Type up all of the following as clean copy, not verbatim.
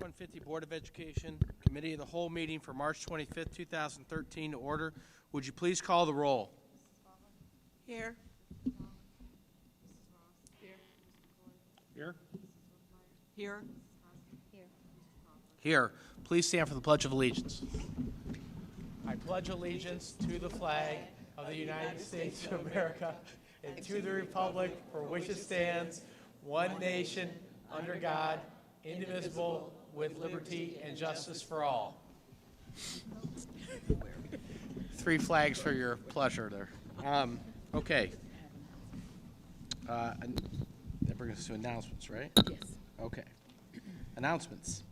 150 Board of Education Committee of the Whole meeting for March 25th, 2013 to order. Would you please call the roll? Here. Here. Here. Here. Please stand for the Pledge of Allegiance. I pledge allegiance to the flag of the United States of America and to the republic for which it stands, one nation, under God, indivisible, with liberty and justice for all. 3 flags for your pleasure there. Okay. That brings us to announcements, right? Yes. Okay. Announcements.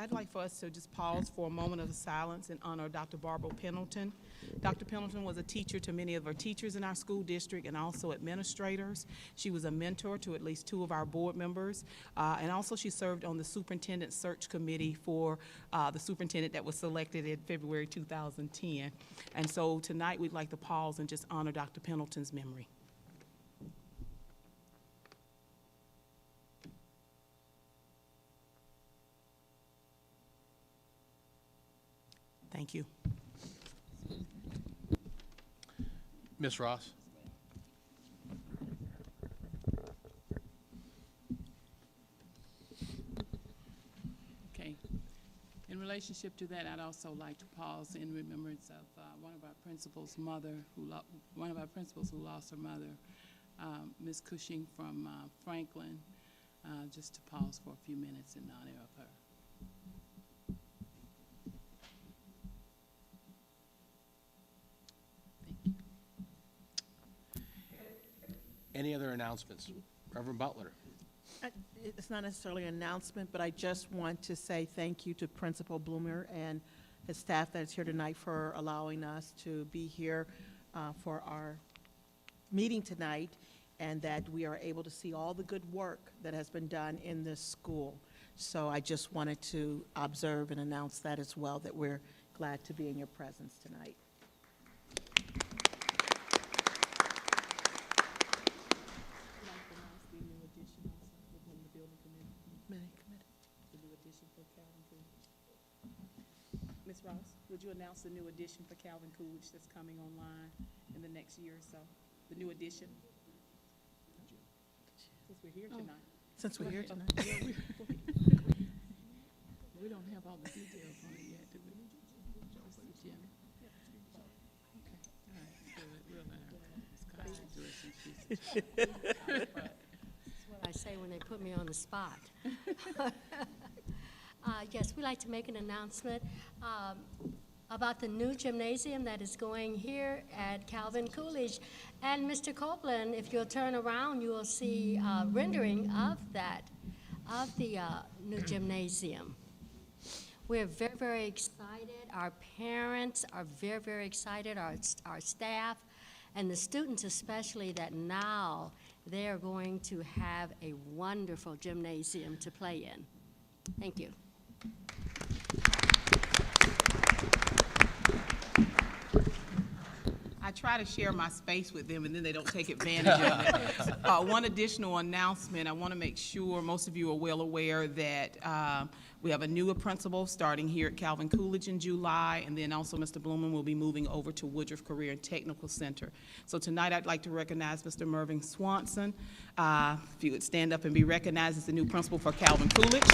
I'd like for us to just pause for a moment of silence in honor of Dr. Barbara Pendleton. Dr. Pendleton was a teacher to many of our teachers in our school district and also administrators. She was a mentor to at least 2 of our board members. And also she served on the superintendent search committee for the superintendent that was selected in February 2010. And so tonight we'd like to pause and just honor Dr. Pendleton's memory. Thank you. Ms. Ross. Okay. In relationship to that, I'd also like to pause in remembrance of one of our principals' mother, one of our principals who lost her mother, Ms. Cushing from Franklin, just to pause for a few minutes in honor of her. Any other announcements? Reverend Butler. It's not necessarily an announcement, but I just want to say thank you to Principal Bloomer and his staff that is here tonight for allowing us to be here for our meeting tonight, and that we are able to see all the good work that has been done in this school. So I just wanted to observe and announce that as well, that we're glad to be in your presence tonight. Ms. Ross, would you announce the new addition for Calvin Coolidge that's coming online in the next year or so? The new addition? Since we're here tonight. Since we're here tonight. We don't have all the details on it yet, do we? Just the gym. Okay, all right, good. We'll let her do it since she's. That's what I say when they put me on the spot. Yes, we'd like to make an announcement about the new gymnasium that is going here at Calvin Coolidge. And Mr. Copeland, if you'll turn around, you will see rendering of the new gymnasium. We're very, very excited. Our parents are very, very excited, our staff, and the students especially, that now they're going to have a wonderful gymnasium to play in. Thank you. I try to share my space with them, and then they don't take advantage of it. One additional announcement, I want to make sure most of you are well aware that we have a newer principal starting here at Calvin Coolidge in July, and then also Mr. Blumen will be moving over to Woodruff Career and Technical Center. So tonight I'd like to recognize Mr. Mervyn Swanson. If you would stand up and be recognized as the new principal for Calvin Coolidge.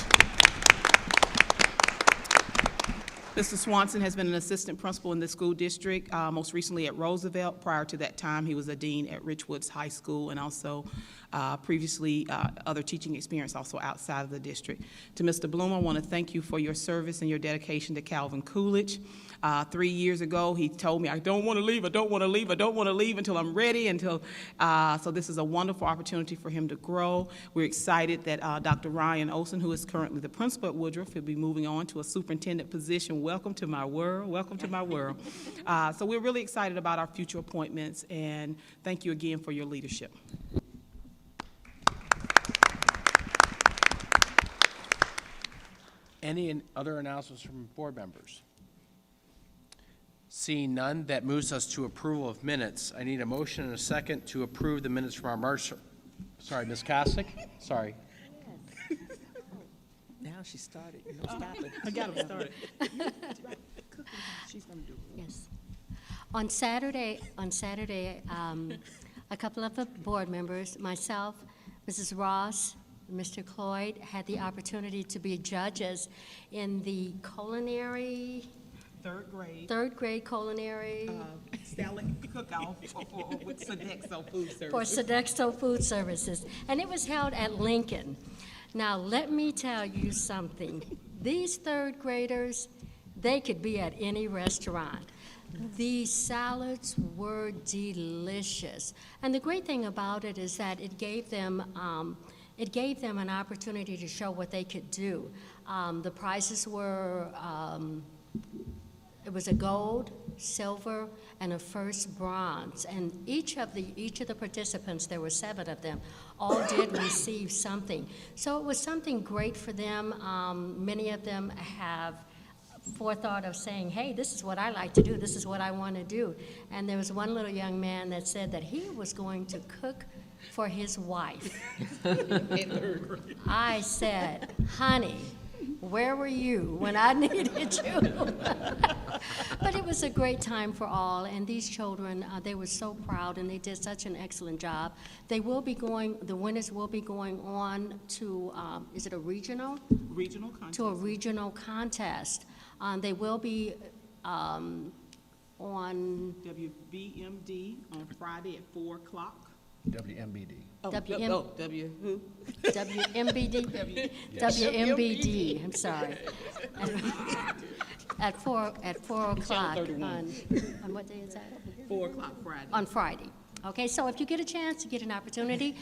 Mr. Swanson has been an assistant principal in the school district, most recently at Roosevelt. Prior to that time, he was a dean at Richwoods High School, and also previously other teaching experience also outside of the district. To Mr. Bloom, I want to thank you for your service and your dedication to Calvin Coolidge. 3 years ago, he told me, I don't want to leave, I don't want to leave, I don't want to leave until I'm ready, so this is a wonderful opportunity for him to grow. We're excited that Dr. Ryan Olson, who is currently the principal at Woodruff, will be moving on to a superintendent position. Welcome to my world, welcome to my world. So we're really excited about our future appointments, and thank you again for your leadership. Any other announcements from board members? Seeing none, that moves us to approval of minutes. I need a motion and a second to approve the minutes from our March. Sorry, Ms. Kosick? Sorry. Now she started, you know, stop it. I got him started. She's gonna do it. Yes. On Saturday, a couple of the board members, myself, Mrs. Ross, Mr. Cloyd, had the opportunity to be judges in the culinary, third grade culinary Salad cook-off with Sodexo Food Service. for Sodexo Food Services, and it was held at Lincoln. Now, let me tell you something. These third graders, they could be at any restaurant. The salads were delicious. And the great thing about it is that it gave them an opportunity to show what they could do. The prizes were, it was a gold, silver, and a first bronze. And each of the participants, there were 7 of them, all did receive something. So it was something great for them. Many of them have forethought of saying, hey, this is what I like to do, this is what I want to do. And there was one little young man that said that he was going to cook for his wife. I said, honey, where were you when I needed you? But it was a great time for all, and these children, they were so proud, and they did such an excellent job. They will be going, the winners will be going on to, is it a regional? Regional contest. To a regional contest. They will be on WBMD on Friday at 4 o'clock. WMBD. W who? WMBD? WMBD, I'm sorry. At 4 o'clock 31. on what day is that? 4 o'clock Friday. On Friday. Okay, so if you get a chance, you get an opportunity,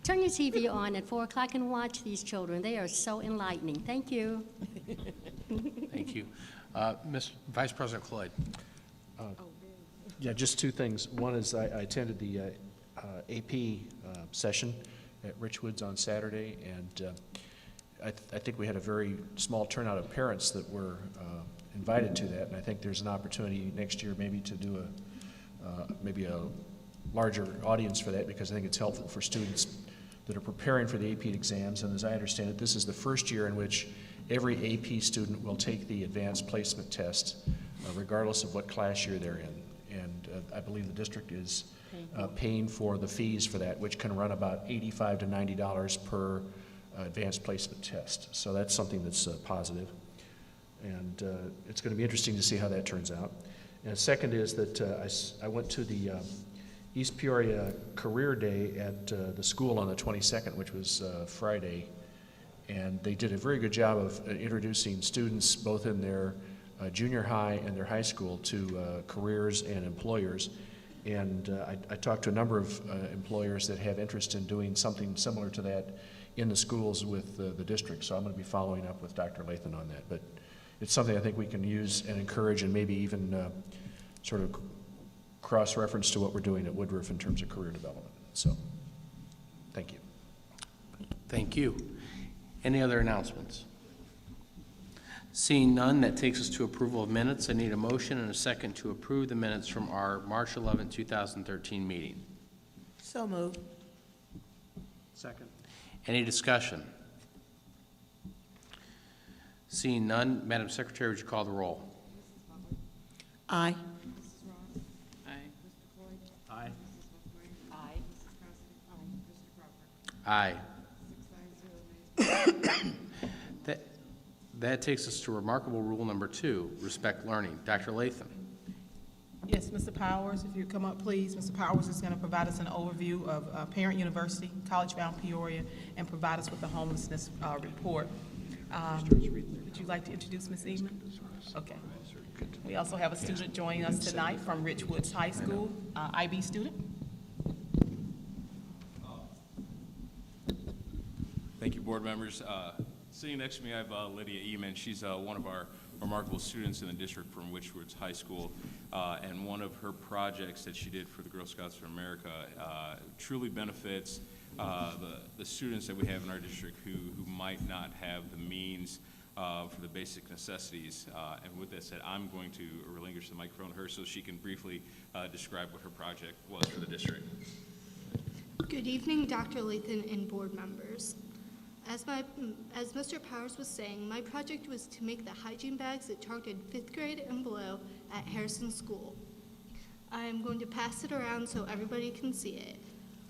turn your TV on at 4 o'clock and watch these children. They are so enlightening. Thank you. Thank you. Ms. Vice President Cloyd. Yeah, just 2 things. One is I attended the AP session at Richwoods on Saturday, and I think we had a very small turnout of parents that were invited to that, and I think there's an opportunity next year maybe to do maybe a larger audience for that, because I think it's helpful for students that are preparing for the AP exams. And as I understand it, this is the first year in which every AP student will take the advanced placement test, regardless of what class year they're in. And I believe the district is paying for the fees for that, which can run about $85 to $90 per advanced placement test. So that's something that's positive. And it's going to be interesting to see how that turns out. And second is that I went to the East Peoria Career Day at the school on the 22nd, which was Friday. And they did a very good job of introducing students both in their junior high and their high school to careers and employers. And I talked to a number of employers that have interest in doing something similar to that in the schools with the district. So I'm going to be following up with Dr. Lathan on that. But it's something I think we can use and encourage, and maybe even sort of cross-reference to what we're doing at Woodruff in terms of career development. So, thank you. Thank you. Any other announcements? Seeing none, that takes us to approval of minutes. I need a motion and a second to approve the minutes from our March 11, 2013 meeting. So moved. Second. Any discussion? Seeing none, Madam Secretary, would you call the roll? Aye. Aye. Aye. That takes us to remarkable rule number 2, respect learning. Dr. Lathan. Yes, Mr. Powers, if you come up, please. Mr. Powers is going to provide us an overview of Parent University, College-bound Peoria, and provide us with the homelessness report. Would you like to introduce Ms. Eamon? Okay. We also have a student joining us tonight from Richwoods High School, IB student. Thank you, board members. Sitting next to me, I have Lydia Eamon. She's one of our remarkable students in the district from Richwoods High School, and one of her projects that she did for the Girl Scouts of America truly benefits the students that we have in our district who might not have the means for the basic necessities. And with that said, I'm going to relinquish the microphone to her so she can briefly describe what her project was for the district. Good evening, Dr. Lathan and board members. As Mr. Powers was saying, my project was to make the hygiene bags that targeted 5th grade and below at Harrison School. I am going to pass it around so everybody can see it.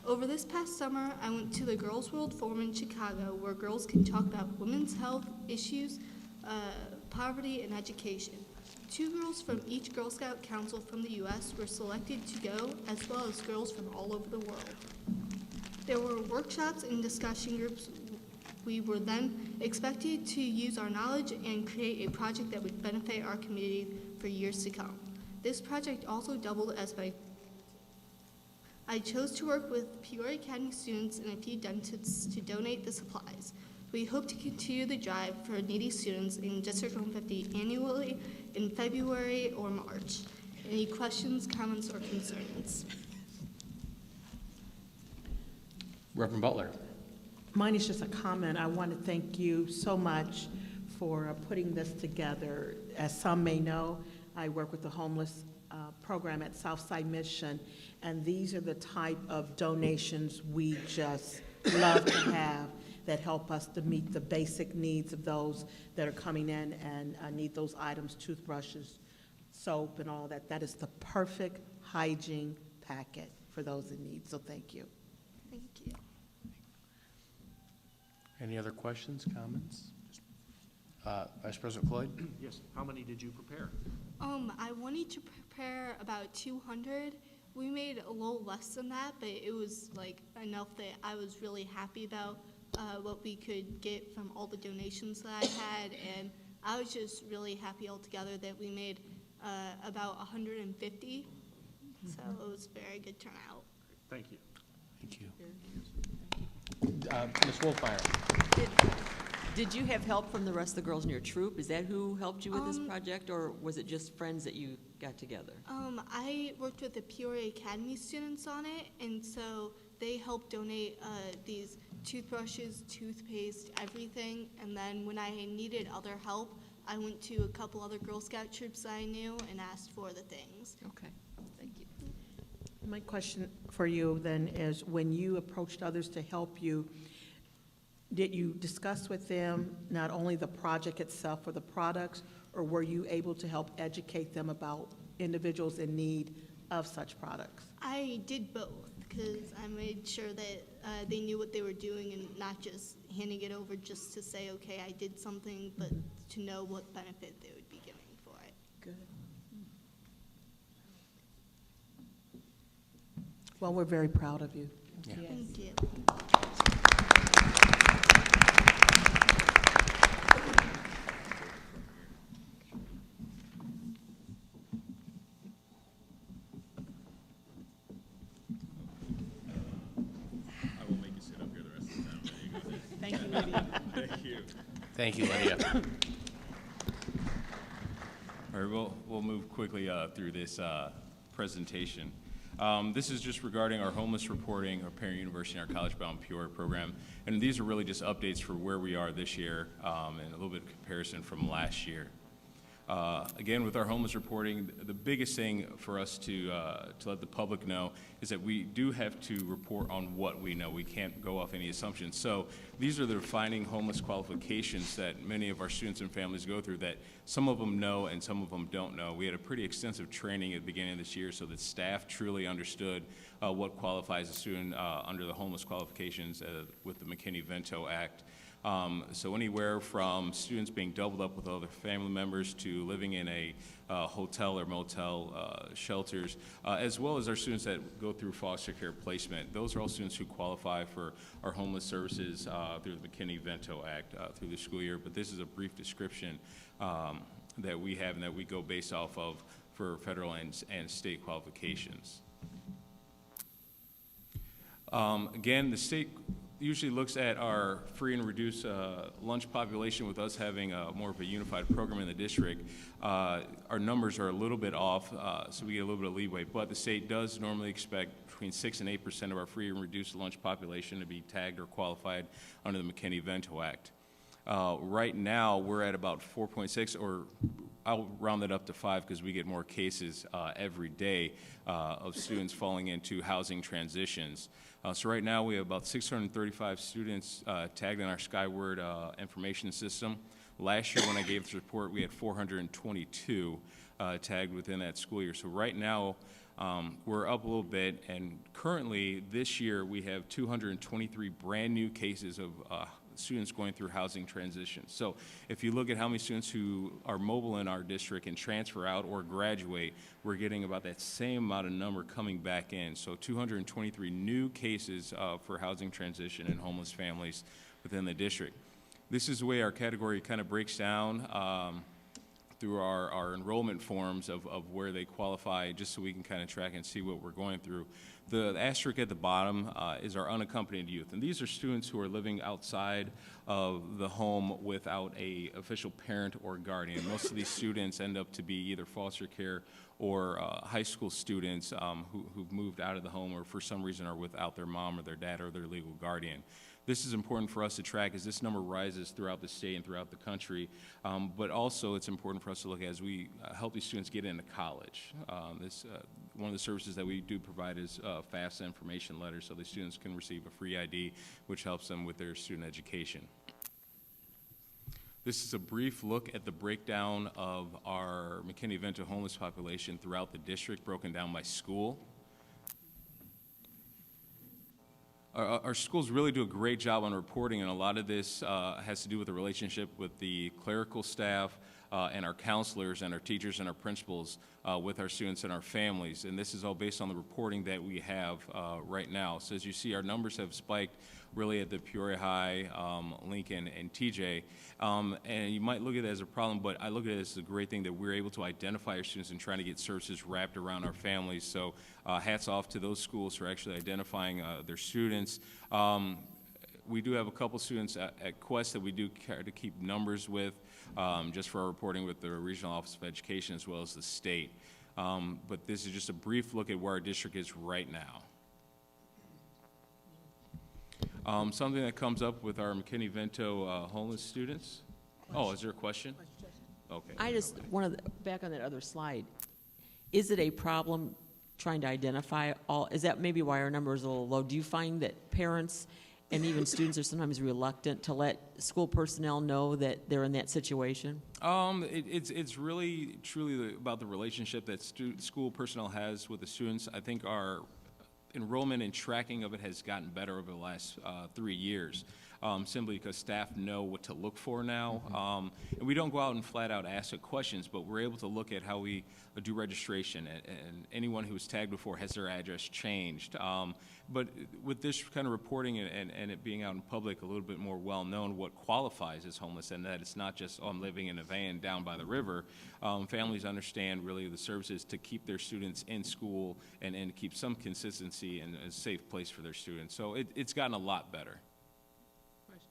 Over this past summer, I went to the Girls World Forum in Chicago, where girls can talk about women's health issues, poverty, and education. 2 girls from each Girl Scout Council from the U.S. were selected to go, as well as girls from all over the world. There were workshops and discussion groups. We were then expected to use our knowledge and create a project that would benefit our community for years to come. This project also doubled as my I chose to work with Peoria Academy students and a few dentists to donate the supplies. We hope to continue the drive for needy students in District 150 annually in February or March. Any questions, comments, or concerns? Reverend Butler. Mine is just a comment. I want to thank you so much for putting this together. As some may know, I work with the homeless program at Southside Mission, and these are the type of donations we just love to have that help us to meet the basic needs of those that are coming in and need those items, toothbrushes, soap, and all that. That is the perfect hygiene packet for those in need, so thank you. Thank you. Any other questions, comments? Vice President Floyd? Yes. How many did you prepare? I wanted to prepare about 200. We made a little less than that, but it was like enough that I was really happy about what we could get from all the donations that I had, and I was just really happy altogether that we made about 150. So it was a very good turnout. Thank you. Thank you. Ms. Wolfmeyer. Did you have help from the rest of the girls in your troop? Is that who helped you with this project, or was it just friends that you got together? I worked with the Peoria Academy students on it, and so they helped donate these toothbrushes, toothpaste, everything. And then when I needed other help, I went to a couple other Girl Scout troops I knew and asked for the things. Okay, thank you. My question for you then is, when you approached others to help you, did you discuss with them not only the project itself or the products, or were you able to help educate them about individuals in need of such products? I did both, because I made sure that they knew what they were doing and not just handing it over just to say, okay, I did something, but to know what benefit they would be giving for it. Good. Well, we're very proud of you. Yeah. Thank you. I will make you sit up here the rest of the time. There you go. Thank you, Lydia. Thank you. Thank you, Lydia. All right, we'll move quickly through this presentation. This is just regarding our homeless reporting, our Parent University and our College-Bound Peoria program. And these are really just updates for where we are this year and a little bit of comparison from last year. Again, with our homeless reporting, the biggest thing for us to let the public know is that we do have to report on what we know. We can't go off any assumptions. So these are the defining homeless qualifications that many of our students and families go through that some of them know and some of them don't know. We had a pretty extensive training at the beginning of this year so that staff truly understood what qualifies a student under the homeless qualifications with the McKinney-Vento Act. So anywhere from students being doubled up with other family members to living in a hotel or motel shelters, as well as our students that go through foster care placement. Those are all students who qualify for our homeless services through the McKinney-Vento Act through the school year. But this is a brief description that we have and that we go based off of for federal and state qualifications. Again, the state usually looks at our free and reduced lunch population with us having more of a unified program in the district. Our numbers are a little bit off, so we get a little bit of leeway, but the state does normally expect between 6 and 8% of our free and reduced lunch population to be tagged or qualified under the McKinney-Vento Act. Right now, we're at about 4.6, or I'll round that up to 5 because we get more cases every day of students falling into housing transitions. So right now, we have about 635 students tagged in our Skyward information system. Last year, when I gave this report, we had 422 tagged within that school year. So right now, we're up a little bit, and currently, this year, we have 223 brand-new cases of students going through housing transitions. So if you look at how many students who are mobile in our district and transfer out or graduate, we're getting about that same amount of number coming back in. So 223 new cases for housing transition and homeless families within the district. This is the way our category kind of breaks down through our enrollment forms of where they qualify, just so we can kind of track and see what we're going through. The asterisk at the bottom is our unaccompanied youth, and these are students who are living outside of the home without a official parent or guardian. Most of these students end up to be either foster care or high school students who've moved out of the home or for some reason are without their mom or their dad or their legal guardian. This is important for us to track as this number rises throughout the state and throughout the country, but also it's important for us to look at as we help these students get into college. One of the services that we do provide is FAFSA information letters, so the students can receive a free ID, which helps them with their student education. This is a brief look at the breakdown of our McKinney-Vento homeless population throughout the district, broken down by school. Our schools really do a great job on reporting, and a lot of this has to do with the relationship with the clerical staff and our counselors and our teachers and our principals with our students and our families. And this is all based on the reporting that we have right now. So as you see, our numbers have spiked really at the Peoria High, Lincoln, and TJ. And you might look at it as a problem, but I look at it as a great thing that we're able to identify our students and trying to get services wrapped around our families. So hats off to those schools for actually identifying their students. We do have a couple students at Quest that we do care to keep numbers with, just for our reporting with the Regional Office of Education as well as the state. But this is just a brief look at where our district is right now. Something that comes up with our McKinney-Vento homeless students. Oh, is there a question? Okay. I just wanted, back on that other slide, is it a problem trying to identify all, is that maybe why our number is a little low? Do you find that parents and even students are sometimes reluctant to let school personnel know that they're in that situation? It's really truly about the relationship that school personnel has with the students. I think our enrollment and tracking of it has gotten better over the last 3 years, simply because staff know what to look for now. And we don't go out and flat out ask questions, but we're able to look at how we do registration, and anyone who was tagged before, has their address changed. But with this kind of reporting and it being out in public, a little bit more well-known what qualifies as homeless, and that it's not just, oh, I'm living in a van down by the river. Families understand really the services to keep their students in school and keep some consistency and a safe place for their students. So it's gotten a lot better. Question.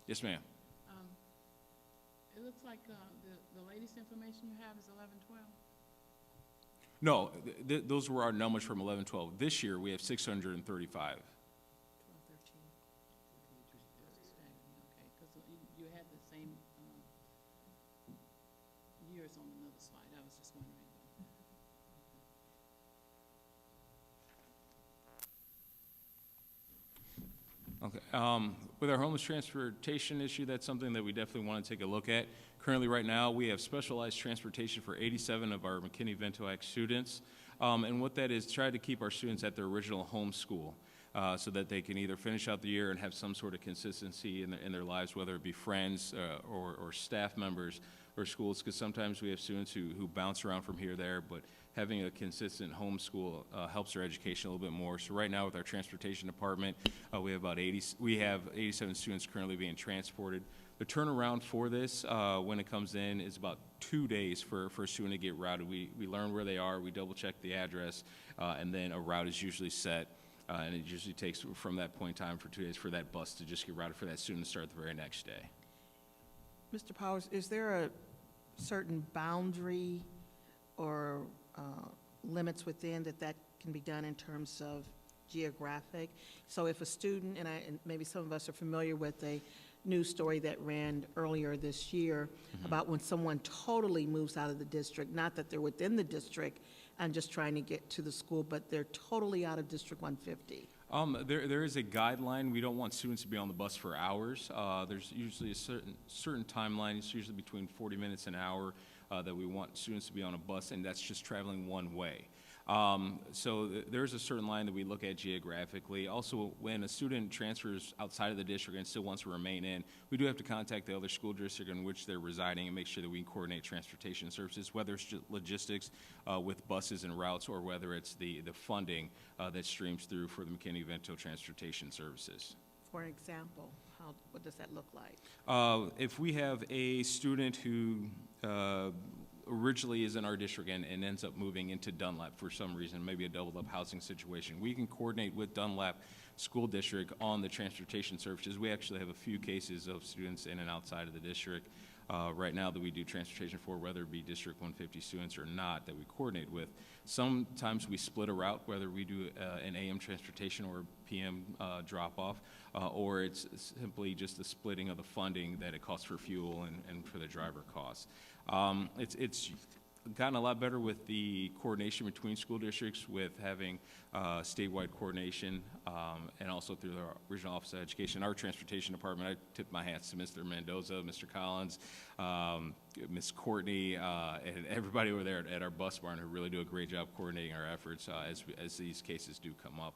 Yes, ma'am. It looks like the latest information you have is 1112. No, those were our numbers from 11-12. This year, we have 635. 12, 13. Okay, because you had the same years on another slide. I was just wondering. Okay. With our homeless transportation issue, that's something that we definitely want to take a look at. Currently, right now, we have specialized transportation for 87 of our McKinney-Vento Act students. And what that is, try to keep our students at their original home school so that they can either finish out the year and have some sort of consistency in their lives, whether it be friends or staff members or schools, because sometimes we have students who bounce around from here to there, but having a consistent home school helps their education a little bit more. So right now with our transportation department, we have 87 students currently being transported. The turnaround for this, when it comes in, is about 2 days for a student to get routed. We learn where they are, we double check the address, and then a route is usually set. And it usually takes from that point in time for 2 days for that bus to just get routed for that student to start the very next day. Mr. Powers, is there a certain boundary or limits within that can be done in terms of geographic? So if a student, and maybe some of us are familiar with a news story that ran earlier this year about when someone totally moves out of the district, not that they're within the district and just trying to get to the school, but they're totally out of District 150. There is a guideline. We don't want students to be on the bus for hours. There's usually a certain timeline. It's usually between 40 minutes and an hour that we want students to be on a bus, and that's just traveling one way. There's a certain line that we look at geographically. Also, when a student transfers outside of the district and still wants to remain in, we do have to contact the other school district in which they're residing and make sure that we can coordinate transportation services, whether it's logistics with buses and routes, or whether it's the funding that streams through for the McKinney-Vento transportation services. For example, what does that look like? If we have a student who originally is in our district and ends up moving into Dunlap for some reason, maybe a double-up housing situation, we can coordinate with Dunlap School District on the transportation services. We actually have a few cases of students in and outside of the district right now that we do transportation for, whether it be District 150 students or not, that we coordinate with. Sometimes we split a route, whether we do an AM transportation or PM drop-off, or it's simply just the splitting of the funding that it costs for fuel and for the driver costs. It's gotten a lot better with the coordination between school districts, with having statewide coordination, and also through the Regional Office of Education. Our transportation department, I tip my hats to Mr. Mendoza, Mr. Collins, Ms. Courtney, and everybody over there at our bus barn who really do a great job coordinating our efforts as these cases do come up.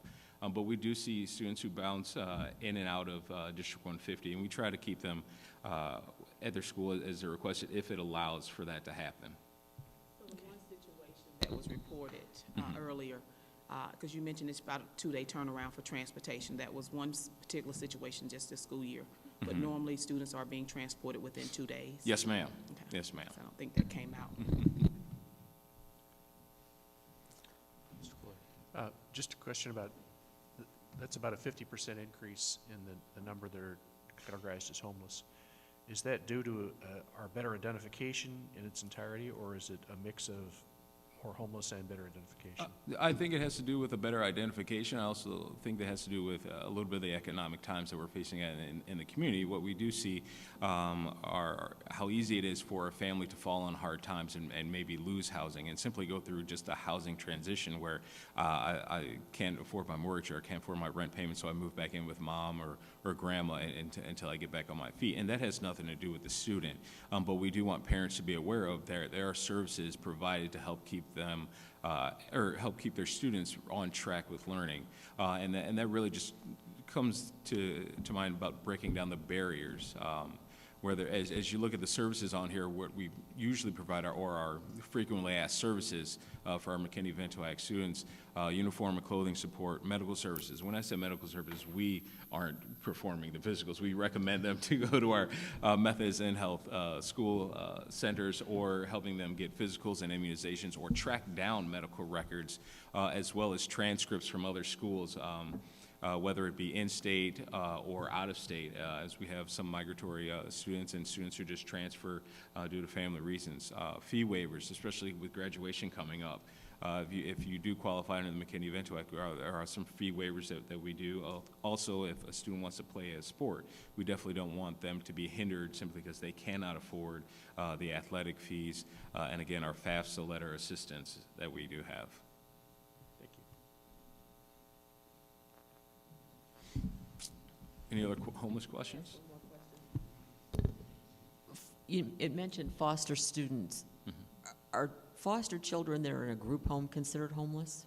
But we do see students who bounce in and out of District 150, and we try to keep them at their school as they're requested, if it allows for that to happen. So the one situation that was reported earlier, because you mentioned it's about a 2-day turnaround for transportation. That was one particular situation just this school year. But normally students are being transported within 2 days. Yes, ma'am. Okay. Yes, ma'am. So I don't think that came out. Just a question about, that's about a 50% increase in the number that are categorized as homeless. Is that due to our better identification in its entirety, or is it a mix of more homeless and better identification? I think it has to do with a better identification. I also think that has to do with a little bit of the economic times that we're facing in the community. What we do see are how easy it is for a family to fall on hard times and maybe lose housing and simply go through just a housing transition where I can't afford my mortgage or I can't afford my rent payment, so I move back in with mom or grandma until I get back on my feet. And that has nothing to do with the student. But we do want parents to be aware of there are services provided to help keep them or help keep their students on track with learning. And that really just comes to mind about breaking down the barriers. Where as you look at the services on here, what we usually provide are our frequently asked services for our McKinney-Vento Act students, uniform and clothing support, medical services. When I say medical services, we aren't performing the physicals. We recommend them to go to our Methodist and Health school centers, or helping them get physicals and immunizations, or track down medical records, as well as transcripts from other schools. Whether it be in-state or out-of-state, as we have some migratory students and students who just transfer due to family reasons. Fee waivers, especially with graduation coming up. If you do qualify under the McKinney-Vento Act, there are some fee waivers that we do. Also, if a student wants to play a sport, we definitely don't want them to be hindered simply because they cannot afford the athletic fees. And again, our FAFSA letter assistance that we do have. Any other homeless questions? It mentioned foster students. Are foster children that are in a group home considered homeless?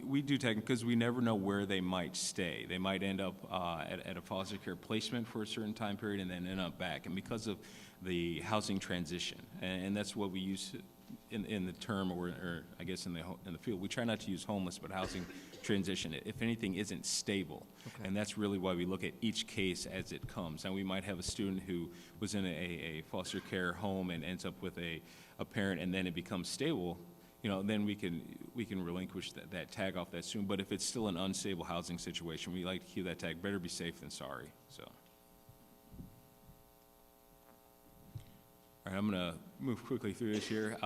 We do take them because we never know where they might stay. They might end up at a foster care placement for a certain time period and then end up back. And because of the housing transition, and that's what we use in the term, or I guess in the field, we try not to use homeless, but housing transition. If anything isn't stable, and that's really why we look at each case as it comes. And we might have a student who was in a foster care home and ends up with a parent, and then it becomes stable. Then we can relinquish that tag off that student. But if it's still an unstable housing situation, we like to keep that tag. Better be safe than sorry. So. All right, I'm going to move quickly through this here.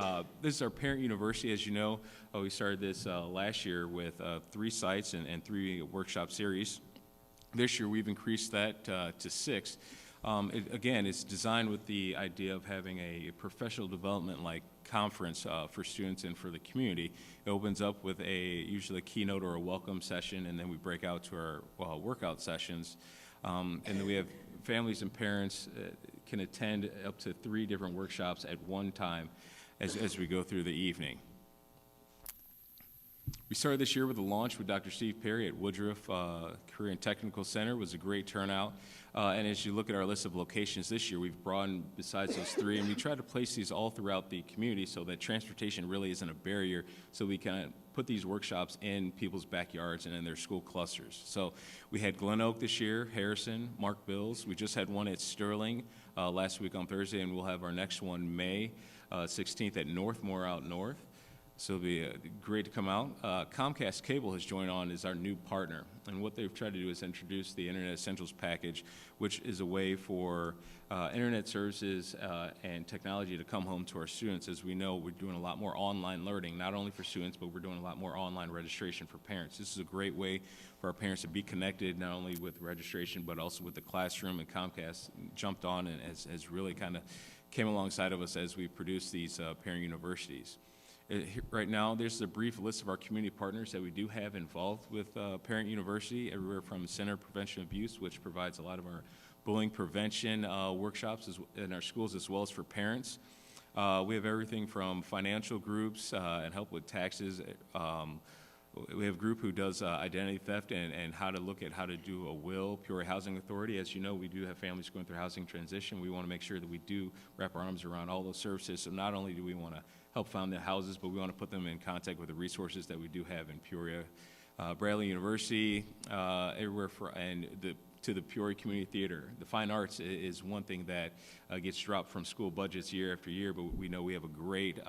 This is our parent university. As you know, we started this last year with 3 sites and 3 workshop series. This year, we've increased that to 6. Again, it's designed with the idea of having a professional development-like conference for students and for the community. It opens up with usually a keynote or a welcome session, and then we break out to our workout sessions. And then we have families and parents can attend up to 3 different workshops at one time as we go through the evening. We started this year with a launch with Dr. Steve Peoria at Woodruff Career and Technical Center. It was a great turnout. And as you look at our list of locations this year, we've broadened besides those 3, and we try to place these all throughout the community so that transportation really isn't a barrier, so we can put these workshops in people's backyards and in their school clusters. So we had Glen Oak this year, Harrison, Mark Bills. We just had one at Sterling last week on Thursday, and we'll have our next one May 16th at Northmore out north. So it'll be great to come out. Comcast Cable has joined on as our new partner. And what they've tried to do is introduce the Internet Essentials package, which is a way for Internet services and technology to come home to our students. As we know, we're doing a lot more online learning, not only for students, but we're doing a lot more online registration for parents. This is a great way for our parents to be connected, not only with registration, but also with the classroom. And Comcast jumped on and has really kind of came alongside of us as we produce these parent universities. Right now, there's a brief list of our community partners that we do have involved with Parent University, everywhere from Center for Prevention of Abuse, which provides a lot of our bullying prevention workshops in our schools, as well as for parents. We have everything from financial groups and help with taxes. We have a group who does identity theft and how to look at how to do a will. Peoria Housing Authority, as you know, we do have families going through housing transition. We want to make sure that we do wrap our arms around all those services. So not only do we want to help found their houses, but we want to put them in contact with the resources that we do have in Peoria. Bradley University, everywhere to the Peoria Community Theater. The fine arts is one thing that gets dropped from school budgets year after year, but we know we have a great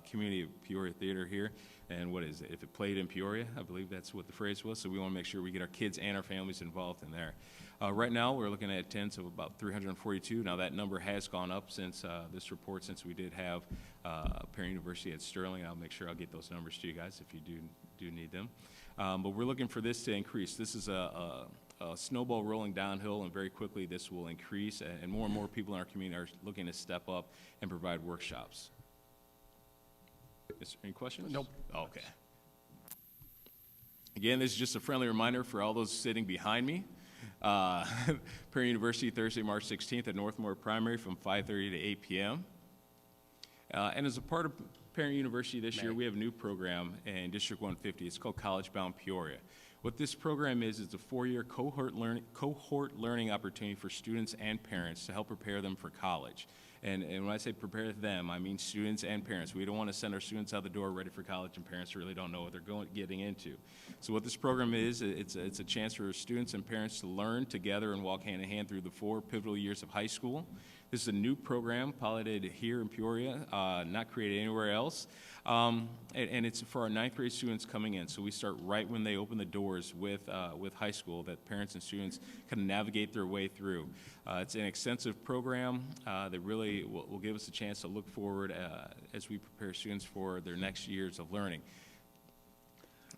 community of Peoria Theater here. And what is it? If it played in Peoria, I believe that's what the phrase was. So we want to make sure we get our kids and our families involved in there. Right now, we're looking at attendance of about 342. Now, that number has gone up since this report, since we did have Parent University at Sterling. I'll make sure I'll get those numbers to you guys if you do need them. But we're looking for this to increase. This is a snowball rolling downhill, and very quickly this will increase, and more people in our community are looking to step up and provide workshops. Is there any questions? Nope. Okay. Again, this is just a friendly reminder for all those sitting behind me. Peoria University, Thursday, March 16th at Northmore Primary from 5:30 to 8 p.m. And as a part of Parent University this year, we have a new program in District 150. It's called College Bound Peoria. What this program is a 4-year cohort learning opportunity for students and parents to help prepare them for college. And when I say prepare them, I mean students and parents. We don't want to send our students out the door ready for college and parents who really don't know what they're getting into. So what this program is, it's a chance for students and parents to learn together and walk hand in hand through the 4 pivotal years of high school. This is a new program piloted here in Peoria, not created anywhere else. And it's for our 9th grade students coming in. So we start right when they open the doors with high school, that parents and students kind of navigate their way through. It's an extensive program that really will give us a chance to look forward as we prepare students for their next years of learning.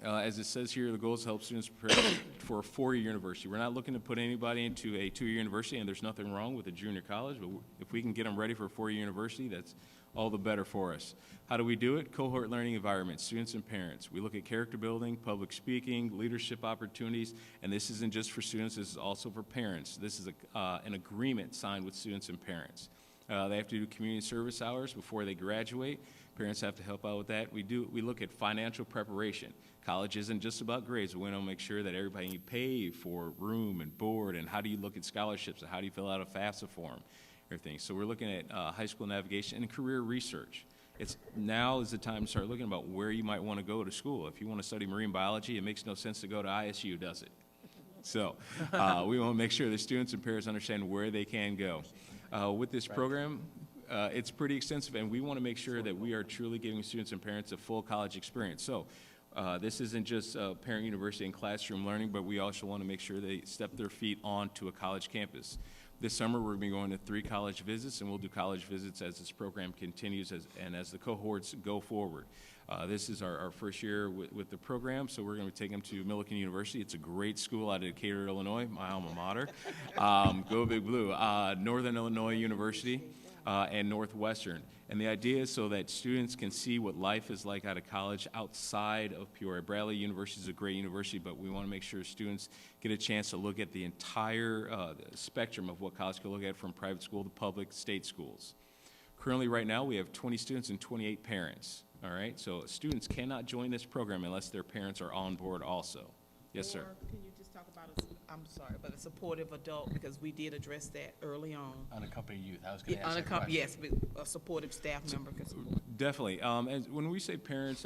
As it says here, the goal is to help students prepare for a 4-year university. We're not looking to put anybody into a 2-year university, and there's nothing wrong with a junior college, but if we can get them ready for a 4-year university, that's all the better for us. How do we do it? Cohort learning environment, students and parents. We look at character building, public speaking, leadership opportunities, and this isn't just for students, this is also for parents. This is an agreement signed with students and parents. They have to do community service hours before they graduate. Parents have to help out with that. We look at financial preparation. College isn't just about grades. We want to make sure that everybody can pay for room and board, and how do you look at scholarships, and how do you fill out a FAFSA form, everything. So we're looking at high school navigation and career research. Now is the time to start looking about where you might want to go to school. If you want to study marine biology, it makes no sense to go to ISU, does it? So we want to make sure the students and parents understand where they can go. With this program, it's pretty extensive, and we want to make sure that we are truly giving students and parents a full college experience. So this isn't just Parent University and classroom learning, but we also want to make sure they step their feet onto a college campus. This summer, we're going to be going to 3 college visits, and we'll do college visits as this program continues and as the cohorts go forward. This is our first year with the program, so we're going to take them to Millikan University. It's a great school out of Decatur, Illinois, my alma mater. Go Big Blue. Northern Illinois University and Northwestern. And the idea is so that students can see what life is like out of college outside of Peoria. Bradley University is a great university, but we want to make sure students get a chance to look at the entire spectrum of what college can look at, from private school to public state schools. Currently, right now, we have 20 students and 28 parents. All right, so students cannot join this program unless their parents are on board also. Yes, sir. Or can you just talk about, I'm sorry, but a supportive adult, because we did address that early on. Unaccompanied youth, I was going to ask that Unaccompanied, question. yes, but a supportive staff member can support. Definitely. And when we say parents,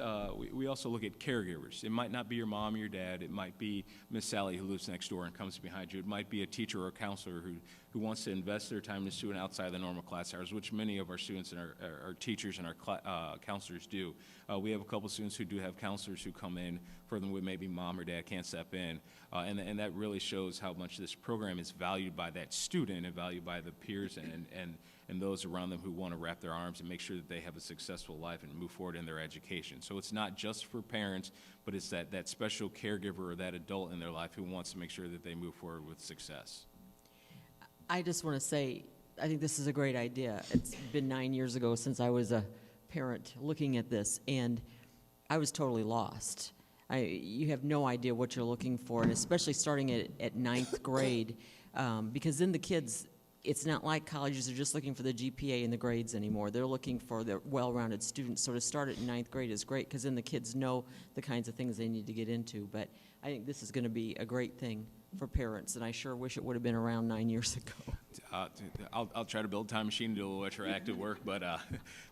we also look at caregivers. It might not be your mom or your dad. It might be Miss Sally who lives next door and comes behind you. It might be a teacher or a counselor who wants to invest their time in a student outside the normal class hours, which many of our students and our teachers and our counselors do. We have a couple students who do have counselors who come in for them when maybe mom or dad can't step in. And that really shows how much this program is valued by that student and valued by the peers and those around them who want to wrap their arms and make sure that they have a successful life and move forward in their education. So it's not just for parents, but it's that special caregiver or that adult in their life who wants to make sure that they move forward with success. I just want to say, I think this is a great idea. It's been 9 years ago since I was a parent looking at this, and I was totally lost. You have no idea what you're looking for, and especially starting at 9th grade, because then the kids, it's not like colleges are just looking for the GPA and the grades anymore. They're looking for the well-rounded students. So to start at 9th grade is great, because then the kids know the kinds of things they need to get into. But I think this is going to be a great thing for parents, and I sure wish it would have been around 9 years ago. I'll try to build a time machine to do a little retroactive work, but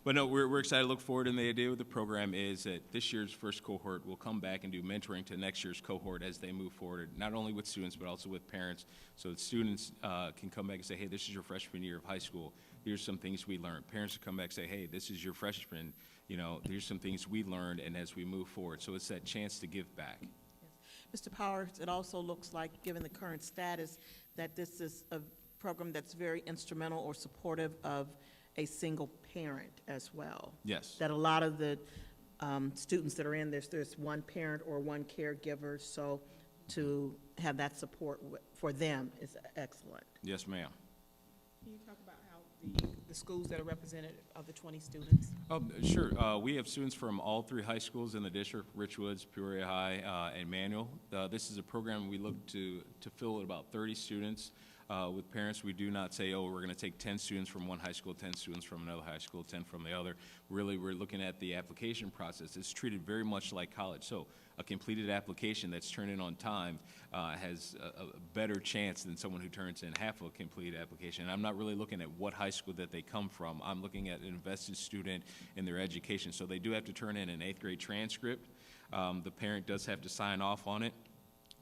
no, we're excited to look forward. And the idea with the program is that this year's first cohort will come back and do mentoring to next year's cohort as they move forward, not only with students but also with parents, so that students can come back and say, hey, this is your freshman year of high school. Here's some things we learned. Parents can come back and say, hey, this is your freshman. Here's some things we learned, and as we move forward. So it's that chance to give back. Mr. Powers, it also looks like, given the current status, that this is a program that's very instrumental or supportive of a single parent as well. Yes. That a lot of the students that are in this, there's one parent or one caregiver, so to have that support for them is excellent. Yes, ma'am. Can you talk about how the schools that are represented of the 20 students? Oh, sure. We have students from all 3 high schools in the district, Richwoods, Peoria High, and Manual. This is a program we look to fill at about 30 students. With parents, we do not say, oh, we're going to take 10 students from one high school, 10 students from another high school, 10 from the other. Really, we're looking at the application process. It's treated very much like college. So a completed application that's turned in on time has a better chance than someone who turns in half of a completed application. And I'm not really looking at what high school that they come from. I'm looking at an invested student in their education. So they do have to turn in an 8th grade transcript. The parent does have to sign off on it.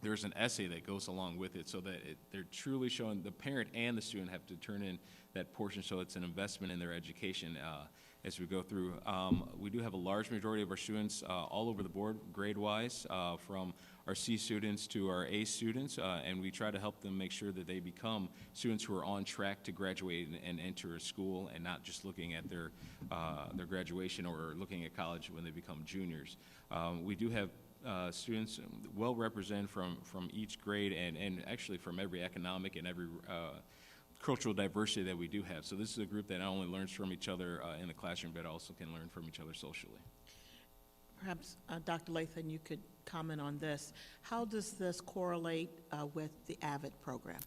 There's an essay that goes along with it, so that they're truly showing, the parent and the student have to turn in that portion, so it's an investment in their education as we go through. We do have a large majority of our students all over the board, grade-wise, from our C students to our A students, and we try to help them make sure that they become students who are on track to graduate and enter a school, and not just looking at their graduation or looking at college when they become juniors. We do have students well represented from each grade and actually from every economic and every cultural diversity that we do have. So this is a group that not only learns from each other in the classroom, but also can learn from each other socially. Perhaps, Dr. Lathan, you could comment on this. How does this correlate with the AVID program?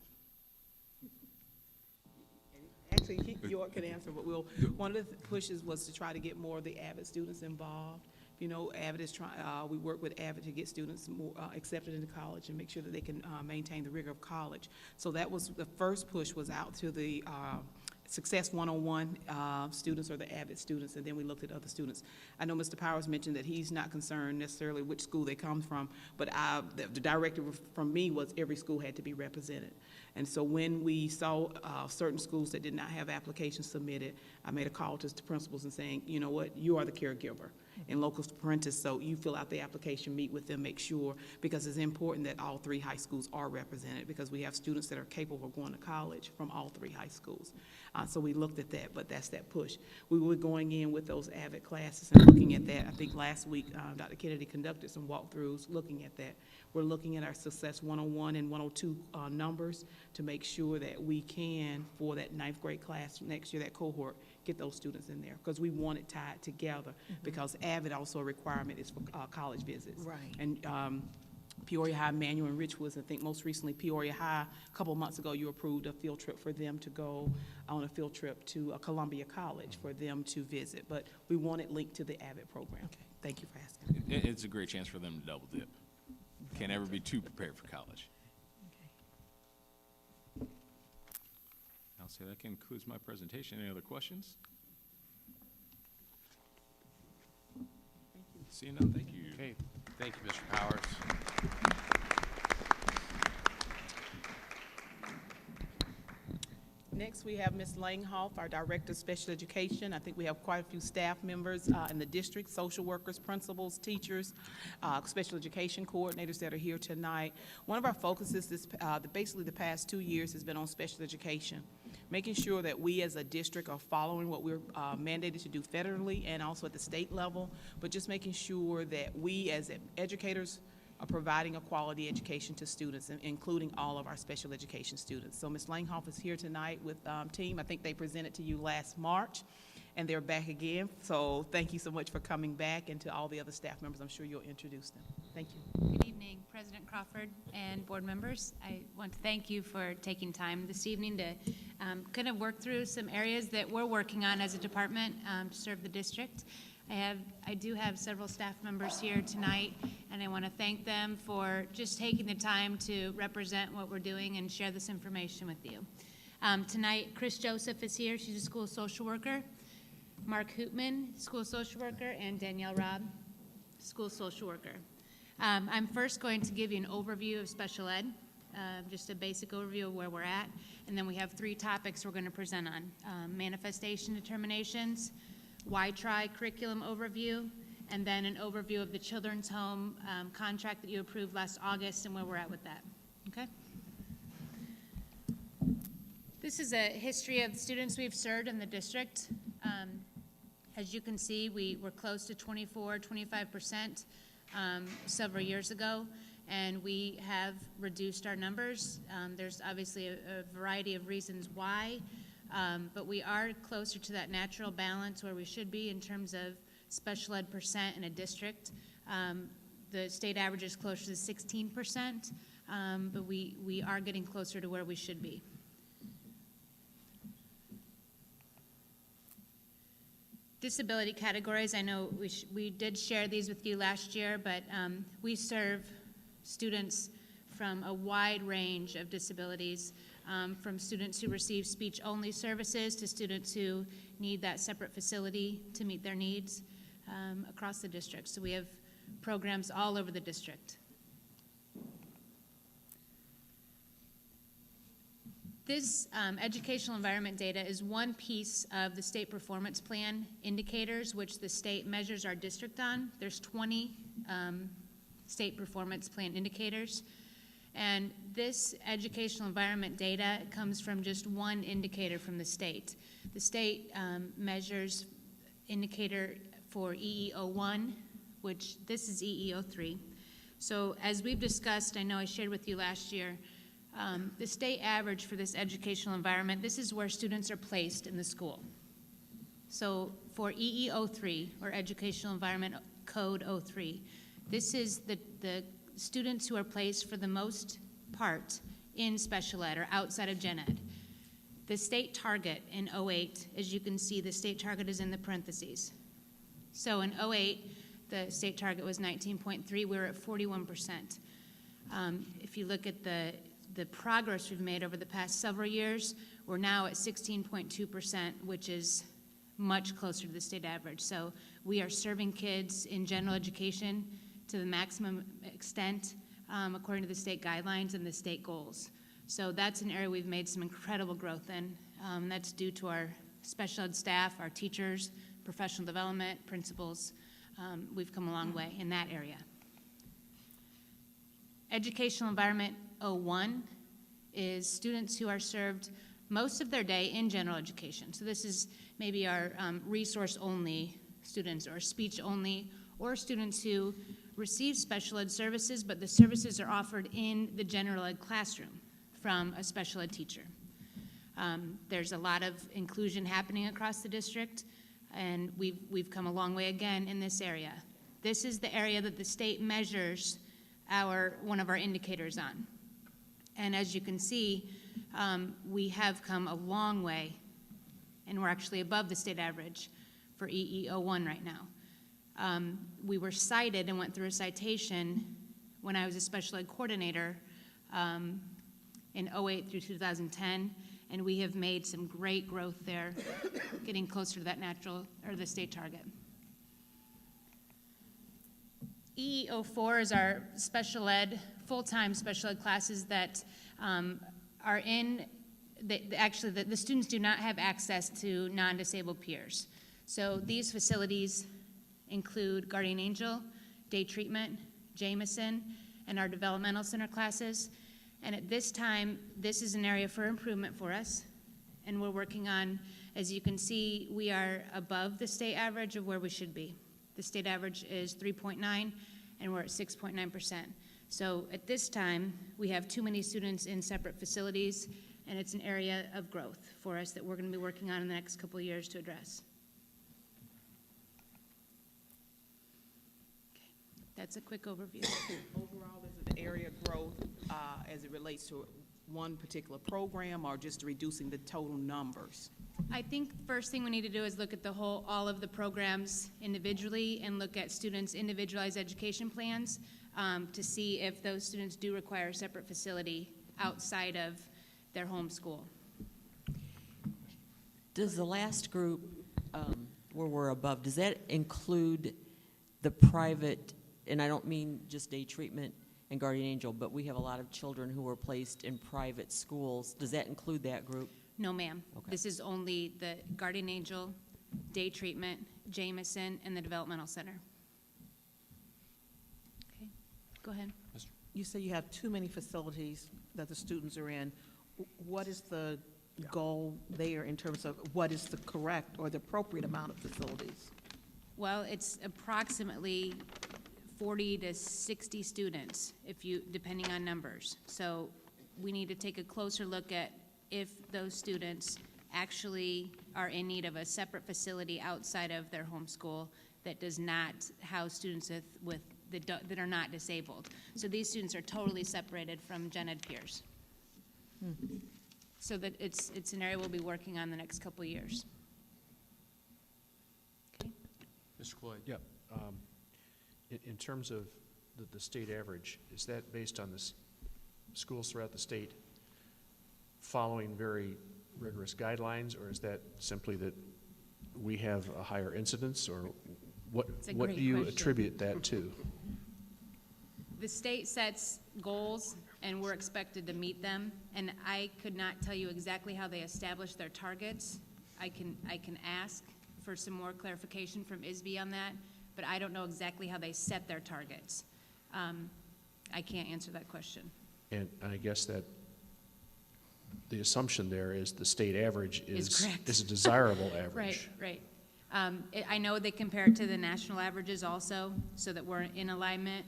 Actually, York can answer, but one of the pushes was to try to get more of the AVID students involved. You know, AVID is trying, we work with AVID to get students more accepted into college and make sure that they can maintain the rigor of college. So that was, the first push was out to the Success 101 students or the AVID students, and then we looked at other students. I know Mr. Powers mentioned that he's not concerned necessarily which school they come from, but the directive from me was every school had to be represented. And so when we saw certain schools that did not have applications submitted, I made a call to the principals and saying, you know what, you are the caregiver and local parentis, so you fill out the application, meet with them, make sure, because it's important that all 3 high schools are represented, because we have students that are capable of going to college from all 3 high schools. So we looked at that, but that's that push. We were going in with those AVID classes and looking at that. I think last week, Dr. Kennedy conducted some walkthroughs looking at that. We're looking at our Success 101 and 102 numbers to make sure that we can, for that 9th grade class next year, that cohort, get those students in there, because we want it tied together, because AVID also a requirement is for college visits. Right. And Peoria High, Manual, and Richwoods, I think most recently Peoria High, a couple of months ago, you approved a field trip for them to go on a field trip to Columbia College for them to visit. But we want it linked to the AVID program. Okay. Thank you for asking. It's a great chance for them to double dip. Can't ever be too prepared for college. I'll say that concludes my presentation. Any other questions? Seeing none, thank you. Okay, thank you, Mr. Powers. Next, we have Ms. Langhoff, our Director of Special Education. I think we have quite a few staff members in the district, social workers, principals, teachers, special education coordinators that are here tonight. One of our focuses basically the past 2 years has been on special education, making sure that we as a district are following what we're mandated to do federally and also at the state level, but just making sure that we as educators are providing a quality education to students, including all of our special education students. So Ms. Langhoff is here tonight with team. I think they presented to you last March, and they're back again. So thank you so much for coming back, and to all the other staff members, I'm sure you'll introduce them. Thank you. Good evening, President Crawford and board members. I want to thank you for taking time this evening to kind of work through some areas that we're working on as a department to serve the district. I do have several staff members here tonight, and I want to thank them for just taking the time to represent what we're doing and share this information with you. Tonight, Chris Joseph is here. She's a school social worker. Mark Hootman, school social worker, and Danielle Robb, school social worker. I'm first going to give you an overview of special ed, just a basic overview of where we're at, and then we have 3 topics we're going to present on: manifestation determinations, why try curriculum overview, and then an overview of the children's home contract that you approved last August and where we're at with that. Okay? This is a history of students we've served in the district. As you can see, we were close to 25% several years ago, and we have reduced our numbers. There's obviously a variety of reasons why, but we are closer to that natural balance where we should be in terms of special ed percent in a district. The state average is closer to 16%, but we are getting closer to where we should be. Disability categories, I know we did share these with you last year, but we serve students from a wide range of disabilities, from students who receive speech-only services to students who need that separate facility to meet their needs across the district. So we have programs all over the district. This educational environment data is one piece of the state performance plan indicators, which the state measures our district on. There's 20 state performance plan indicators. And this educational environment data comes from just one indicator from the state. The state measures indicator for EE01, which this is EE03. So as we've discussed, I know I shared with you last year, the state average for this educational environment, this is where students are placed in the school. So for EE03, or Educational Environment Code 03, this is the students who are placed for the most part in special ed or outside of gen ed. The state target in 08, as you can see, the state target is in the parentheses. So in 08, the state target was 19.3, we're at 41%. If you look at the progress we've made over the past several years, we're now at 16.2%, which is much closer to the state average. So we are serving kids in general education to the maximum extent according to the state guidelines and the state goals. So that's an area we've made some incredible growth in. That's due to our special ed staff, our teachers, professional development, principals. We've come a long way in that area. Educational Environment 01 is students who are served most of their day in general education. So this is maybe our resource-only students or speech-only, or students who receive special ed services, but the services are offered in the general ed classroom from a special ed teacher. There's a lot of inclusion happening across the district, and we've come a long way again in this area. This is the area that the state measures one of our indicators on. And as you can see, we have come a long way, and we're actually above the state average for EE01 right now. We were cited and went through a citation when I was a special ed coordinator in 08 through 2010, and we have made some great growth there, getting closer to that the state target. EE04 is our special ed, full-time special ed classes that are in, actually the students do not have access to non-disabled peers. So these facilities include Guardian Angel, Day Treatment, Jameson, and our developmental center classes. And at this time, this is an area for improvement for us. And we're working on, as you can see, we are above the state average of where we should be. The state average is 3.9, and we're at 6.9%. So at this time, we have too many students in separate facilities, and it's an area of growth for us that we're going to be working on in the next couple of years to address. Okay, that's a quick overview. Overall, is it an area of growth as it relates to one particular program, or just reducing the total numbers? I think first thing we need to do is look at all of the programs individually and look at students' individualized education plans to see if those students do require a separate facility outside of their home school. Does the last group, where we're above, does that include the private, and I don't mean just Day Treatment and Guardian Angel, but we have a lot of children who were placed in private schools. Does that include that group? No, ma'am. Okay. This is only the Guardian Angel, Day Treatment, Jameson, and the Developmental Center. Okay, go ahead. You say you have too many facilities that the students are in. What is the goal there in terms of what is the correct or the appropriate amount of facilities? Well, it's approximately 40 to 60 students, depending on numbers. So we need to take a closer look at if those students actually are in need of a separate facility outside of their home school that does not house students that are not disabled. So these students are totally separated from gen ed peers. So that it's an area we'll be working on the next couple of years. Okay. Mr. Cloyd? Yeah. In terms of the state average, is that based on the schools throughout the state following very rigorous guidelines, or is that simply that we have a higher incidence, or what do you attribute that to? The state sets goals, and we're expected to meet them, and I could not tell you exactly how they establish their targets. I can ask for some more clarification from ISB on that, but I don't know exactly how they set their targets. I can't answer that question. And I guess that the assumption there is the state average is a desirable average. Right. I know they compare it to the national averages also, so that we're in alignment.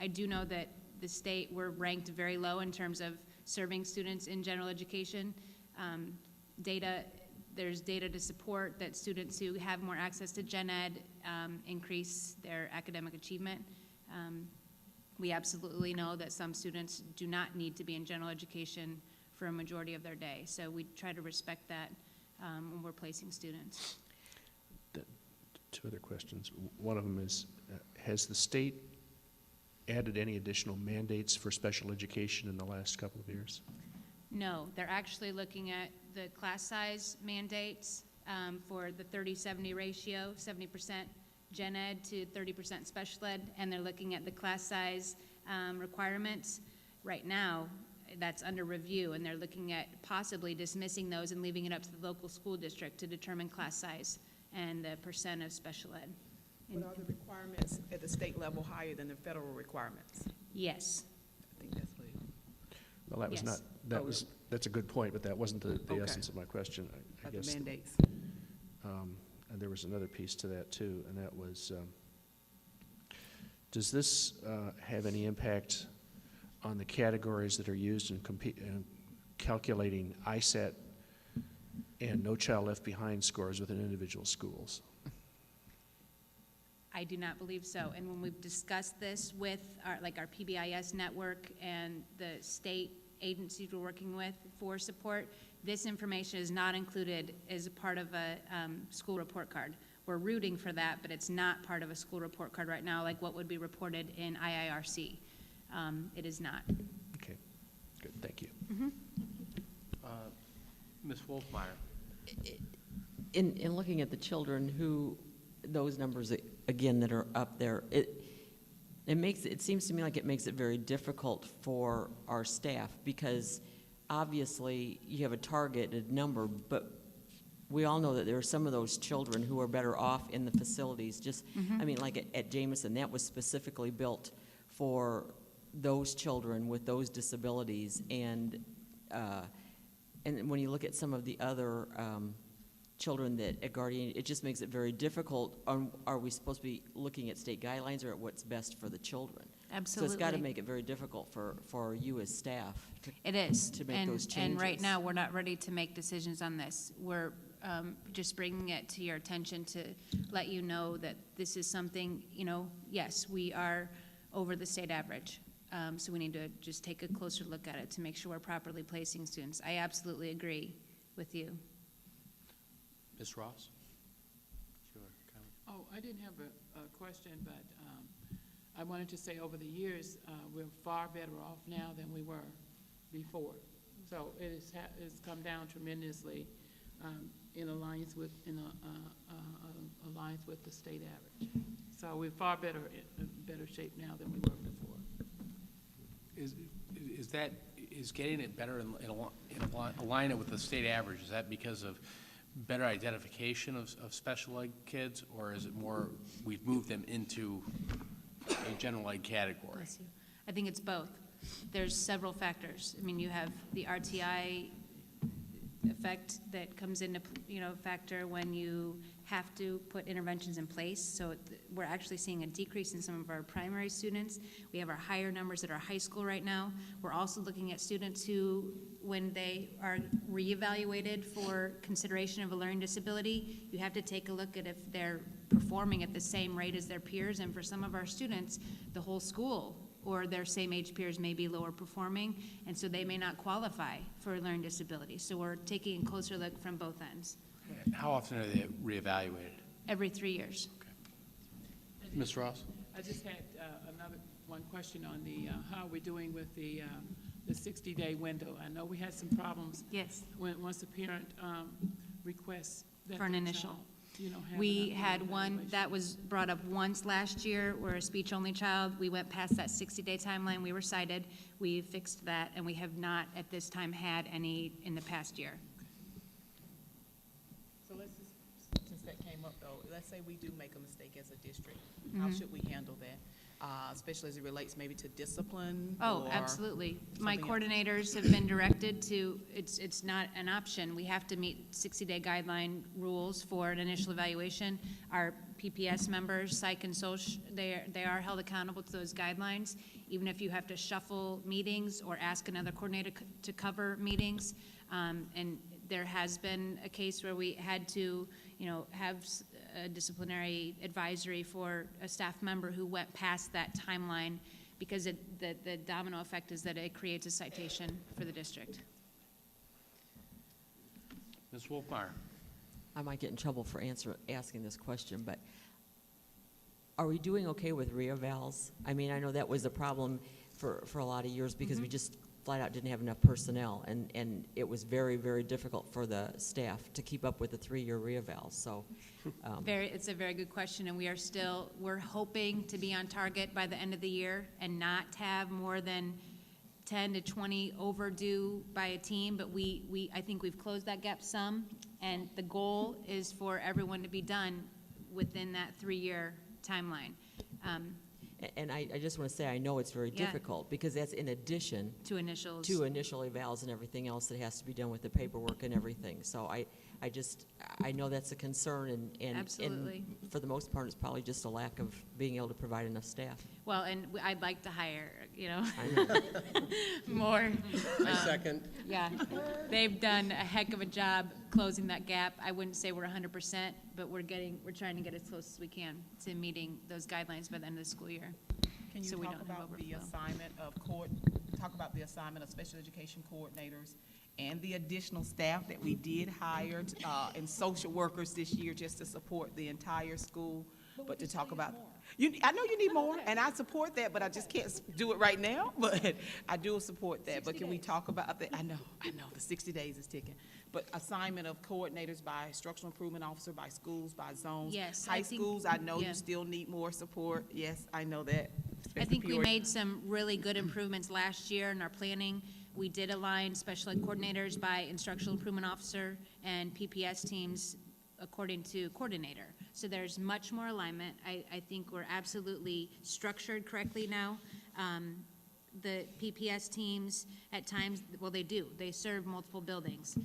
I do know that the state, we're ranked very low in terms of serving students in general education. There's data to support that students who have more access to gen ed increase their academic achievement. We absolutely know that some students do not need to be in general education for a majority of their day, so we try to respect that when we're placing students. Two other questions. One of them is, has the state added any additional mandates for special education in the last couple of years? No, they're actually looking at the class size mandates for the 30-70 ratio, 70% gen ed to 30% special ed, and they're looking at the class size requirements. Right now, that's under review, and they're looking at possibly dismissing those and leaving it up to the local school district to determine class size and the percent of special ed. But are the requirements at the state level higher than the federal requirements? Yes. I think that's what it Well, that was Yes. not, that's a good point, but that wasn't the Okay. essence of my question. I are, the guess. mandates. And there was another piece to that too, and that was, does this have any impact on the categories that are used in calculating ISAT and No Child Left Behind scores within individual schools? I do not believe so. And when we've discussed this with our PBIS network and the state agencies we're working with for support, this information is not included as a part of a school report card. We're rooting for that, but it's not part of a school report card right now, like what would be reported in IIRC. It is not. Okay, good, thank you. Ms. Wolfmeyer. In looking at the children who, those numbers, again, that are up there, it seems to me like it makes it very difficult for our staff, because obviously you have a targeted number, but we all know that there are some of those children who are better off in the facilities. Just, I mean, like at Jameson, that was specifically built for those children with those disabilities, and when you look at some of the other children that at Guardian, it just makes it very difficult. Are we supposed to be looking at state guidelines or at what's best for the children? Absolutely. So it's got to make it very difficult for you as staff It is. to make those changes. And right now, we're not ready to make decisions on this. We're just bringing it to your attention to let you know that this is something, yes, we are over the state average. So we need to just take a closer look at it to make sure we're properly placing students. I absolutely agree with you. Ms. Ross? Sure. Oh, I didn't have a question, but I wanted to say over the years, we're far better off now than we were before. So it's come down tremendously in alliance with the state average. So we're far better in better shape now than we were before. Is getting it better in alignment with the state average, is that because of better identification of special ed kids, or is it more we've moved them into a general ed category? Bless you. I think it's both. There's several factors. I mean, you have the RTI effect that comes into, factor when you have to put interventions in place. So we're actually seeing a decrease in some of our primary students. We have our higher numbers at our high school right now. We're also looking at students who, when they are reevaluated for consideration of a learning disability, you have to take a look at if they're performing at the same rate as their peers. And for some of our students, the whole school or their same age peers may be lower performing, and so they may not qualify for a learning disability. So we're taking a closer look from both ends. How often are they reevaluated? Every 3 years. Ms. Ross? I just had one question on the how we're doing with the 60-day window. I know we had some problems. Yes. Once a parent requests that For an their initial. child, have We an had updated one evaluation. that was brought up once last year, where a speech-only child, we went past that 60-day timeline, we were cited, we fixed that, and we have not at this time had any in the past year. So let's just, since that came up though, let's say we do make a mistake as a district. How should we handle that? Especially as it relates maybe to discipline? Oh, or absolutely. My something else? coordinators have been directed to, it's not an option. We have to meet 60-day guideline rules for an initial evaluation. Our PPS members, psych and social, they are held accountable to those guidelines. Even if you have to shuffle meetings or ask another coordinator to cover meetings. And there has been a case where we had to, have a disciplinary advisory for a staff member who went past that timeline, because the domino effect is that it creates a citation for the district. Ms. Wolfmeyer? I might get in trouble for asking this question, but are we doing okay with reevals? I mean, I know that was a problem for a lot of years because we just flat out didn't have enough personnel, and it was very, very difficult for the staff to keep up with the 3-year reevals. So, It's a very good question, and we're hoping to be on target by the end of the year and not have more than 10 to 20 overdue by a team, but I think we've closed that gap some, and the goal is for everyone to be done within that 3-year timeline. And I just want to say, I know it's very Yeah. difficult, because that's in addition To initials. to initial evals and everything else that has to be done with the paperwork and everything. So I know that's a concern, and Absolutely. for the most part, it's probably just a lack of being able to provide enough staff. Well, and I'd like to hire, I know. more. I second. Yeah, they've done a heck of a job closing that gap. I wouldn't say we're 100%, but we're trying to get as close as we can to meeting those guidelines by the end of the school year. Can you So we talk don't have about the overflow. assignment of special education coordinators and the additional staff that we did hire, and social workers this year just to support the entire school? But to talk about, I know you need more, and I support that, but I just can't do it right now, but I do support that. But can we talk about that? I know, the 60 days is ticking. But assignment of coordinators by instructional improvement officer, by schools, by zones. Yes, I High think- schools, I know yeah. you still need more support. Yes, I know that. I think we Peoria. made some really good improvements last year in our planning. We did align special ed coordinators by instructional improvement officer and PPS teams according to coordinator. So there's much more alignment. I think we're absolutely structured correctly now. The PPS teams at times, well, they do. They serve multiple buildings.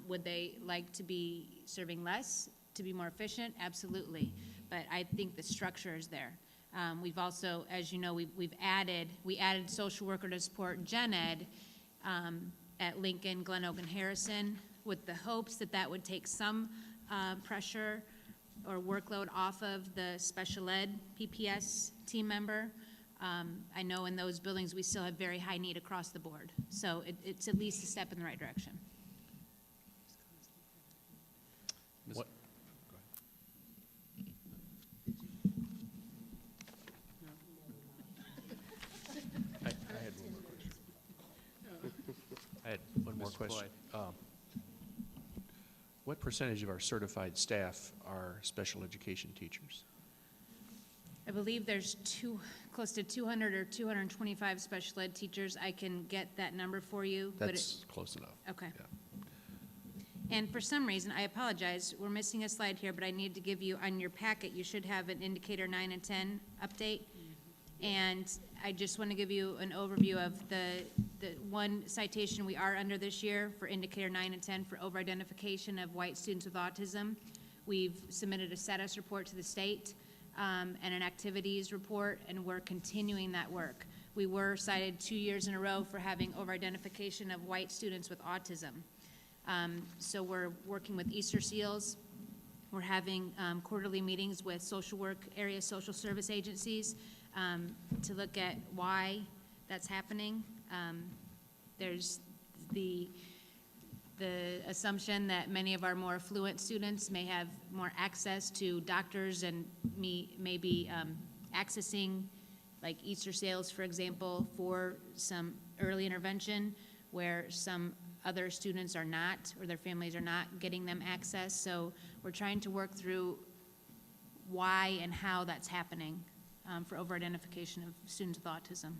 Would they like to be serving less, to be more efficient? Absolutely. But I think the structure is there. We've also, as you know, we added social worker to support gen ed at Lincoln, Glen Oak, and Harrison, with the hopes that that would take some pressure or workload off of the special ed PPS team member. I know in those buildings, we still have very high need across the board. So it's at least a step in the right direction. What, I had one more Mr. question. What percentage of our certified staff are special education teachers? I believe there's close to 200 or 225 special ed teachers. I can get that number for you. but That's close enough. Okay. Yeah. And for some reason, I apologize, we're missing a slide here, but I need to give you, on your packet, you should have an indicator 9 and 10 update. And I just want to give you an overview of the one citation we are under this year for indicator 9 and 10 for over-identification of white students with autism. We've submitted a status report to the state and an activities report, and we're continuing that work. We were cited 2 years in a row for having over-identification of white students with autism. So we're working with Easter Seals. We're having quarterly meetings with social work, area social service agencies to look at why that's happening. There's the assumption that many of our more affluent students may have more access to doctors and may be accessing, like Easter Sales, for example, for some early intervention, where some other students are not, or their families are not getting them access. So we're trying to work through why and how that's happening for over-identification of students with autism.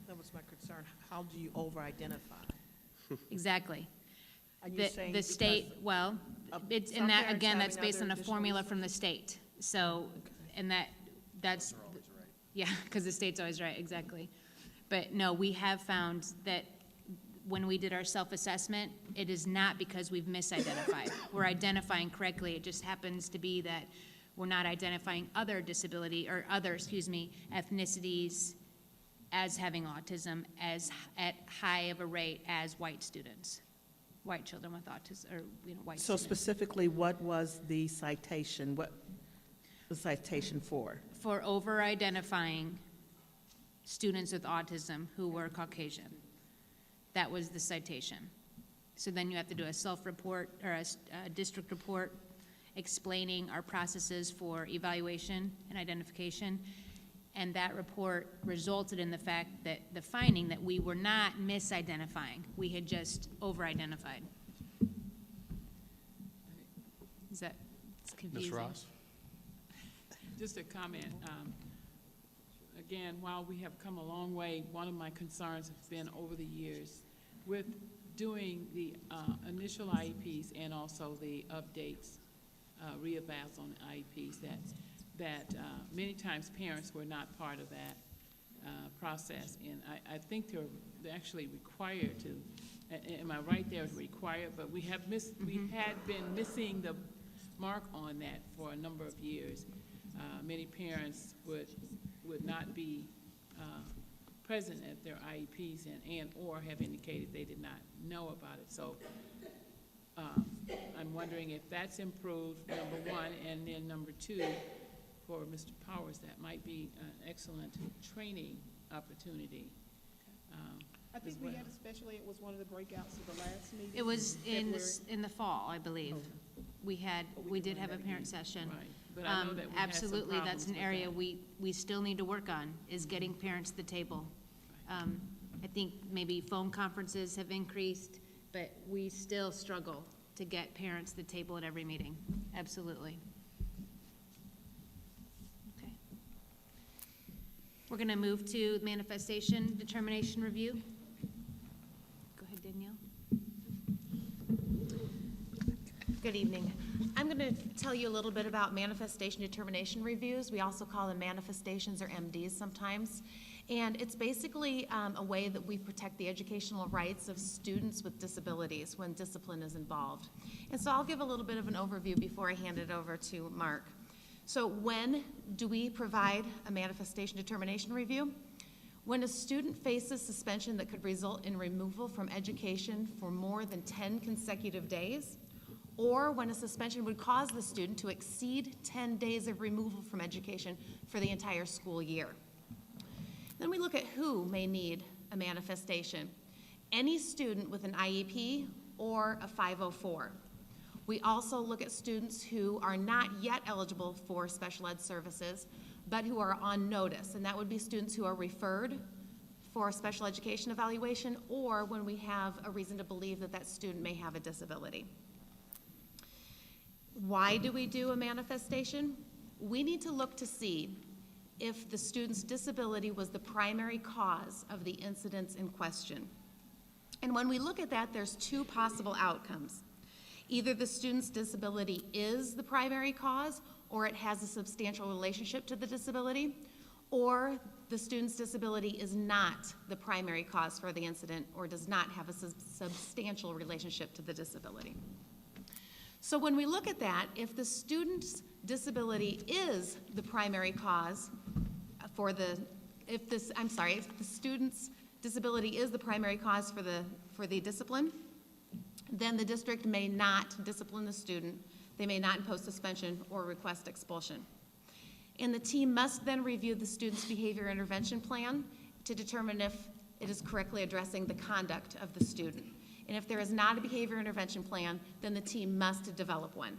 That was my concern. How do you over-identify? Exactly. Are you saying The state, because well, of it's, some and that, parents again, that's having based on other a formula additional from the state. So, and that's, yeah, because the state's always right, exactly. But no, we have found that when we did our self-assessment, it is not because we've misidentified. We're identifying correctly. It just happens to be that we're not identifying other disability, or other, ethnicities as having autism as at high of a rate as white students, white children with autism, or, white So students. specifically, what was the citation? What the citation for? For over-identifying students with autism who were Caucasian. That was the citation. So then you have to do a self-report, or a district report explaining our processes for evaluation and identification. And that report resulted in the fact that, the finding that we were not misidentifying, we had just over-identified. Is that, it's confusing? Ms. Ross? Just a comment. again, while we have come a long way, one of my concerns has been over the years with doing the initial IEPs and also the updates, re-evals on IEPs, that many times parents were not part of that process. And I think they're actually required to, am I right there, required? But we have we had been missing the mark on that for a number of years. Many parents would not be present at their IEPs and/or have indicated they did not know about it. So I'm wondering if that's improved, number one, and then number two, for Mr. Powers, that might be an excellent training opportunity. I think we had, especially, it was one of the breakouts of the last meeting. It was in February. the fall, I believe. We did have a parent session. Right, but I know that we had some Absolutely, that's problems an with area that. we still need to work on, is getting parents to the table. I think maybe phone conferences have increased, but we still struggle to get parents to the table at every meeting. Absolutely. Okay. We're going to move to manifestation determination review. Go ahead, Danielle. Good evening. I'm going to tell you a little bit about manifestation determination reviews. We also call them manifestations or MDs sometimes. And it's basically a way that we protect the educational rights of students with disabilities when discipline is involved. And so I'll give a little bit of an overview before I hand it over to Mark. So when do we provide a manifestation determination review? When a student faces suspension that could result in removal from education for more than 10 consecutive days, or when a suspension would cause the student to exceed 10 days of removal from education for the entire school year. Then we look at who may need a manifestation. Any student with an IEP or a 504. We also look at students who are not yet eligible for special ed services, but who are on notice, and that would be students who are referred for a special education evaluation, or when we have a reason to believe that that student may have a disability. Why do we do a manifestation? We need to look to see if the student's disability was the primary cause of the incidents in question. And when we look at that, there's two possible outcomes. Either the student's disability is the primary cause, or it has a substantial relationship to the disability, or the student's disability is not the primary cause for the incident or does not have a substantial relationship to the disability. So when we look at that, if the student's disability is the primary cause for if the student's disability is the primary cause for the discipline, then the district may not discipline the student. They may not impose suspension or request expulsion. And the team must then review the student's behavior intervention plan to determine if it is correctly addressing the conduct of the student. And if there is not a behavior intervention plan, then the team must develop one.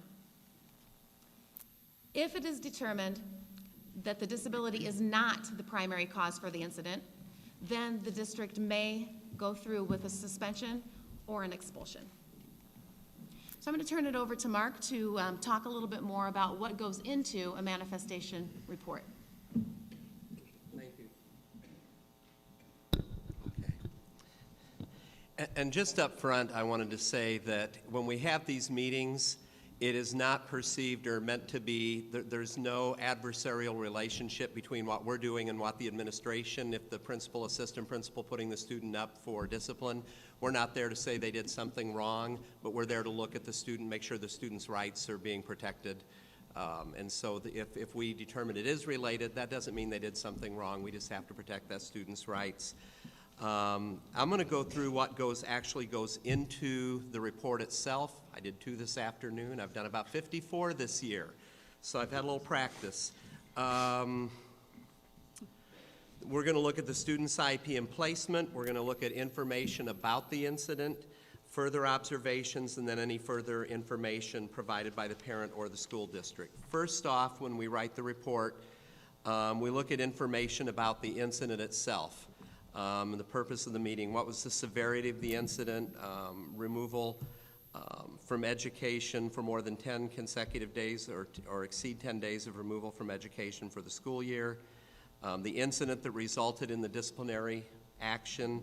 If it is determined that the disability is not the primary cause for the incident, then the district may go through with a suspension or an expulsion. So I'm going to turn it over to Mark to talk a little bit more about what goes into a manifestation report. Thank you. Okay. And just up front, I wanted to say that when we have these meetings, it is not perceived or meant to be, there's no adversarial relationship between what we're doing and what the administration, if the principal, assistant principal putting the student up for discipline, we're not there to say they did something wrong, but we're there to look at the student, make sure the student's rights are being protected. And so if we determine it is related, that doesn't mean they did something wrong. We just have to protect that student's rights. I'm going to go through what actually goes into the report itself. I did 2 this afternoon. I've done about 54 this year, so I've had a little practice. We're going to look at the student's IEP and placement. We're going to look at information about the incident, further observations, and then any further information provided by the parent or the school district. First off, when we write the report, we look at information about the incident itself. And the purpose of the meeting, what was the severity of the incident, removal from education for more than 10 consecutive days or exceed 10 days of removal from education for the school year, the incident that resulted in the disciplinary action,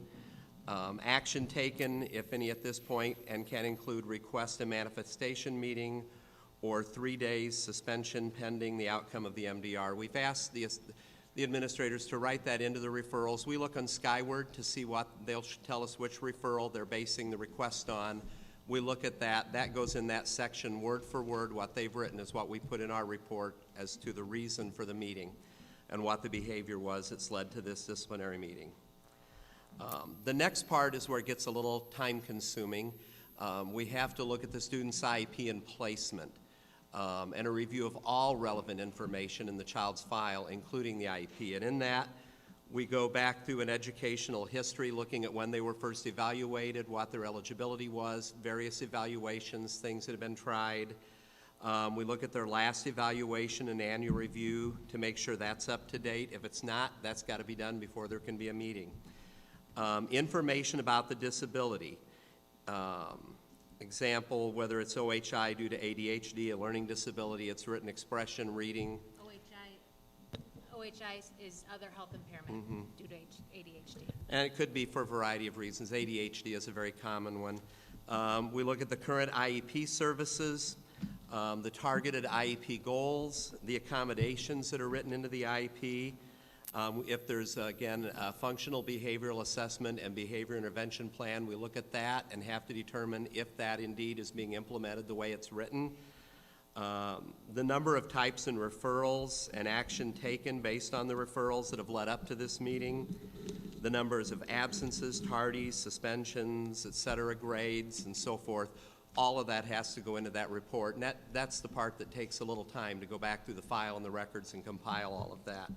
action taken, if any at this point, and can include request and manifestation meeting or 3 days suspension pending the outcome of the MDR. We've asked the administrators to write that into the referrals. We look on Skyward to see what, they'll tell us which referral they're basing the request on. We look at that. That goes in that section word for word. What they've written is what we put in our report as to the reason for the meeting and what the behavior was that's led to this disciplinary meeting. The next part is where it gets a little time consuming. We have to look at the student's IEP and placement and a review of all relevant information in the child's file, including the IEP. And in that, we go back through an educational history, looking at when they were first evaluated, what their eligibility was, various evaluations, things that have been tried. We look at their last evaluation and annual review to make sure that's up to date. If it's not, that's got to be done before there can be a meeting. Information about the disability. Example, whether it's OHI due to ADHD, a learning disability, it's written expression, reading. OHI is other health impairment due to ADHD. And it could be for a variety of reasons. ADHD is a very common one. We look at the current IEP services, the targeted IEP goals, the accommodations that are written into the IEP. If there's, again, a functional behavioral assessment and behavior intervention plan, we look at that and have to determine if that indeed is being implemented the way it's written. The number of types and referrals and action taken based on the referrals that have led up to this meeting, the numbers of absences, tardies, suspensions, et cetera, grades, and so forth. All of that has to go into that report, and that's the part that takes a little time to go back through the file and the records and compile all of that.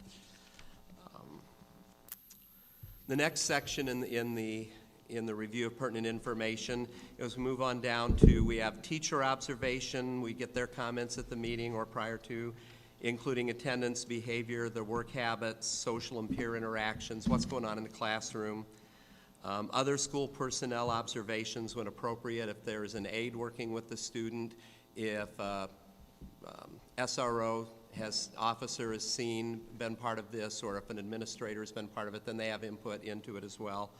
The next section in the review of pertinent information, as we move on down to, we have teacher observation. We get their comments at the meeting or prior to, including attendance, behavior, their work habits, social and peer interactions, what's going on in the classroom. Other school personnel observations when appropriate, if there's an aide working with the student, if SRO officer has been part of this, or if an administrator has been part of it, then they have input into it as well.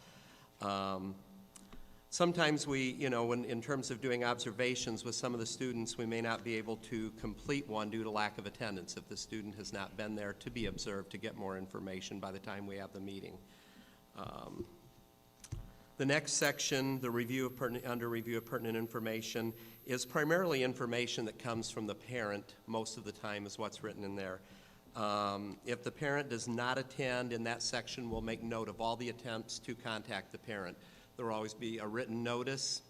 Sometimes we, when in terms of doing observations with some of the students, we may not be able to complete one due to lack of attendance if the student has not been there to be observed to get more information by the time we have the meeting. The next section, the under review of pertinent information, is primarily information that comes from the parent. Most of the time is what's written in there. If the parent does not attend, in that section we'll make note of all the attempts to contact the parent. There will always be a written notice,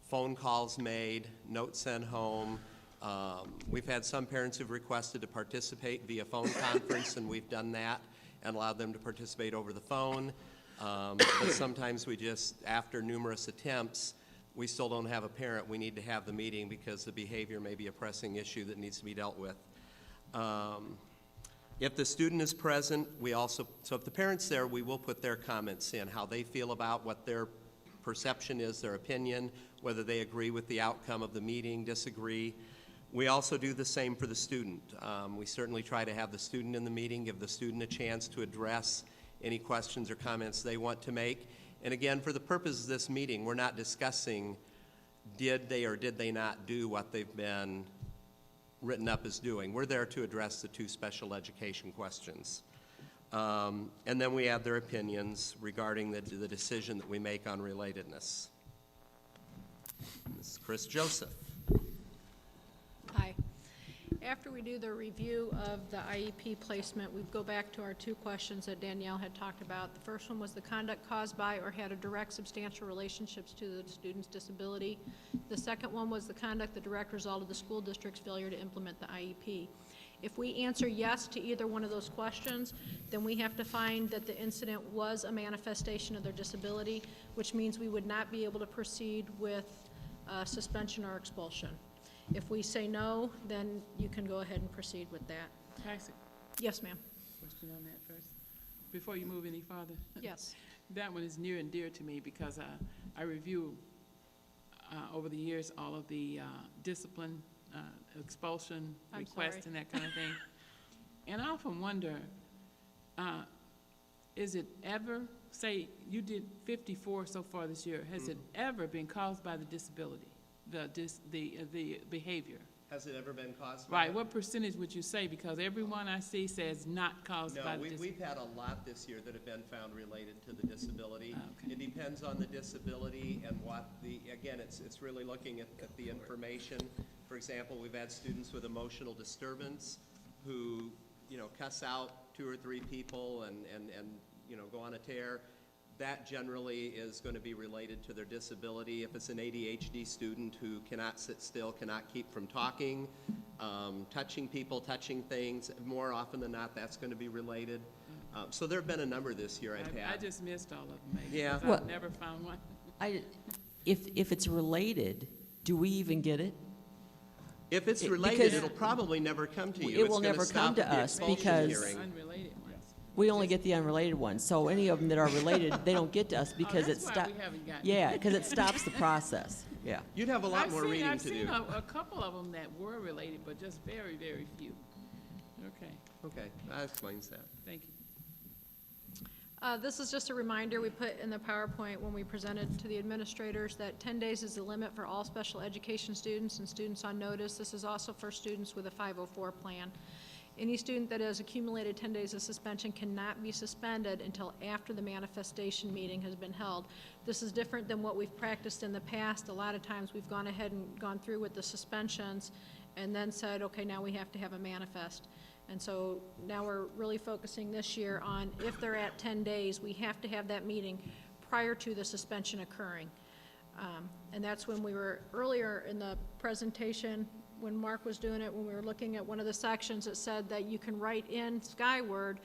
phone calls made, notes sent home. We've had some parents who've requested to participate via phone conference, and we've done that and allowed them to participate over the phone. But sometimes we just, after numerous attempts, we still don't have a parent. We need to have the meeting because the behavior may be a pressing issue that needs to be dealt with. If the student is present, so if the parent's there, we will put their comments in, how they feel about what their perception is, their opinion, whether they agree with the outcome of the meeting, disagree. We also do the same for the student. We certainly try to have the student in the meeting, give the student a chance to address any questions or comments they want to make. And again, for the purpose of this meeting, we're not discussing did they or did they not do what they've been written up as doing. We're there to address the 2 special education questions. And then we add their opinions regarding the decision that we make on relatedness. This is Chris Joseph. Hi. After we do the review of the IEP placement, we go back to our 2 questions that Danielle had talked about. The first one was the conduct caused by or had a direct substantial relationships to the student's disability. The second one was the conduct the direct result of the school district's failure to implement the IEP. If we answer yes to either one of those questions, then we have to find that the incident was a manifestation of their disability, which means we would not be able to proceed with suspension or expulsion. If we say no, then you can go ahead and proceed with that. Taxi. Yes, ma'am. Question on that first, before you move any farther. Yes. That one is near and dear to me because I review over the years all of the discipline, expulsion requests and that kind of thing. And I often wonder, Is it ever, say you did 54 so far this year, has it ever been caused by the disability, the behavior? Has it ever been caused by Right, it? what percentage would you say? Because everyone I see says not caused by No, the disability. we've had a lot this year that have been found related to the disability. It depends on the disability and what again, it's really looking at the information. For example, we've had students with emotional disturbance who, cuss out 2 or 3 people and go on a tear. That generally is going to be related to their disability. If it's an ADHD student who cannot sit still, cannot keep from talking, touching people, touching things, more often than not, that's going to be related. So there have been a number this year I've had. I just missed all of them, maybe, Yeah. because I've never found one. If it's related, do we even get it? If it's Because related, it'll probably never come to you. It will never come to us because Unrelated ones. we only get the unrelated ones. So any of them that are related, they don't get to us because it that's why stops. we haven't gotten Yeah, because it stops the process. Yeah. You'd have a lot more reading I've to seen do. a couple of them that were related, but just very, very few. Okay, Okay, that explains that. thank you. This is just a reminder we put in the PowerPoint when we presented to the administrators that 10 days is the limit for all special education students and students on notice. This is also for students with a 504 plan. Any student that has accumulated 10 days of suspension cannot be suspended until after the manifestation meeting has been held. This is different than what we've practiced in the past. A lot of times we've gone ahead and gone through with the suspensions and then said, okay, now we have to have a manifest. And so now we're really focusing this year on if they're at 10 days, we have to have that meeting prior to the suspension occurring. And that's when we were earlier in the presentation, when Mark was doing it, when we were looking at one of the sections, it said that you can write in Skyward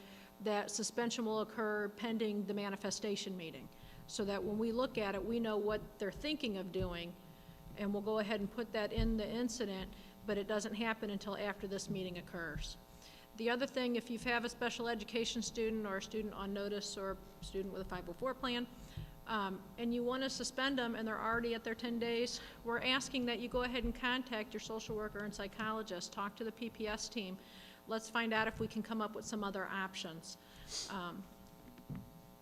that suspension will occur pending the manifestation meeting. So that when we look at it, we know what they're thinking of doing, and we'll go ahead and put that in the incident, but it doesn't happen until after this meeting occurs. The other thing, if you have a special education student or a student on notice or a student with a 504 plan, and you want to suspend them and they're already at their 10 days, we're asking that you go ahead and contact your social worker and psychologist, talk to the PPS team. Let's find out if we can come up with some other options.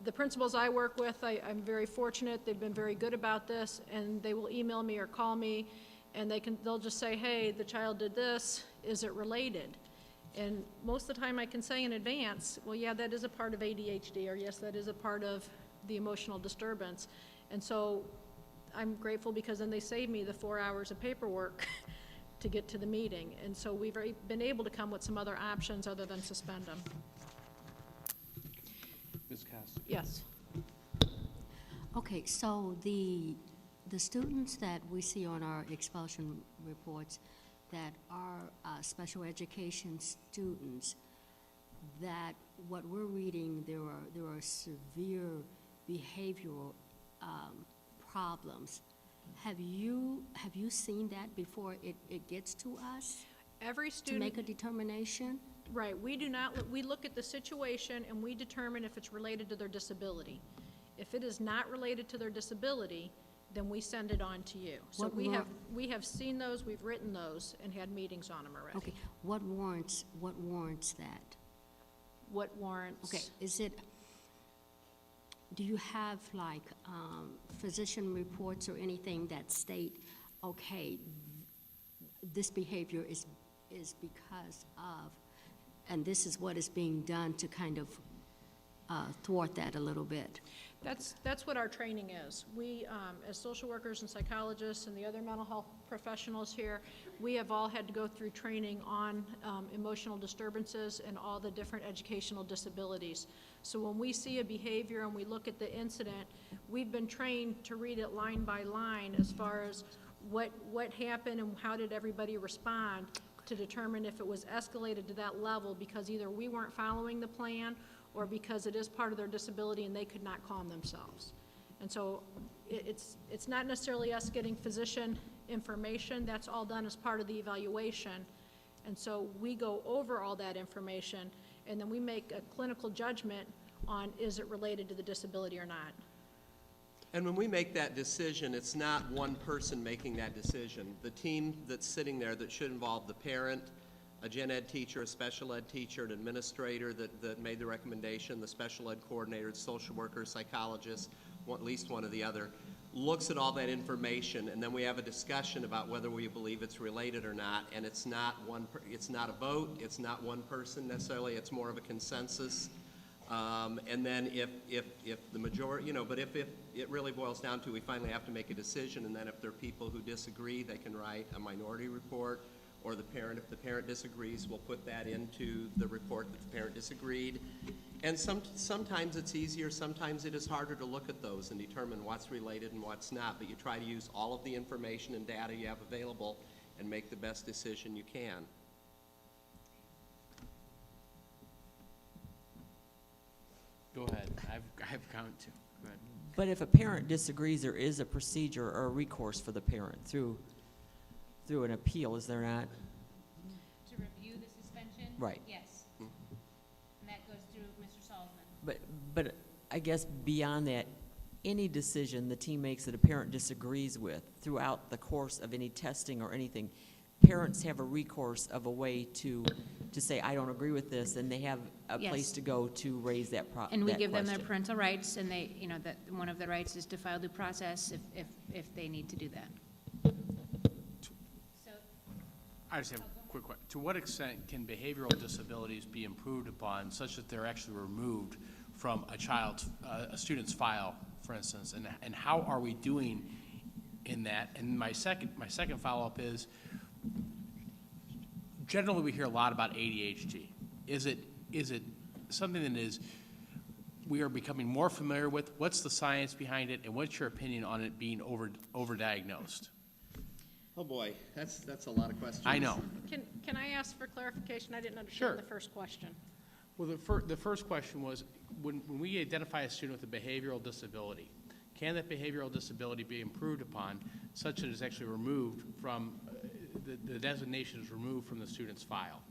The principals I work with, I'm very fortunate. They've been very good about this, and they will email me or call me, and they'll just say, hey, the child did this, is it related? And most of the time I can say in advance, well, yeah, that is a part of ADHD, or yes, that is a part of the emotional disturbance. And so I'm grateful because then they save me the 4 hours of paperwork to get to the meeting. And so we've been able to come with some other options other than suspend them. Ms. Costa? Yes. Okay, so the students that we see on our expulsion reports that are special education students, that what we're reading, there are severe behavioral problems. Have you seen that before it gets to us? Every To student. make a determination? Right, we do not, we look at the situation and we determine if it's related to their disability. If it is not related to their disability, then we send it on to you. So What we have seen those, we've written those, and had meetings on them already. Okay, what warrants that? What warrants? Okay, do you have like physician reports or anything that state, okay, this behavior is because of, and this is what is being done to kind of thwart that a little bit? That's what our training is. We, as social workers and psychologists and the other mental health professionals here, we have all had to go through training on emotional disturbances and all the different educational disabilities. So when we see a behavior and we look at the incident, we've been trained to read it line by line as far as what happened and how did everybody respond to determine if it was escalated to that level because either we weren't following the plan or because it is part of their disability and they could not calm themselves. And so it's not necessarily us getting physician information, that's all done as part of the evaluation. And so we go over all that information and then we make a clinical judgment on is it related to the disability or not. And when we make that decision, it's not one person making that decision. The team that's sitting there that should involve the parent, a gen ed teacher, a special ed teacher, an administrator that made the recommendation, the special ed coordinator, social worker, psychologist, at least one or the other, looks at all that information, and then we have a discussion about whether we believe it's related or not, and it's not a vote, it's not one person necessarily, it's more of a consensus. And then if the majority, but if it really boils down to we finally have to make a decision, and then if there are people who disagree, they can write a minority report, or if the parent disagrees, we'll put that into the report that the parent disagreed. And sometimes it's easier, sometimes it is harder to look at those and determine what's related and what's not, but you try to use all of the information and data you have available and make the best decision you can. Go ahead. I have a comment too. Go ahead. But if a parent disagrees, there is a procedure or a recourse for the parent through an appeal, is there not? To review the suspension? Right. Yes. And that goes through Mr. Salzman. But I guess beyond that, any decision the team makes that a parent disagrees with throughout the course of any testing or anything, parents have a recourse of a way to say, I don't agree with this, and they have a Yes. place to go to raise that problem. And we give them their parental rights, and they, that one of the rights is to file due process if they need to do that. So, I just have a quick question. To what extent can behavioral disabilities be improved upon such that they're actually removed from a student's file, for instance, and how are we doing in that? And my second follow-up is, generally we hear a lot about ADHD. Is it something that we are becoming more familiar with? What's the science behind it, and what's your opinion on it being overdiagnosed? Oh boy, that's a lot of questions. I know. Can I ask for clarification? I didn't Sure. understand the first question. Well, the first question was, when we identify a student with a behavioral disability, can that behavioral disability be improved upon such that it's actually removed from, the designation is removed from the student's file?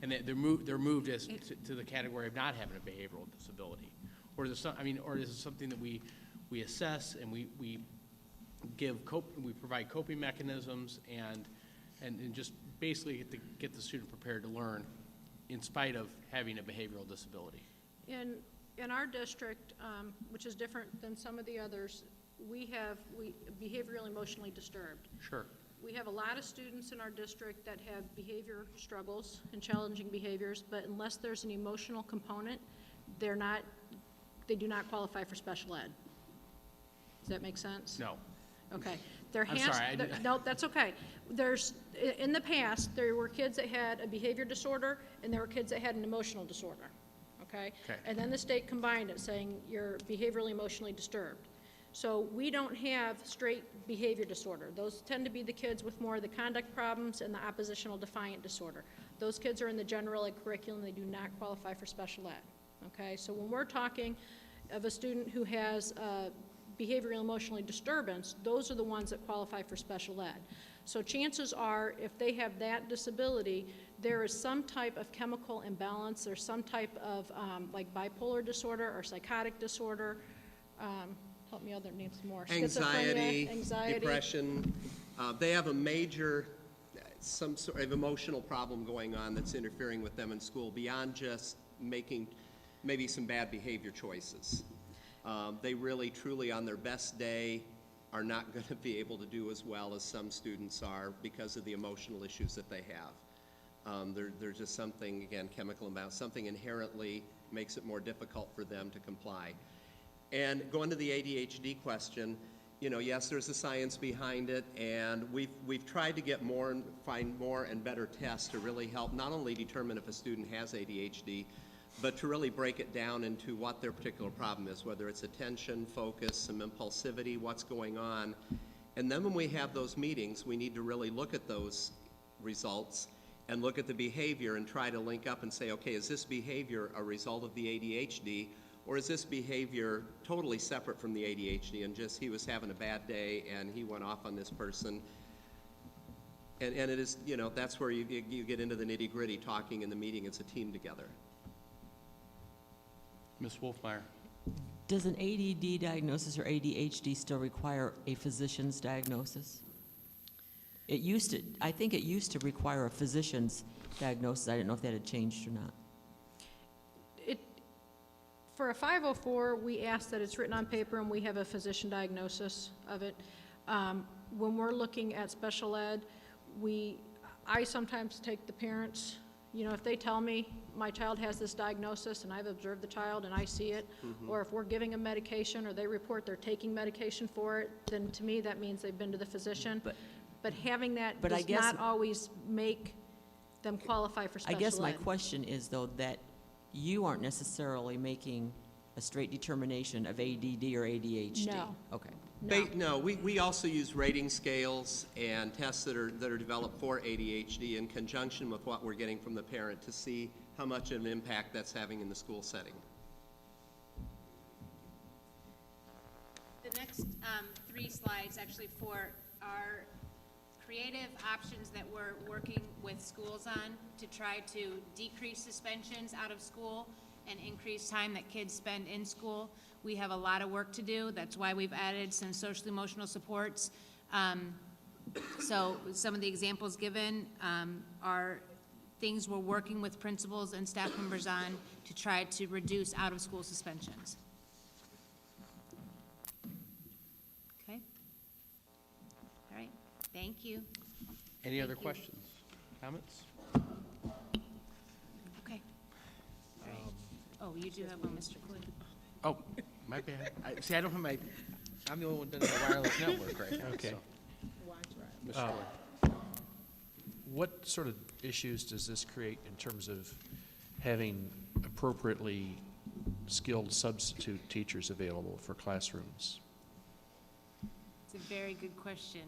And they're moved as to the category of not having a behavioral disability? Or is it something that we assess and we provide coping mechanisms and just basically get the student prepared to learn in spite of having a behavioral disability? In our district, which is different than some of the others, we behaviorally emotionally disturbed. Sure. We have a lot of students in our district that have behavior struggles and challenging behaviors, but unless there's an emotional component, they do not qualify for special ed. Does that make sense? No. Okay. I'm sorry. No, that's okay. In the past, there were kids that had a behavior disorder, and there were kids that had an emotional disorder, okay? And then the state combined it, saying you're behaviorally emotionally disturbed. So we don't have straight behavior disorder. Those tend to be the kids with more of the conduct problems and the oppositional defiant disorder. Those kids are in the general ed curriculum. They do not qualify for special ed, okay? So when we're talking of a student who has behavioral emotionally disturbance, those are the ones that qualify for special ed. So chances are, if they have that disability, there is some type of chemical imbalance, there's some type of like bipolar disorder or psychotic disorder, help me other names more. Anxiety, anxiety, depression. They have a major, some sort of emotional problem going on that's interfering with them in school beyond just making maybe some bad behavior choices. They really, truly, on their best day, are not going to be able to do as well as some students are because of the emotional issues that they have. There's just something, again, chemical imbalance, something inherently makes it more difficult for them to comply. And going to the ADHD question, yes, there's a science behind it, and we've tried to get more and find more and better tests to really help not only determine if a student has ADHD, but to really break it down into what their particular problem is, whether it's attention, focus, some impulsivity, what's going on. And then when we have those meetings, we need to really look at those results and look at the behavior and try to link up and say, okay, is this behavior a result of the ADHD, or is this behavior totally separate from the ADHD and just he was having a bad day and he went off on this person? And it is, that's where you get into the nitty-gritty talking in the meeting. It's a team together. Ms. Wolfmeyer. Does an ADD diagnosis or ADHD still require a physician's diagnosis? I think it used to require a physician's diagnosis. I didn't know if that had changed or not. For a 504, we ask that it's written on paper and we have a physician diagnosis of it. When we're looking at special ed, I sometimes take the parents, if they tell me my child has this diagnosis and I've observed the child and I see it, or if we're giving them medication or they report they're taking medication for it, then to me that means they've been to the physician. But having that does not always make them qualify for special ed. I guess my question is, though, that you aren't necessarily making a straight determination of ADD or ADHD. No. Okay. No, we also use rating scales and tests that are developed for ADHD in conjunction with what we're getting from the parent to see how much of an impact that's having in the school setting. The next 3 slides actually for our creative options that we're working with schools on to try to decrease suspensions out of school and increase time that kids spend in school. We have a lot of work to do. That's why we've added some social emotional supports. So some of the examples given are things we're working with principals and staff members on to try to reduce out of school suspensions. Okay. All right. Thank you. Any other questions, comments? Okay. All right. Oh, you do have one, Mr. Clue. Oh, my bad. I don't have I'm the only one that doesn't have a wireless network right now. Okay. So. Mr. Floyd. What sort of issues does this create in terms of having appropriately skilled substitute teachers available for classrooms? It's a very good question.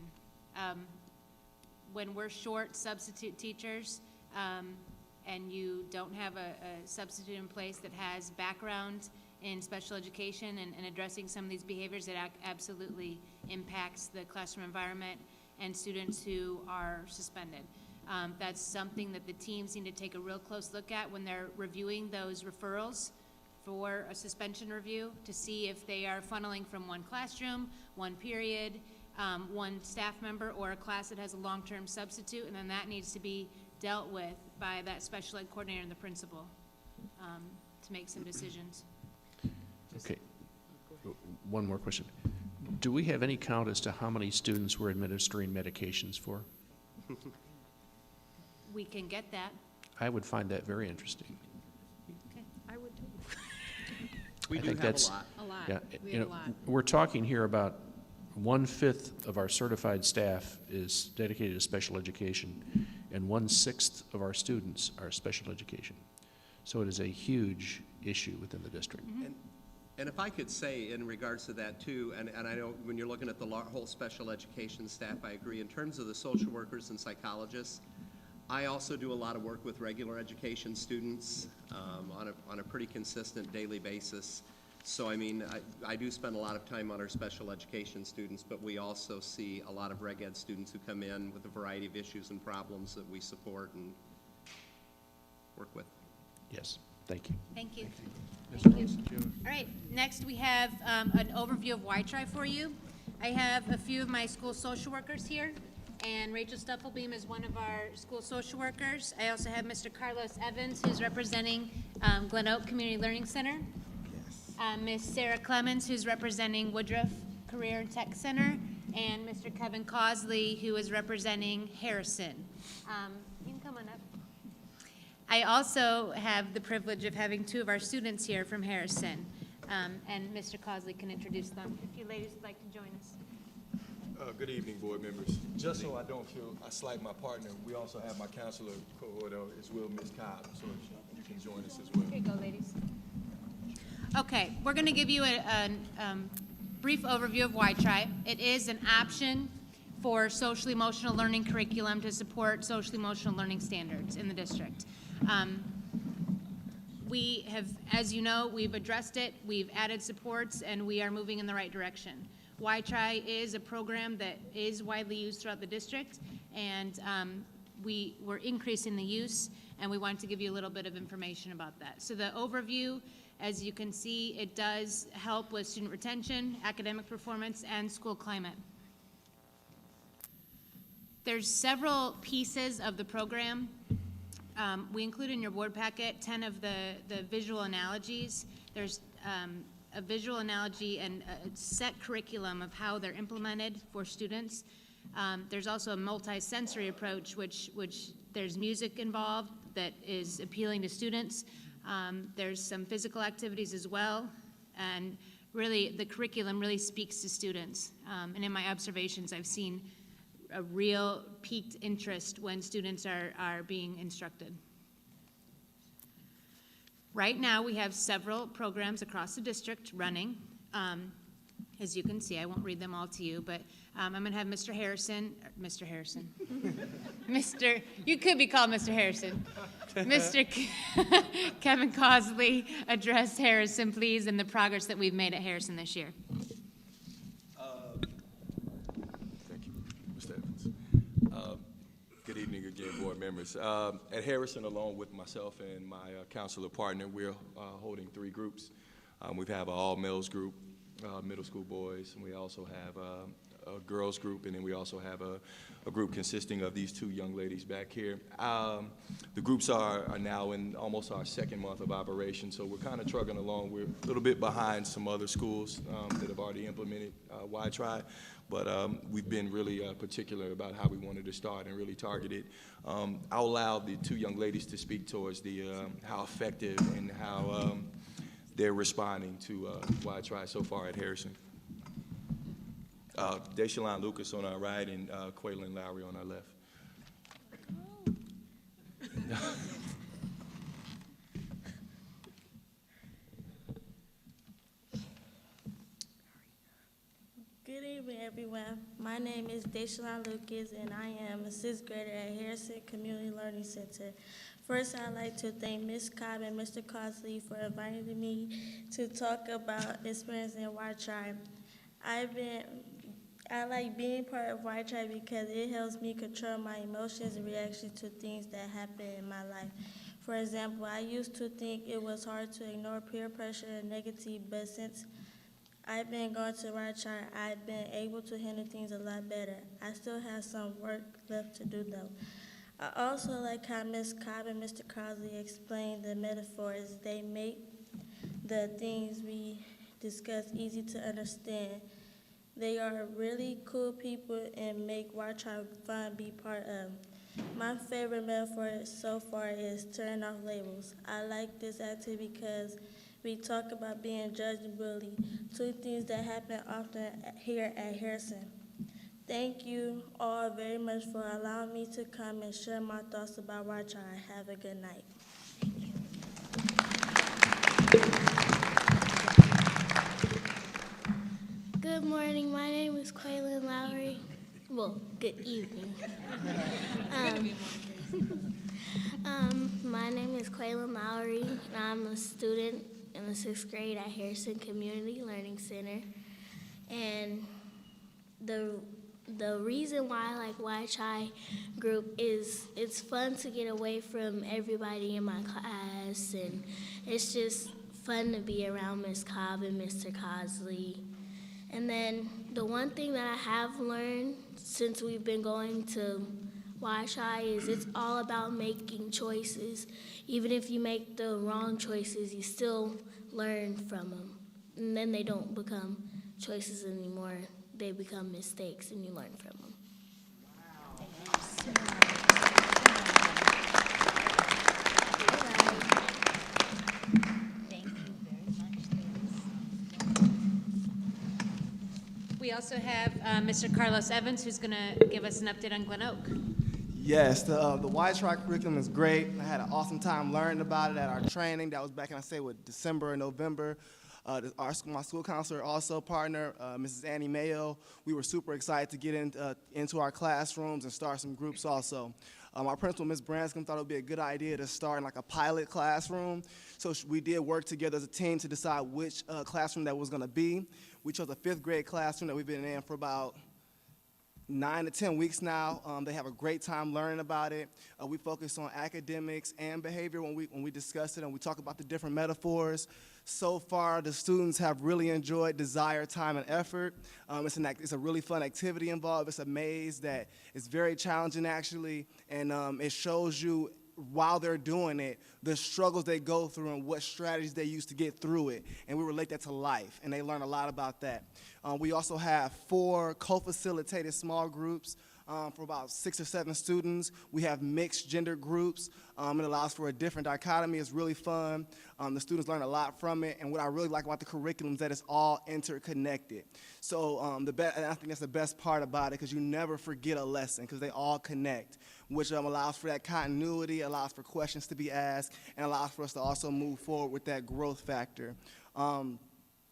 When we're short substitute teachers, and you don't have a substitute in place that has background in special education and addressing some of these behaviors, it absolutely impacts the classroom environment and students who are suspended. That's something that the teams need to take a real close look at when they're reviewing those referrals for a suspension review to see if they are funneling from one classroom, one period, one staff member, or a class that has a long-term substitute, and then that needs to be dealt with by that special ed coordinator and the principal to make some decisions. Okay. One more question. Do we have any count as to how many students we're administering medications for? We can get that. I would find that very interesting. Okay. I would too. We I do think have that's- a lot. A lot. Yeah, We you have a know, lot. we're talking here about 1/5 of our certified staff is dedicated to special education, and 1/6 of our students are special education. So it is a huge issue within the district. And if I could say in regards to that too, and I know when you're looking at the whole special education staff, I agree. In terms of the social workers and psychologists, I also do a lot of work with regular education students on a pretty consistent daily basis. So, I mean, I do spend a lot of time on our special education students, but we also see a lot of reg ed students who come in with a variety of issues and problems that we support and work with. Yes, thank you. Thank you. Mr. Wilson, do you All right, next we have an overview of Y-Tri for you. I have a few of my school social workers here, and Rachel Stuffelbeam is one of our school social workers. I also have Mr. Carlos Evans, who's representing Glen Oak Community Learning Center. Ms. Sarah Clemens, who's representing Woodruff Career and Tech Center, and Mr. Kevin Causey, who is representing Harrison. You can come on up. I also have the privilege of having 2 of our students here from Harrison, and Mr. Causey can introduce them. If you ladies would like to join us. Good evening, board members. Just so I don't feel I slight my partner, we also have my counselor cohort as well, Ms. Cobb, so you can join us as well. Here you go, ladies. Okay, we're going to give you a brief overview of Y-Tri. It is an option for social emotional learning curriculum to support social emotional learning standards in the district. We have, as you know, we've addressed it, we've added supports, and we are moving in the right direction. Y-Tri is a program that is widely used throughout the district, and we're increasing the use, and we wanted to give you a little bit of information about that. So the overview, as you can see, it does help with student retention, academic performance, and school climate. There's several pieces of the program. we include in your board packet 10 of the visual analogies. There's a visual analogy and a set curriculum of how they're implemented for students. There's also a multi-sensory approach, which there's music involved that is appealing to students. There's some physical activities as well, and really the curriculum really speaks to students. And in my observations, I've seen a real piqued interest when students are being instructed. Right now, we have several programs across the district running. As you can see, I won't read them all to you, but I'm going to have Mr. Harrison, you could be called Mr. Harrison. Kevin Cosley address Harrison, please, and the progress that we've made at Harrison this year. Thank you, Mr. Evans. Good evening again, board members. At Harrison, along with myself and my counselor partner, we're holding 3 groups. We have an all-males group, middle school boys, and we also have a girls group, and then we also have a group consisting of these 2 young ladies back here. The groups are now in almost our 2nd month of operation, so we're kind of trucking along. We're a little bit behind some other schools that have already implemented Y-Tri, but we've been really particular about how we wanted to start and really target it. I'll allow the 2 young ladies to speak towards how effective and how they're responding to Y-Tri so far at Harrison. Deshaline Lucas on our right and Quaylin Lowry on our left. Good evening, everyone. My name is Deshaline Lucas, and I am a 6th grader at Harrison Community Learning Center. First, I'd like to thank Ms. Cobb and Mr. Cosley for inviting me to talk about experience in Y-Tri. I like being part of Y-Tri because it helps me control my emotions and reactions to things that happen in my life. For example, I used to think it was hard to ignore peer pressure and negativity, but since I've been going to Y-Tri, I've been able to handle things a lot better. I still have some work left to do, though. I also like how Ms. Cobb and Mr. Crosby explained the metaphors. They make the things we discuss easy to understand. They are really cool people and make Y-Tri fun to be part of. My favorite metaphor so far is turning off labels. I like this activity because we talk about being judged and bullied, 2 things that happen often here at Harrison. Thank you all very much for allowing me to come and share my thoughts about Y-Tri. Have a good night. Good morning. My name is Quaylin Lowry. Well, good evening. My name is Quaylin Lowry, and I'm a student in the 6th grade at Harrison Community Learning Center. And the reason why I like Y-Tri group is it's fun to get away from everybody in my class, and it's just fun to be around Ms. Cobb and Mr. Cosley. And then the one thing that I have learned since we've been going to Y-Tri is it's all about making choices. Even if you make the wrong choices, you still learn from them. And then they don't become choices anymore. They become mistakes, and you learn from them. Thank you very much, We also have Mr. Carlos Evans, who's going to give us an update on Glen Oak. Yes, the Y-Tri curriculum is great. I had an awesome time learning about it at our training. That was back in, December and November. My school counselor, also partner, Mrs. Annie Mayo. We were super excited to get into our classrooms and start some groups also. Our principal, Ms. Branscombe, thought it would be a good idea to start in like a pilot classroom. So we did work together as a team to decide which classroom that was going to be. We chose a 5th grade classroom that we've been in for about 9 to 10 weeks now. They have a great time learning about it. We focus on academics and behavior when we discuss it, and we talk about the different metaphors. So far, the students have really enjoyed desire, time, and effort. It's a really fun activity involved. It's a maze that is very challenging, actually, and it shows you while they're doing it, the struggles they go through and what strategies they use to get through it. And we relate that to life, and they learn a lot about that. We also have 4 co-facilitated small groups for about 6 or 7 students. We have mixed gender groups. It allows for a different dichotomy. It's really fun. The students learn a lot from it. And what I really like about the curriculum is that it's all interconnected. So and I think that's the best part about it, because you never forget a lesson because they all connect, which allows for that continuity, allows for questions to be asked, and allows for us to also move forward with that growth factor.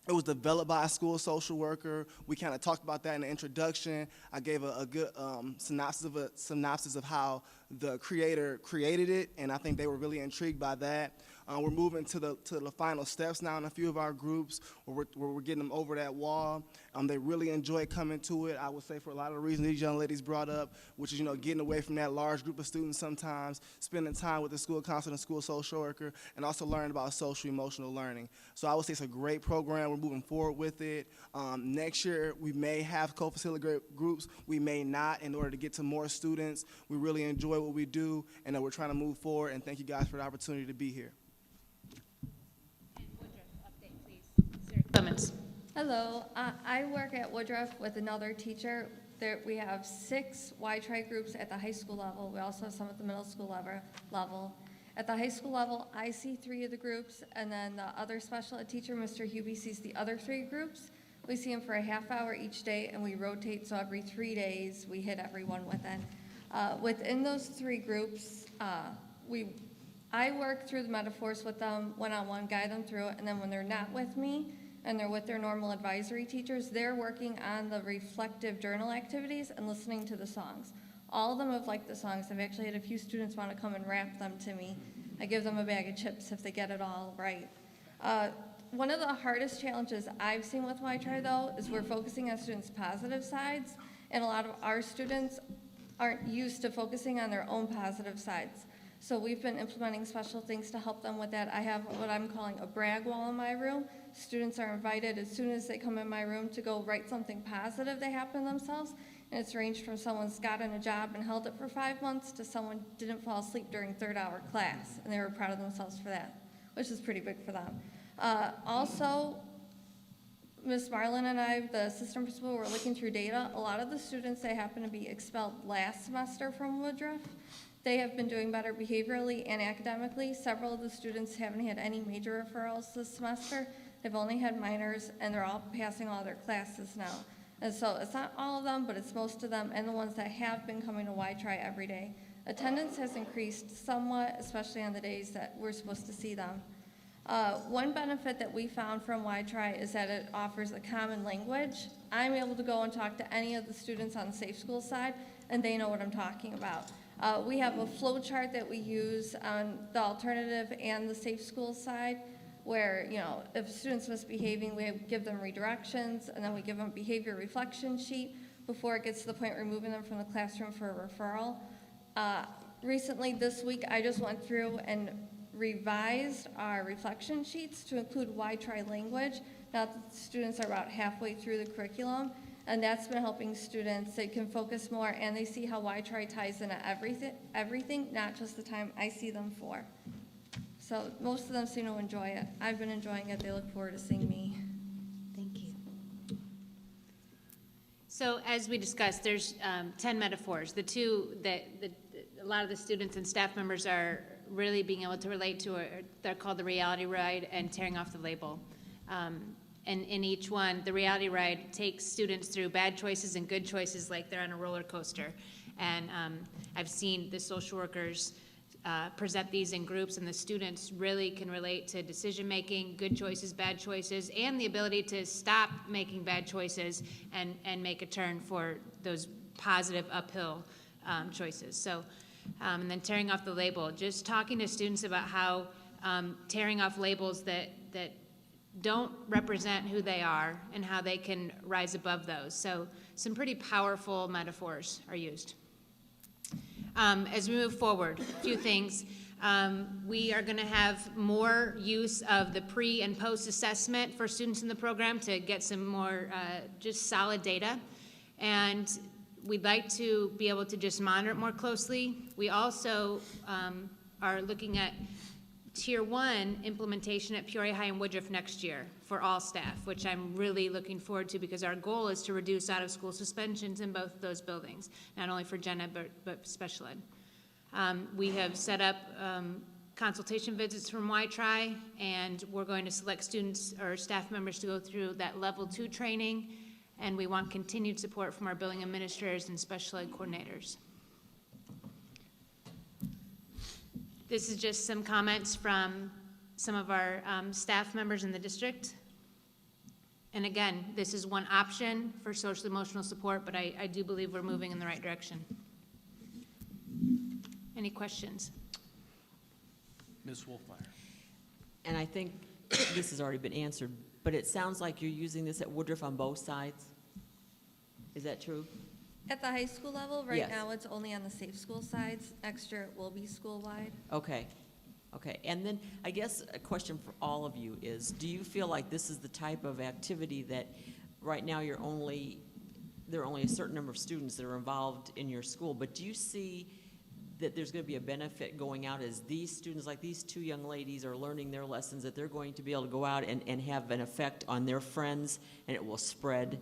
It was developed by a school social worker. We kind of talked about that in the introduction. I gave a good synopsis of how the creator created it, and I think they were really intrigued by that. We're moving to the final steps now in a few of our groups where we're getting them over that wall. They really enjoy coming to it, I would say, for a lot of the reasons these young ladies brought up, which is, getting away from that large group of students sometimes, spending time with the school counselor and school social worker, and also learning about social emotional learning. So I would say it's a great program. We're moving forward with it. Next year, we may have co-facilitated groups. We may not, in order to get to more students. We really enjoy what we do, and we're trying to move forward, and thank you guys for the opportunity to be here. Clemens. Hello, I work at Woodruff with another teacher. We have 6 Y-Tri groups at the high school level. We also have some at the middle school level. At the high school level, I see 3 of the groups, and then the other special ed teacher, Mr. Hubie, sees the other 3 groups. We see them for a half hour each day, and we rotate, so every 3 days, we hit everyone within. Within those 3 groups, I work through the metaphors with them one-on-one, guide them through it, and then when they're not with me, and they're with their normal advisory teachers, they're working on the reflective journal activities and listening to the songs. All of them have liked the songs. I've actually had a few students want to come and rap them to me. I give them a bag of chips if they get it all right. One of the hardest challenges I've seen with Y-Tri, though, is we're focusing on students' positive sides, and a lot of our students aren't used to focusing on their own positive sides. So we've been implementing special things to help them with that. I have what I'm calling a brag wall in my room. Students are invited as soon as they come in my room to go write something positive they happen themselves. And it's ranged from someone's gotten a job and held it for 5 months to someone didn't fall asleep during 3rd hour class, and they were proud of themselves for that, which is pretty big for them. Also, Ms. Marlin and I, the assistant principal, were looking through data. A lot of the students that happen to be expelled last semester from Woodruff, they have been doing better behaviorally and academically. Several of the students haven't had any major referrals this semester. They've only had minors, and they're all passing all their classes now. And so it's not all of them, but it's most of them, and the ones that have been coming to Y-Tri every day. Attendance has increased somewhat, especially on the days that we're supposed to see them. One benefit that we found from Y-Tri is that it offers a common language. I'm able to go and talk to any of the students on the Safe School side, and they know what I'm talking about. We have a flow chart that we use on the alternative and the Safe School side, where, if students misbehaving, we give them redirections, and then we give them a behavior reflection sheet before it gets to the point where we're moving them from the classroom for a referral. Recently, this week, I just went through and revised our reflection sheets to include Y-Tri language. Now that the students are about halfway through the curriculum, and that's been helping students. They can focus more, and they see how Y-Tri ties into everything, not just the time I see them for. So most of them seem to enjoy it. I've been enjoying it. They look forward to seeing me. Thank you. So as we discussed, there's 10 metaphors. The 2 that a lot of the students and staff members are really being able to relate to they're called the reality ride and tearing off the label. And in each one, the reality ride takes students through bad choices and good choices like they're on a roller coaster. And I've seen the social workers present these in groups, and the students really can relate to decision-making, good choices, bad choices, and the ability to stop making bad choices and make a turn for those positive uphill choices. So, and then tearing off the label, just talking to students about how tearing off labels that don't represent who they are and how they can rise above those. So some pretty powerful metaphors are used. As we move forward, a few things. We are going to have more use of the pre and post assessment for students in the program to get some more just solid data. And we'd like to be able to just monitor it more closely. We also are looking at Tier 1 implementation at Peoria High and Woodruff next year for all staff, which I'm really looking forward to because our goal is to reduce out-of-school suspensions in both of those buildings, not only for gen ed, but special ed. We have set up consultation visits from YTRI, and we're going to select students or staff members to go through that level 2 training, and we want continued support from our building administrators and special ed coordinators. This is just some comments from some of our staff members in the district. And again, this is one option for social emotional support, but I do believe we're moving in the right direction. Any questions? Ms. Wolfmeyer. And I think this has already been answered, but it sounds like you're using this at Woodruff on both sides. Is that true? At the high school level, right Yes. now, it's only on the safe school sides. Next year, it will be school-wide. Okay, okay. And then I guess a question for all of you is, do you feel like this is the type of activity that right now there are only a certain number of students that are involved in your school, but do you see that there's going to be a benefit going out as these students, like these two young ladies, are learning their lessons, that they're going to be able to go out and have an effect on their friends, and it will spread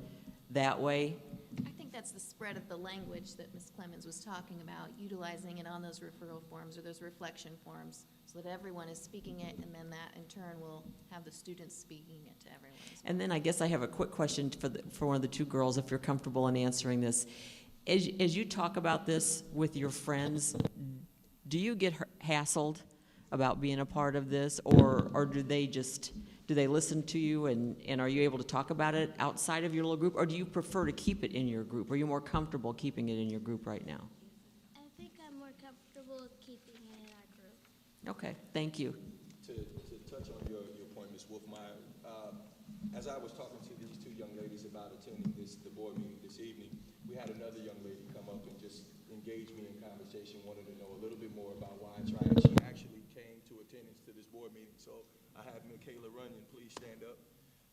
that way? I think that's the spread of the language that Ms. Clemens was talking about, utilizing it on those referral forms or those reflection forms, so that everyone is speaking it, and then that in turn will have the students speaking it to everyone as well. And then I guess I have a quick question for one of the two girls, if you're comfortable in answering this. As you talk about this with your friends, do you get hassled about being a part of this, or do they listen to you, and are you able to talk about it outside of your little group, or do you prefer to keep it in your group? Are you more comfortable keeping it in your group right now? I think I'm more comfortable keeping it in our group. Okay, thank you. To touch on your point, Ms. Wolfmeyer, as I was talking to these two young ladies about attending the board meeting this evening, we had another young lady come up and just engage me in conversation, wanted to know a little bit more about why I tried. She actually came to attendance to this board meeting. So I have Michaela Runyon, please stand up.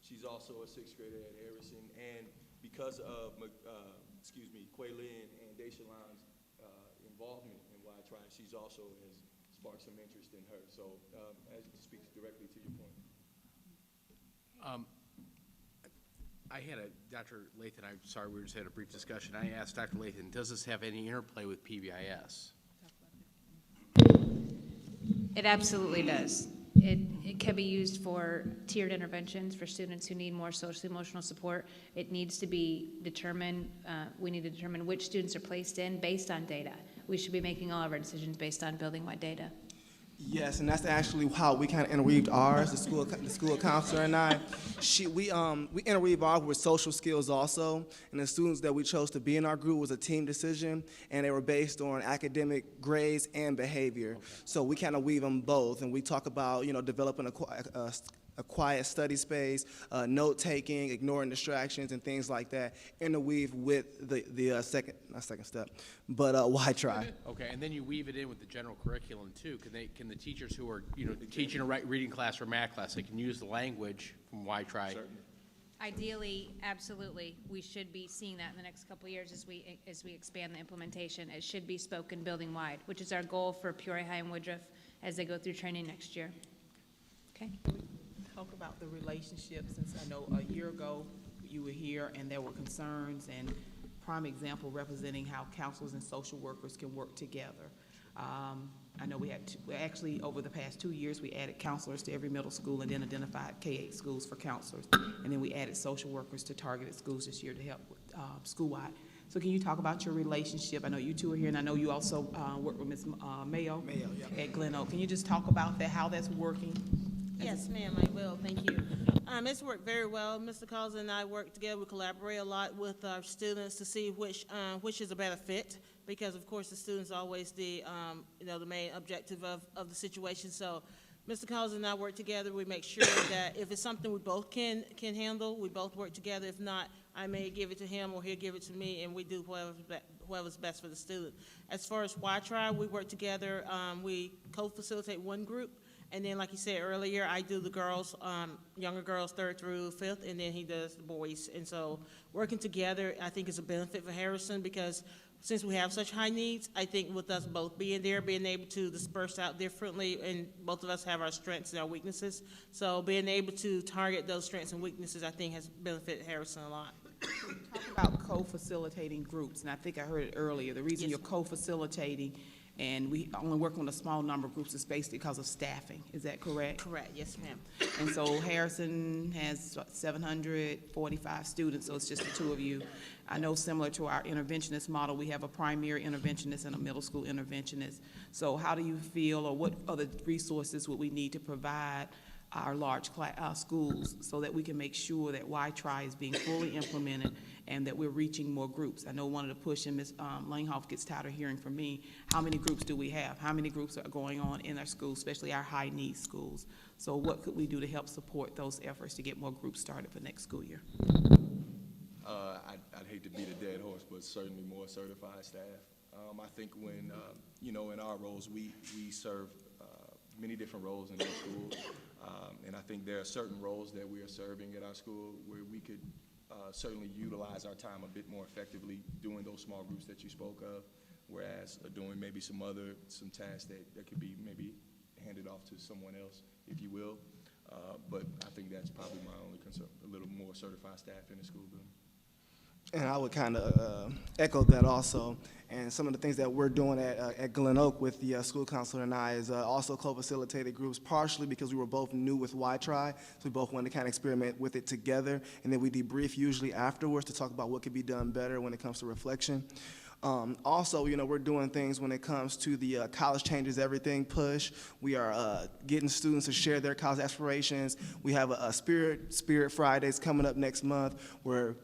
She's also a sixth grader at Harrison, and because of Quaylin and Deshalon's involvement in why I tried, she's also has sparked some interest in her. So as it speaks directly to your point. I had Dr. Lathan, I'm sorry, we just had a brief discussion. I asked Dr. Lathan, does this have any interplay with PBIS? It absolutely does. It can be used for tiered interventions for students who need more social emotional support. It needs to be determined, we need to determine which students are placed in based on data. We should be making all of our decisions based on building-wide data. Yes, and that's actually how we kind of interweaved ours, the school counselor and I. We interweaved ours with social skills also, and the students that we chose to be in our group was a team decision, and they were based on academic grades and behavior. Okay. So we kind of weave them both, and we talk about, developing a quiet study space, note-taking, ignoring distractions, and things like that, interweave with the second step, but why try? Okay, and then you weave it in with the general curriculum too. Can the teachers who are teaching a reading class or math class, they can use the language from why try? Certainly. Ideally, absolutely. We should be seeing that in the next couple of years as we expand the implementation. It should be spoken building-wide, which is our goal for Peoria High and Woodruff as they go through training next year. Okay. Talk about the relationship, since I know a year ago you were here and there were concerns, and prime example representing how counselors and social workers can work together. I know we actually over the past 2 years we added counselors to every middle school and then identified K-8 schools for counselors, and then we added social workers to targeted schools this year to help with school-wide. So can you talk about your relationship? I know you two are here, and I know you also work with Ms. Mayo yeah. at Glen Oak. Can you just talk about that, how that's working? Yes, ma'am, I will. Thank you. It's worked very well. Mr. Collins and I work together. We collaborate a lot with our students to see which is a better fit, because of course the students are always the main objective of the situation. So Mr. Collins and I work together. We make sure that if it's something we both can handle, we both work together. If not, I may give it to him or he'll give it to me, and we do whatever's best for the student. As far as why try, we work together. We co-facilitate one group. And then, like you said earlier, I do the girls, younger girls, 3rd through 5th, and then he does the boys. And so working together, I think, is a benefit for Harrison, because since we have such high needs, I think with us both being there, being able to disperse out differently, and both of us have our strengths and our weaknesses. So being able to target those strengths and weaknesses, I think has benefited Harrison a lot. Talk about co-facilitating groups, and I think I heard it earlier. The reason you're co-facilitating and we only work on a small number of groups is basically because of staffing. Is that correct? Correct, yes, ma'am. And so Harrison has 745 students, so it's just the two of you. I know similar to our interventionist model, we have a primary interventionist and a middle school interventionist. So how do you feel, or what other resources would we need to provide our large schools so that we can make sure that Y-Tri is being fully implemented and that we're reaching more groups? I know one of the push, and Ms. Langhoff gets tired of hearing from me, how many groups do we have? How many groups are going on in our schools, especially our high-need schools? So what could we do to help support those efforts to get more groups started for next school year? I'd hate to beat a dead horse, but certainly more certified staff. I think when, you know, in our roles, we serve many different roles in our school. And I think there are certain roles that we are serving at our school where we could certainly utilize our time a bit more effectively doing those small groups that you spoke of, whereas doing maybe some tasks that could be maybe handed off to someone else, if you will. But I think that's probably my only concern, a little more certified staff in the school building. And I would kind of echo that also. And some of the things that we're doing at Glen Oak with the school counselor and I is also co-facilitated groups, partially because we were both new with Y-Tri, so we both wanted to kind of experiment with it together, and then we debrief usually afterwards to talk about what could be done better when it comes to reflection. Also, you know, we're doing things when it comes to the College Changes Everything push. We are getting students to share their college aspirations. We have a Spirit Fridays coming up next month where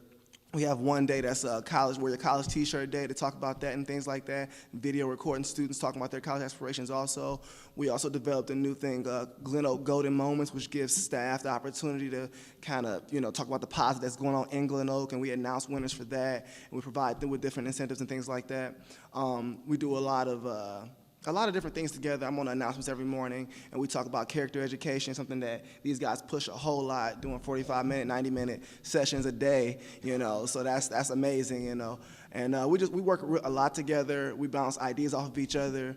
we have one day that's wear your college t-shirt day to talk about that and things like that. Video recording students talking about their college aspirations also. We also developed a new thing, Glen Oak Golden Moments, which gives staff the opportunity to kind of, you know, talk about the positive that's going on in Glen Oak, and we announce winners for that, and we provide them with different incentives and things like that. We do a lot of different things together. I'm on the announcements every morning, and we talk about character education, something that these guys push a whole lot, doing 45-minute, 90-minute sessions a day, you know, so that's amazing, you know. And we work a lot together. We bounce ideas off of each other.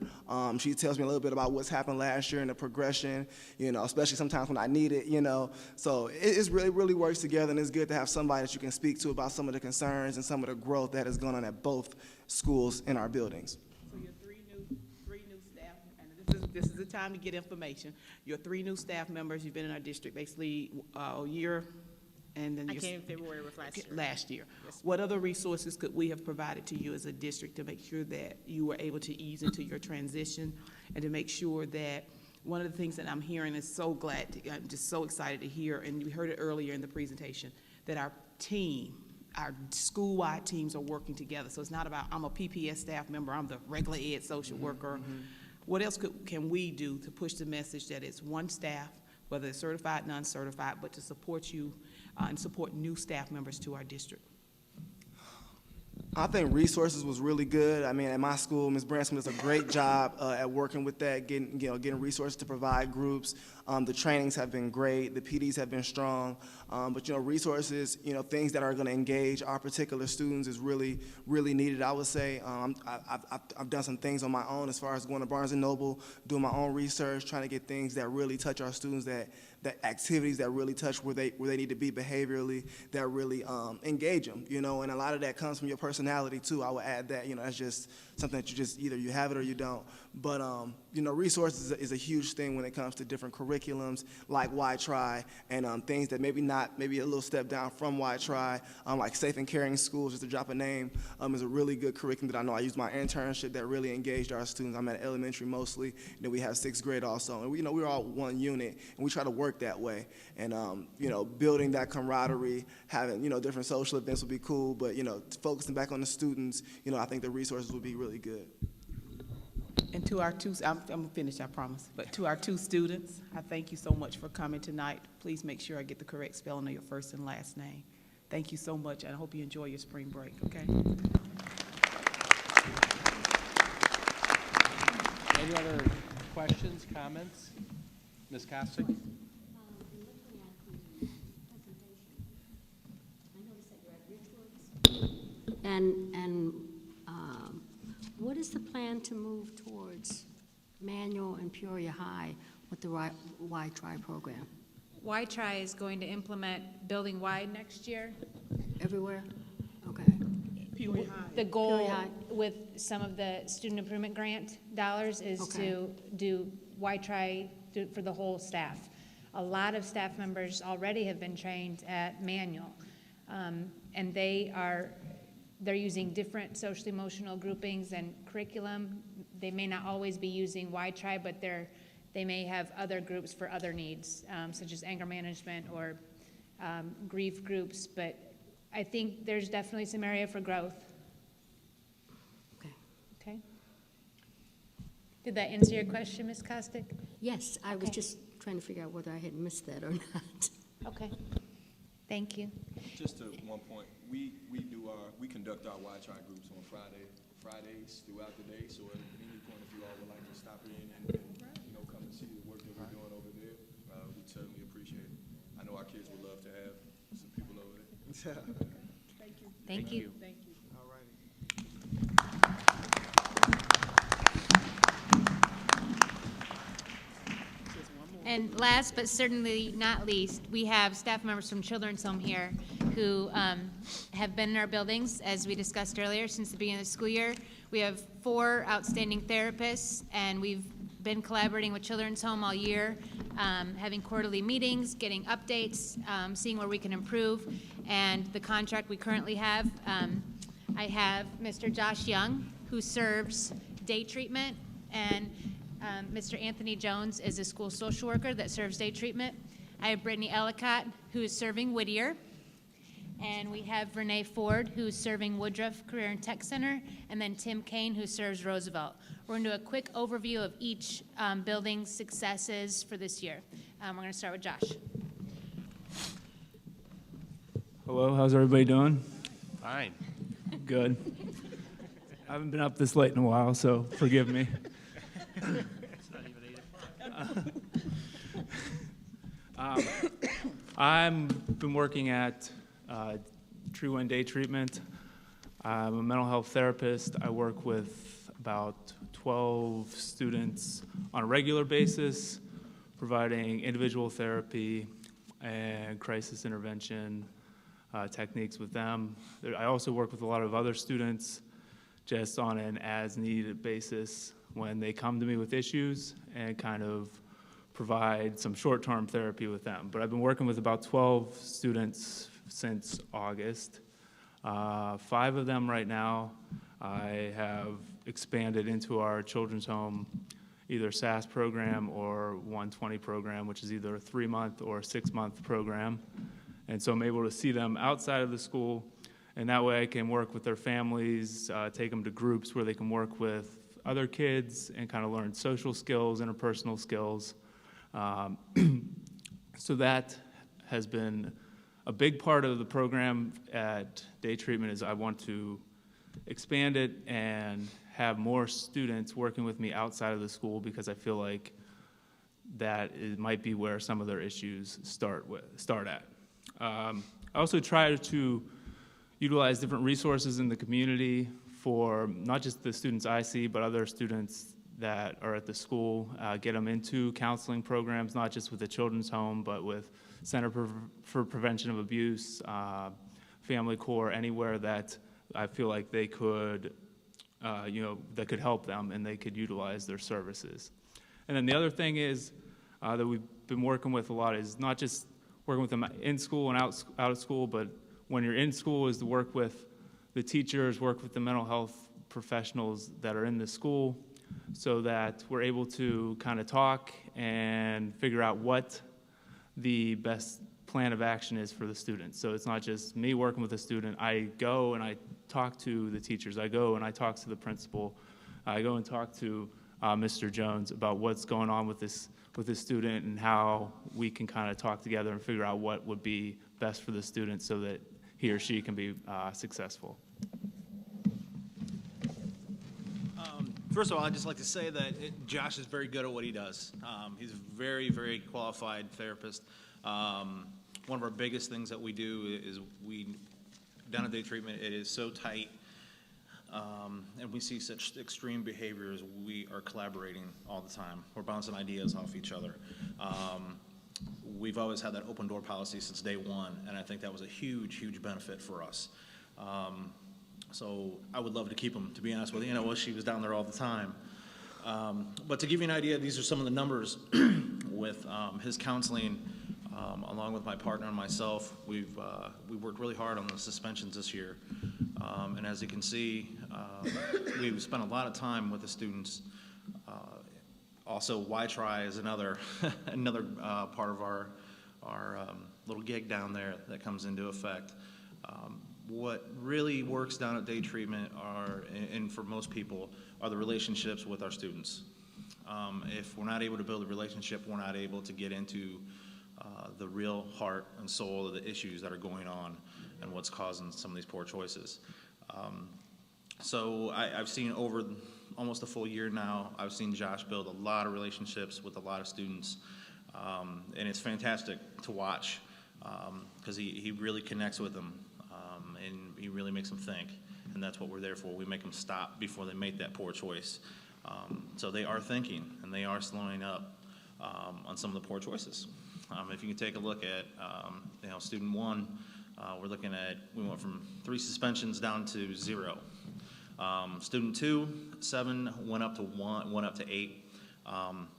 She tells me a little bit about what's happened last year and the progression, you know, especially sometimes when I need it, you know. So it really works together, and it's good to have somebody that you can speak to about some of the concerns and some of the growth that has gone on at both schools in our buildings. So your three new staff, and this is the time to get information. Your 3 new staff members, you've been in our district basically a year, and then I came in February with last year. Last year. Yes. What other resources could we have provided to you as a district to make sure that you were able to ease into your transition, and to make sure that one of the things that I'm hearing is I'm just so excited to hear, and we heard it earlier in the presentation, that our school-wide teams are working together. So it's not about, I'm a PPS staff member, I'm the regular ed social worker. What else can we do to push the message that it's one staff, whether it's certified, non-certified, but to support you and support new staff members to our district? I think resources was really good. I mean, at my school, Ms. Branson does a great job at working with that, getting resources to provide groups. The trainings have been great. The PDs have been strong. But, you know, resources, you know, things that are going to engage our particular students is really needed, I would say. I've done some things on my own as far as going to Barnes & Noble, doing my own research, trying to get things that really touch our students, that activities that really touch where they need to be behaviorally, that really engage them, you know, and a lot of that comes from your personality too. I would add that, you know, that's just something that you just either you have it or you don't. But, you know, resources is a huge thing when it comes to different curriculums like Y-Tri and things that maybe a little step down from Y-Tri, like Safe and Caring Schools, just to drop a name, is a really good curriculum that I know I used my internship that really engaged our students. I'm at elementary mostly, and then we have 6th grade also. And we're all one unit, and we try to work that way. And, you know, building that camaraderie, having, you know, different social events would be cool, but, you know, focusing back on the students, you know, I think the resources would be really good. And to our I'm gonna finish, I promise. But to our 2 students, I thank you so much for coming tonight. Please make sure I get the correct spelling of your first and last name. Thank you so much, and I hope you enjoy your spring break, okay? Any other questions, comments? Ms. Costick? And to move towards Manual and Peoria High with the Y-Tri program? Y-Tri is going to implement building-wide next year. Everywhere? Okay. The goal Peoria High. with some of the student improvement grant dollars is Okay. to do Y-Tri for the whole staff. A lot of staff members already have been trained at Manual, and they're using different social emotional groupings and curriculum. They may not always be using Y-Tri, but they may have other groups for other needs, such as anger management or grief groups, but I think there's definitely some area for growth. Okay. Okay? Did that answer your question, Ms. Costick? Yes, I was Okay. just trying to figure out whether I had missed that or not. Okay. Thank you. Just to one point, we conduct our Y-Tri groups on Fridays throughout the day. So at any point, if you all would like to stop in and come and see the work that we're doing over there, we'd certainly appreciate it. I know our kids would love to have some people over there. Thank you. Thank you. Thank you. All righty. And last but certainly not least, we have staff members from Children's Home here who have been in our buildings, as we discussed earlier, since the beginning of the school year. We have 4 outstanding therapists, and we've been collaborating with Children's Home all year, having quarterly meetings, getting updates, seeing where we can improve. And the contract we currently have, I have Mr. Josh Young, who serves day treatment, and Mr. Anthony Jones is a school social worker that serves day treatment. I have Brittany Ellicott, who is serving Whittier. And we have Renee Ford, who's serving Woodruff Career and Tech Center, and then Tim Kane, who serves Roosevelt. We're going to do a quick overview of each building's successes for this year. We're going to start with Josh. Hello, how's everybody doing? Fine. Good. I haven't been up this late in a while, so forgive me. It's not even 8 o'clock. I've been working at True One Day Treatment. I'm a mental health therapist. I work with about 12 students on a regular basis, providing individual therapy and crisis intervention techniques with them. I also work with a lot of other students just on an as-needed basis when they come to me with issues and kind of provide some short-term therapy with them. But I've been working with about 12 students since August. 5 of them right now I have expanded into our children's home, either SAS program or 120 program, which is either a 3-month or a 6-month program. And so I'm able to see them outside of the school, and that way I can work with their families, take them to groups where they can work with other kids and kind of learn social skills, interpersonal skills. So that has been a big part of the program at Day Treatment. Is I want to expand it and have more students working with me outside of the school, because I feel like that might be where some of their issues start at. I also try to utilize different resources in the community for not just the students I see, but other students that are at the school, get them into counseling programs, not just with the Children's Home, but with Center for Prevention of Abuse, Family Corps, anywhere that I feel like they could, that could help them and they could utilize their services. And then the other thing is that we've been working with a lot is not just working with them in school and out of school, but when you're in school is to work with the teachers, work with the mental health professionals that are in the school, so that we're able to kind of talk and figure out what the best plan of action is for the students. So it's not just me working with a student. I go and I talk to the teachers. I go and I talk to the principal. I go and talk to Mr. Jones about what's going on with this student and how we can kind of talk together and figure out what would be best for the student so that he or she can be successful. First of all, I'd just like to say that Josh is very good at what he does. He's a very, very qualified therapist. One of our biggest things that we do is down at Day Treatment, it is so tight. and we see such extreme behaviors, we are collaborating all the time. We're bouncing ideas off each other. We've always had that open door policy since day one, and I think that was a huge, huge benefit for us. So I would love to keep them, to be honest with you. You know, she was down there all the time. But to give you an idea, these are some of the numbers with his counseling, along with my partner and myself. We worked really hard on the suspensions this year. And as you can see, we've spent a lot of time with the students. Also, Y-Try is another another part of our little gig down there that comes into effect. What really works down at day treatment are, and for most people, are the relationships with our students. If we're not able to build a relationship, we're not able to get into the real heart and soul of the issues that are going on and what's causing some of these poor choices. So I've seen over almost a full year now, I've seen Josh build a lot of relationships with a lot of students, and it's fantastic to watch because he really connects with them, and he really makes them think, and that's what we're there for. We make them stop before they make that poor choice. So they are thinking, and they are slowing up on some of the poor choices. If you can take a look at student one, we're looking at, we went from 3 suspensions down to 0. Student 2, 7 went up to 1, went up to 8.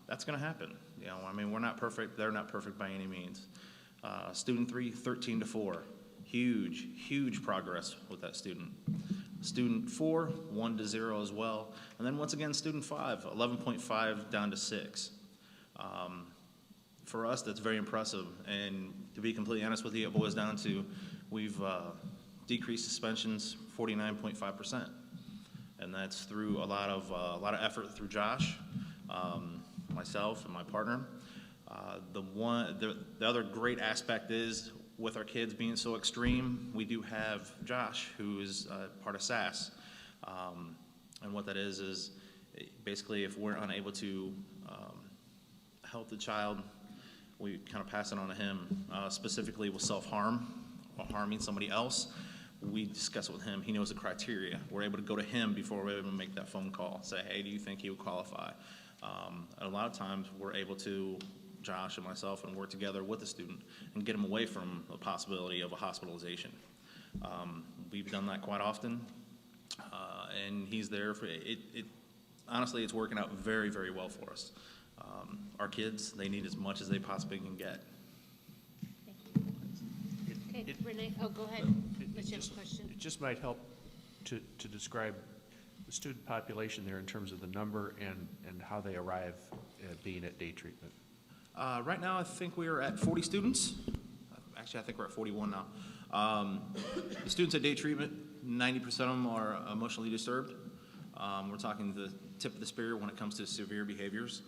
That's going to happen. You know, I mean, we're not perfect. They're not perfect by any means. Student 3, 13 to 4. Huge, huge progress with that student. Student 4, 1 to 0 as well. And then once again, student 5, 11.5 down to 6. For us, that's very impressive. And to be completely honest with you, it boils down to we've decreased suspensions 49.5%. And that's through a lot of effort through Josh, myself, and my partner. The other great aspect is with our kids being so extreme, we do have Josh, who is part of SAS. And what that is basically if we're unable to help the child, we kind of pass it on to him, specifically with self-harm or harming somebody else. We discuss it with him. He knows the criteria. We're able to go to him before we're able to make that phone call. Say, hey, do you think he would qualify? And a lot of times we're able to, Josh and myself, and work together with the student and get him away from the possibility of a hospitalization. We've done that quite often, and he's there for it. Honestly, it's working out very, very well for us. Our kids, they need as much as they possibly can get. Okay, Renee, go ahead. What's your question? It just might help to describe the student population there in terms of the number and how they arrive at being at day treatment. Right now, I think we are at 40 students. Actually, I think we're at 41 now. The students at day treatment, 90% of them are emotionally disturbed. We're talking the tip of the spear when it comes to severe behaviors.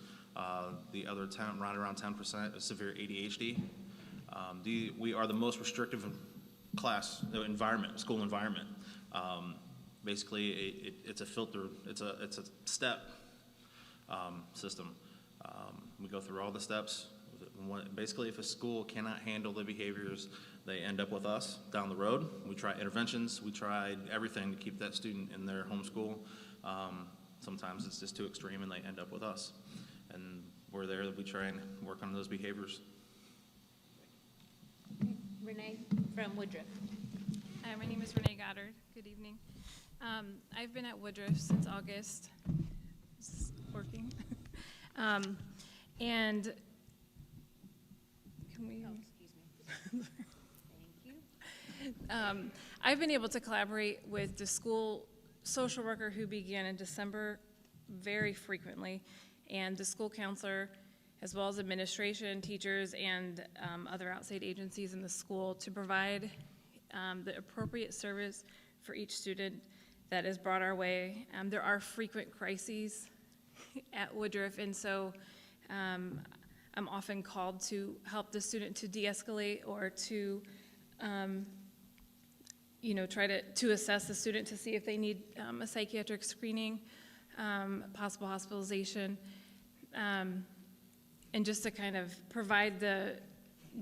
The other 10, right around 10% is severe ADHD. We are the most restrictive class environment, school environment. Basically, it's a filter. It's a step system. We go through all the steps. Basically, if a school cannot handle the behaviors, they end up with us down the road. We try interventions. We tried everything to keep that student in their home school. Sometimes it's just too extreme, and they end up with us. And we're there. We try and work on those behaviors. Renee from Woodruff. Hi, my name is Renee Goddard. Good evening. I've been at Woodruff since August. It's working. And can we? Oh, excuse me. Thank you. I've been able to collaborate with the school social worker who began in December very frequently, and the school counselor, as well as administration, teachers, and other outside agencies in the school to provide the appropriate service for each student that is brought our way. There are frequent crises at Woodruff, and so I'm often called to help the student to de-escalate or to try to assess the student to see if they need a psychiatric screening, possible hospitalization, and just to kind of provide the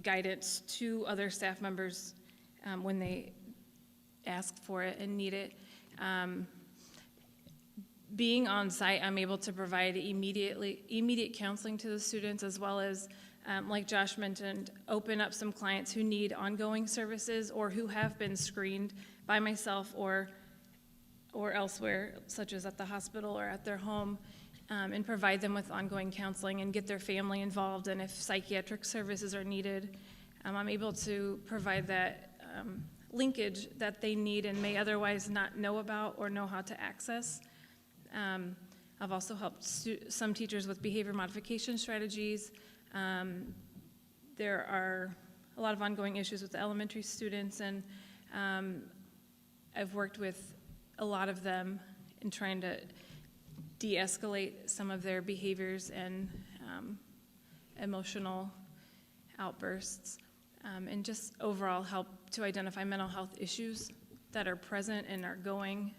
guidance to other staff members when they ask for it and need it. being on site, I'm able to provide immediate counseling to the students, as well as, like Josh mentioned, open up some clients who need ongoing services or who have been screened by myself or elsewhere, such as at the hospital or at their home, and provide them with ongoing counseling and get their family involved. And if psychiatric services are needed, I'm able to provide that linkage that they need and may otherwise not know about or know how to access. I've also helped some teachers with behavior modification strategies. There are a lot of ongoing issues with the elementary students, and I've worked with a lot of them in trying to de-escalate some of their behaviors and emotional outbursts, and just overall help to identify mental health issues that are present and are going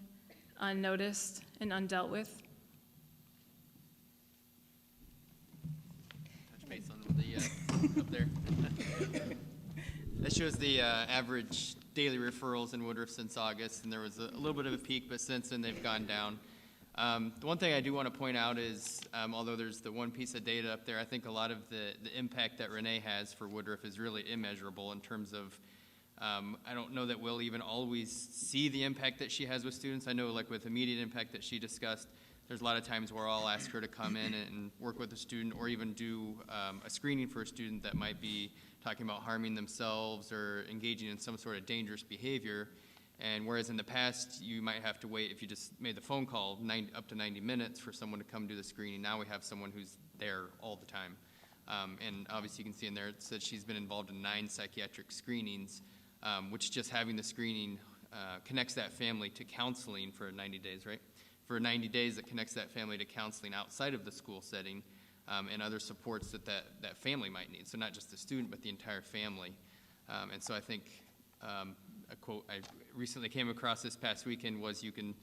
unnoticed and undealt with. Touch base on the up there. That shows the average daily referrals in Woodruff since August, and there was a little bit of a peak, but since then they've gone down. The one thing I do want to point out is, although there's the one piece of data up there, I think a lot of the impact that Renee has for Woodruff is really immeasurable in terms of, I don't know that we'll even always see the impact that she has with students. I know, like with immediate impact that she discussed, there's a lot of times where I'll ask her to come in and work with a student or even do a screening for a student that might be talking about harming themselves or engaging in some sort of dangerous behavior. And whereas in the past, you might have to wait, if you just made the phone call, up to 90 minutes for someone to come do the screening. Now we have someone who's there all the time. And obviously you can see in there, it says she's been involved in 9 psychiatric screenings, which just having the screening connects that family to counseling for 90 days, right? For 90 days, it connects that family to counseling outside of the school setting and other supports that family might need. So not just the student, but the entire family. And so I think a quote I recently came across this past weekend was, you can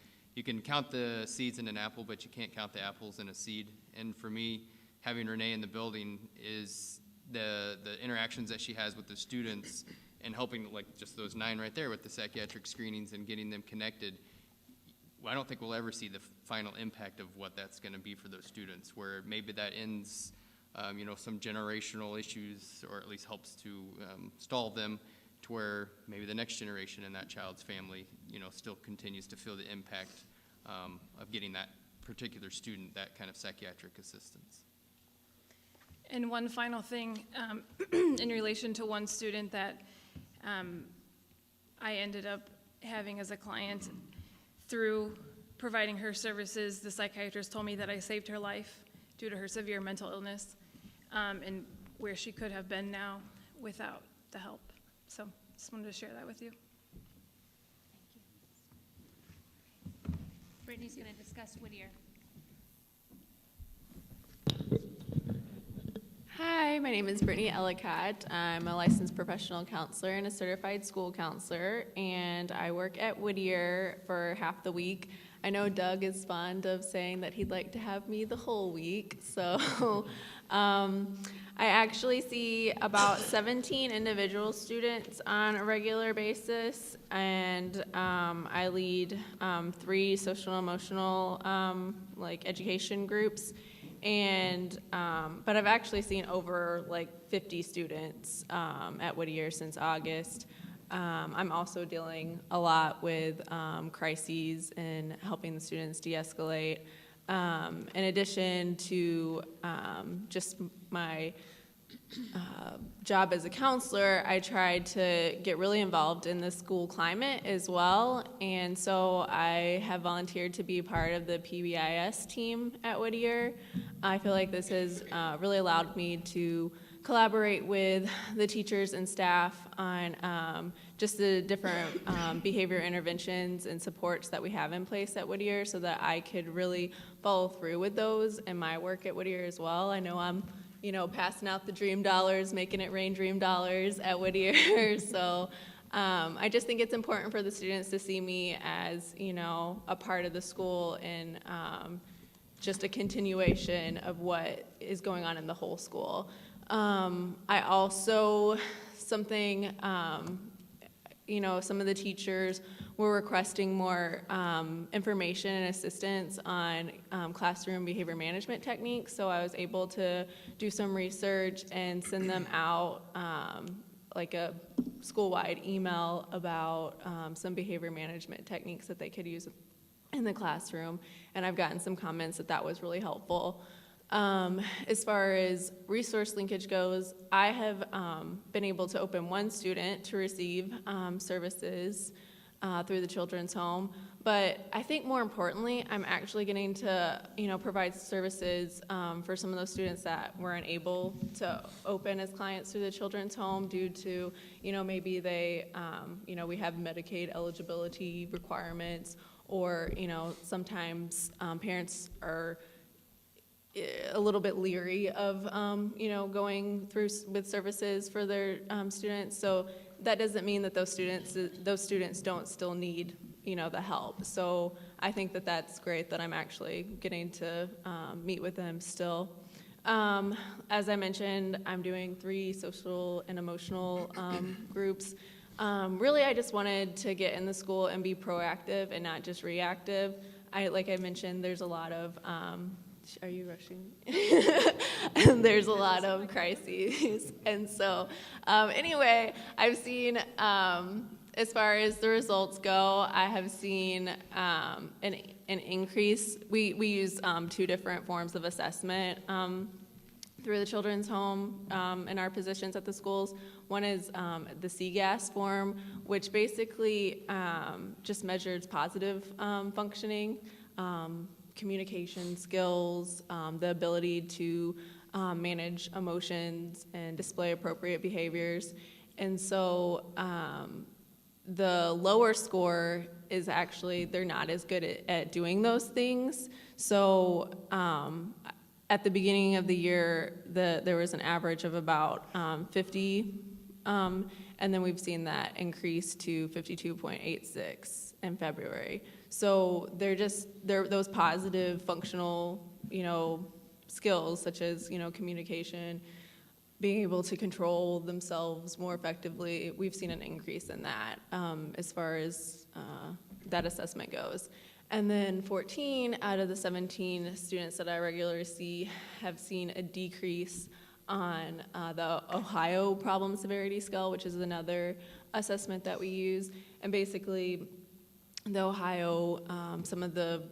count the seeds in an apple, but you can't count the apples in a seed. And for me, having Renee in the building is the interactions that she has with the students and helping, like just those 9 right there with the psychiatric screenings and getting them connected. I don't think we'll ever see the final impact of what that's going to be for those students, where maybe that ends some generational issues, or at least helps to stall them, to where maybe the next generation in that child's family, still continues to feel the impact of getting that particular student that kind of psychiatric assistance. And one final thing, in relation to one student that I ended up having as a client. Through providing her services, the psychiatrist told me that I saved her life due to her severe mental illness, and where she could have been now without the help. So just wanted to share that with you. Thank you. Brittany's going to discuss Whittier. Hi, my name is Brittany Ellicott. I'm a licensed professional counselor and a certified school counselor, and I work at Whittier for half the week. I know Doug is fond of saying that he'd like to have me the whole week, so I actually see about 17 individual students on a regular basis, and I lead 3 social and emotional education groups. And but I've actually seen over 50 students at Whittier since August. I'm also dealing a lot with crises and helping the students de-escalate. In addition to just my job as a counselor, I tried to get really involved in the school climate as well, and so I have volunteered to be part of the PBIS team at Whittier. I feel like this has really allowed me to collaborate with the teachers and staff on just the different behavior interventions and supports that we have in place at Whittier, so that I could really follow through with those in my work at Whittier as well. I know I'm passing out the dream dollars, making it rain dream dollars at Whittier. So I just think it's important for the students to see me as, a part of the school and just a continuation of what is going on in the whole school. I also, something, some of the teachers were requesting more information and assistance on classroom behavior management techniques. So I was able to do some research and send them out like a school-wide email about some behavior management techniques that they could use in the classroom. And I've gotten some comments that was really helpful. As far as resource linkage goes, I have been able to open one student to receive services through the children's home, but I think more importantly, I'm actually getting to provide services for some of those students that were unable to open as clients through the children's home due to maybe they we have Medicaid eligibility requirements, or sometimes parents are a little bit leery of, going through with services for their students. So that doesn't mean that those students don't still need, the help. So I think that that's great that I'm actually getting to meet with them still. As I mentioned, I'm doing 3 social and emotional groups. Really, I just wanted to get in the school and be proactive and not just reactive. Like I mentioned, there's a lot of are you rushing? And there's a lot of crises. And so, anyway, I've seen, as far as the results go, I have seen an increase. We use 2 different forms of assessment through the children's home in our positions at the schools. One is the CGAS form, which basically just measures positive functioning, communication skills, the ability to manage emotions and display appropriate behaviors. And so the lower score is actually, they're not as good at doing those things. So at the beginning of the year, there was an average of about 50, and then we've seen that increase to 52.86 in February. So they're those positive functional, skills such as, communication, being able to control themselves more effectively. We've seen an increase in that as far as that assessment goes. And then 14 out of the 17 students that I regularly see have seen a decrease on the Ohio Problem Severity Scale, which is another assessment that we use. And basically, the Ohio, some of the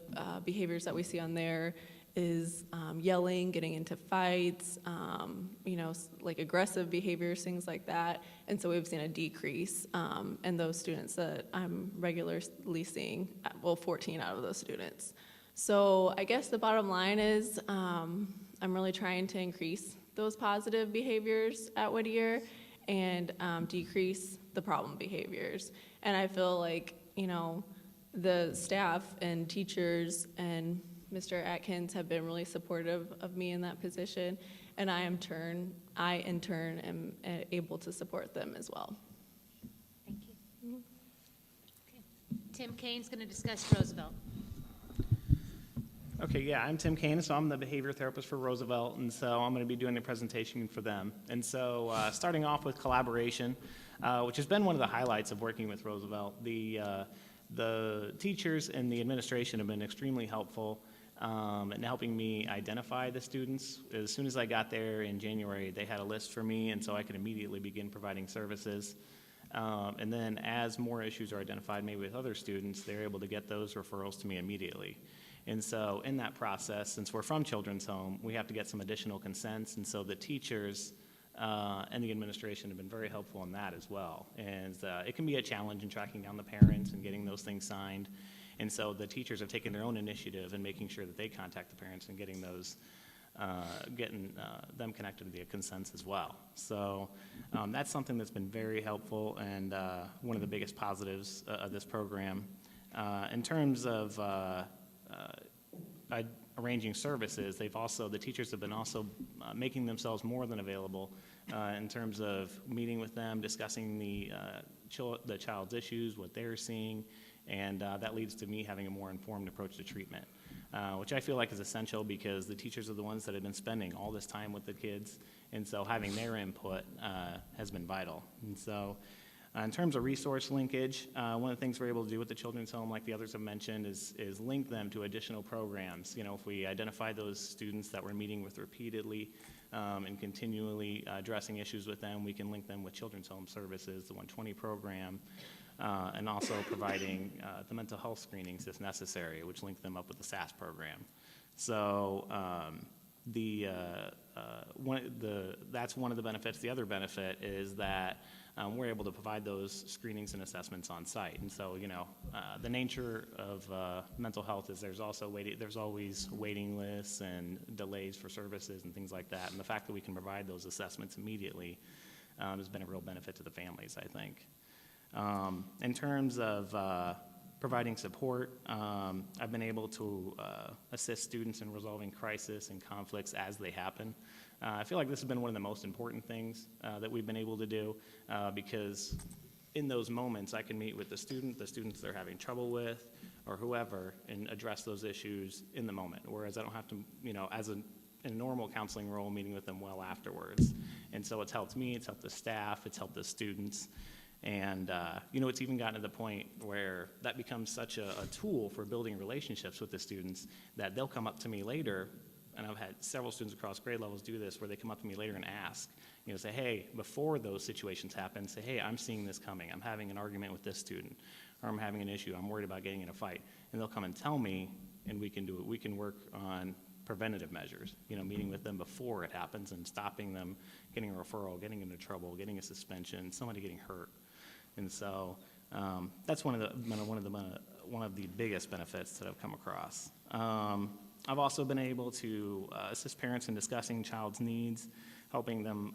behaviors that we see on there is yelling, getting into fights, like aggressive behaviors, things like that. And so we've seen a decrease in those students that I'm regularly seeing, 14 out of those students. So I guess the bottom line is I'm really trying to increase those positive behaviors at Whittier and decrease the problem behaviors. And I feel like, the staff and teachers and Mr. Atkins have been really supportive of me in that position, and I in turn am able to support them as well. Thank you. Okay. Tim Kane's going to discuss Roosevelt. Okay, yeah, I'm Tim Kane, so I'm the behavior therapist for Roosevelt, and so I'm going to be doing a presentation for them. And so starting off with collaboration, which has been one of the highlights of working with Roosevelt. The teachers and the administration have been extremely helpful in helping me identify the students. As soon as I got there in January, they had a list for me, and so I could immediately begin providing services. And then as more issues are identified, maybe with other students, they're able to get those referrals to me immediately. And so in that process, since we're from Children's Home, we have to get some additional consents, and so the teachers and the administration have been very helpful in that as well. And it can be a challenge in tracking down the parents and getting those things signed. And so the teachers have taken their own initiative in making sure that they contact the parents and getting those, them connected to the consents as well. So that's something that's been very helpful and one of the biggest positives of this program. In terms of arranging services, the teachers have been also making themselves more than available in terms of meeting with them, discussing the child's issues, what they're seeing, and that leads to me having a more informed approach to treatment, which I feel like is essential because the teachers are the ones that have been spending all this time with the kids, and so having their input has been vital. And so In terms of resource linkage, one of the things we're able to do with the Children's Home, like the others have mentioned, is link them to additional programs. You know, if we identify those students that we're meeting with repeatedly and continually addressing issues with them, we can link them with Children's Home Services, the 120 program, and also providing the mental health screenings if necessary, which link them up with the SAS program. So that's one of the benefits. The other benefit is that we're able to provide those screenings and assessments on site. And so, you know, the nature of mental health is there's always waiting lists and delays for services and things like that. And the fact that we can provide those assessments immediately has been a real benefit to the families, I think. In terms of providing support, I've been able to assist students in resolving crisis and conflicts as they happen. I feel like this has been one of the most important things that we've been able to do because in those moments I can meet with the students they're having trouble with, or whoever, and address those issues in the moment, whereas I don't have to, you know, in a normal counseling role, meeting with them well afterwards. And so it's helped me, it's helped the staff, it's helped the students. And, you know, it's even gotten to the point where that becomes such a tool for building relationships with the students that they'll come up to me later, and I've had several students across grade levels do this, where they come up to me later and ask, you know, say, hey, before those situations happen, say, hey, I'm seeing this coming. I'm having an argument with this student, or I'm having an issue. I'm worried about getting in a fight. And they'll come and tell me, and we can do it. We can work on preventative measures, you know, meeting with them before it happens and stopping them getting a referral, getting into trouble, getting a suspension, somebody getting hurt. And so that's one of the biggest benefits that I've come across. I've also been able to assist parents in discussing child's needs, helping them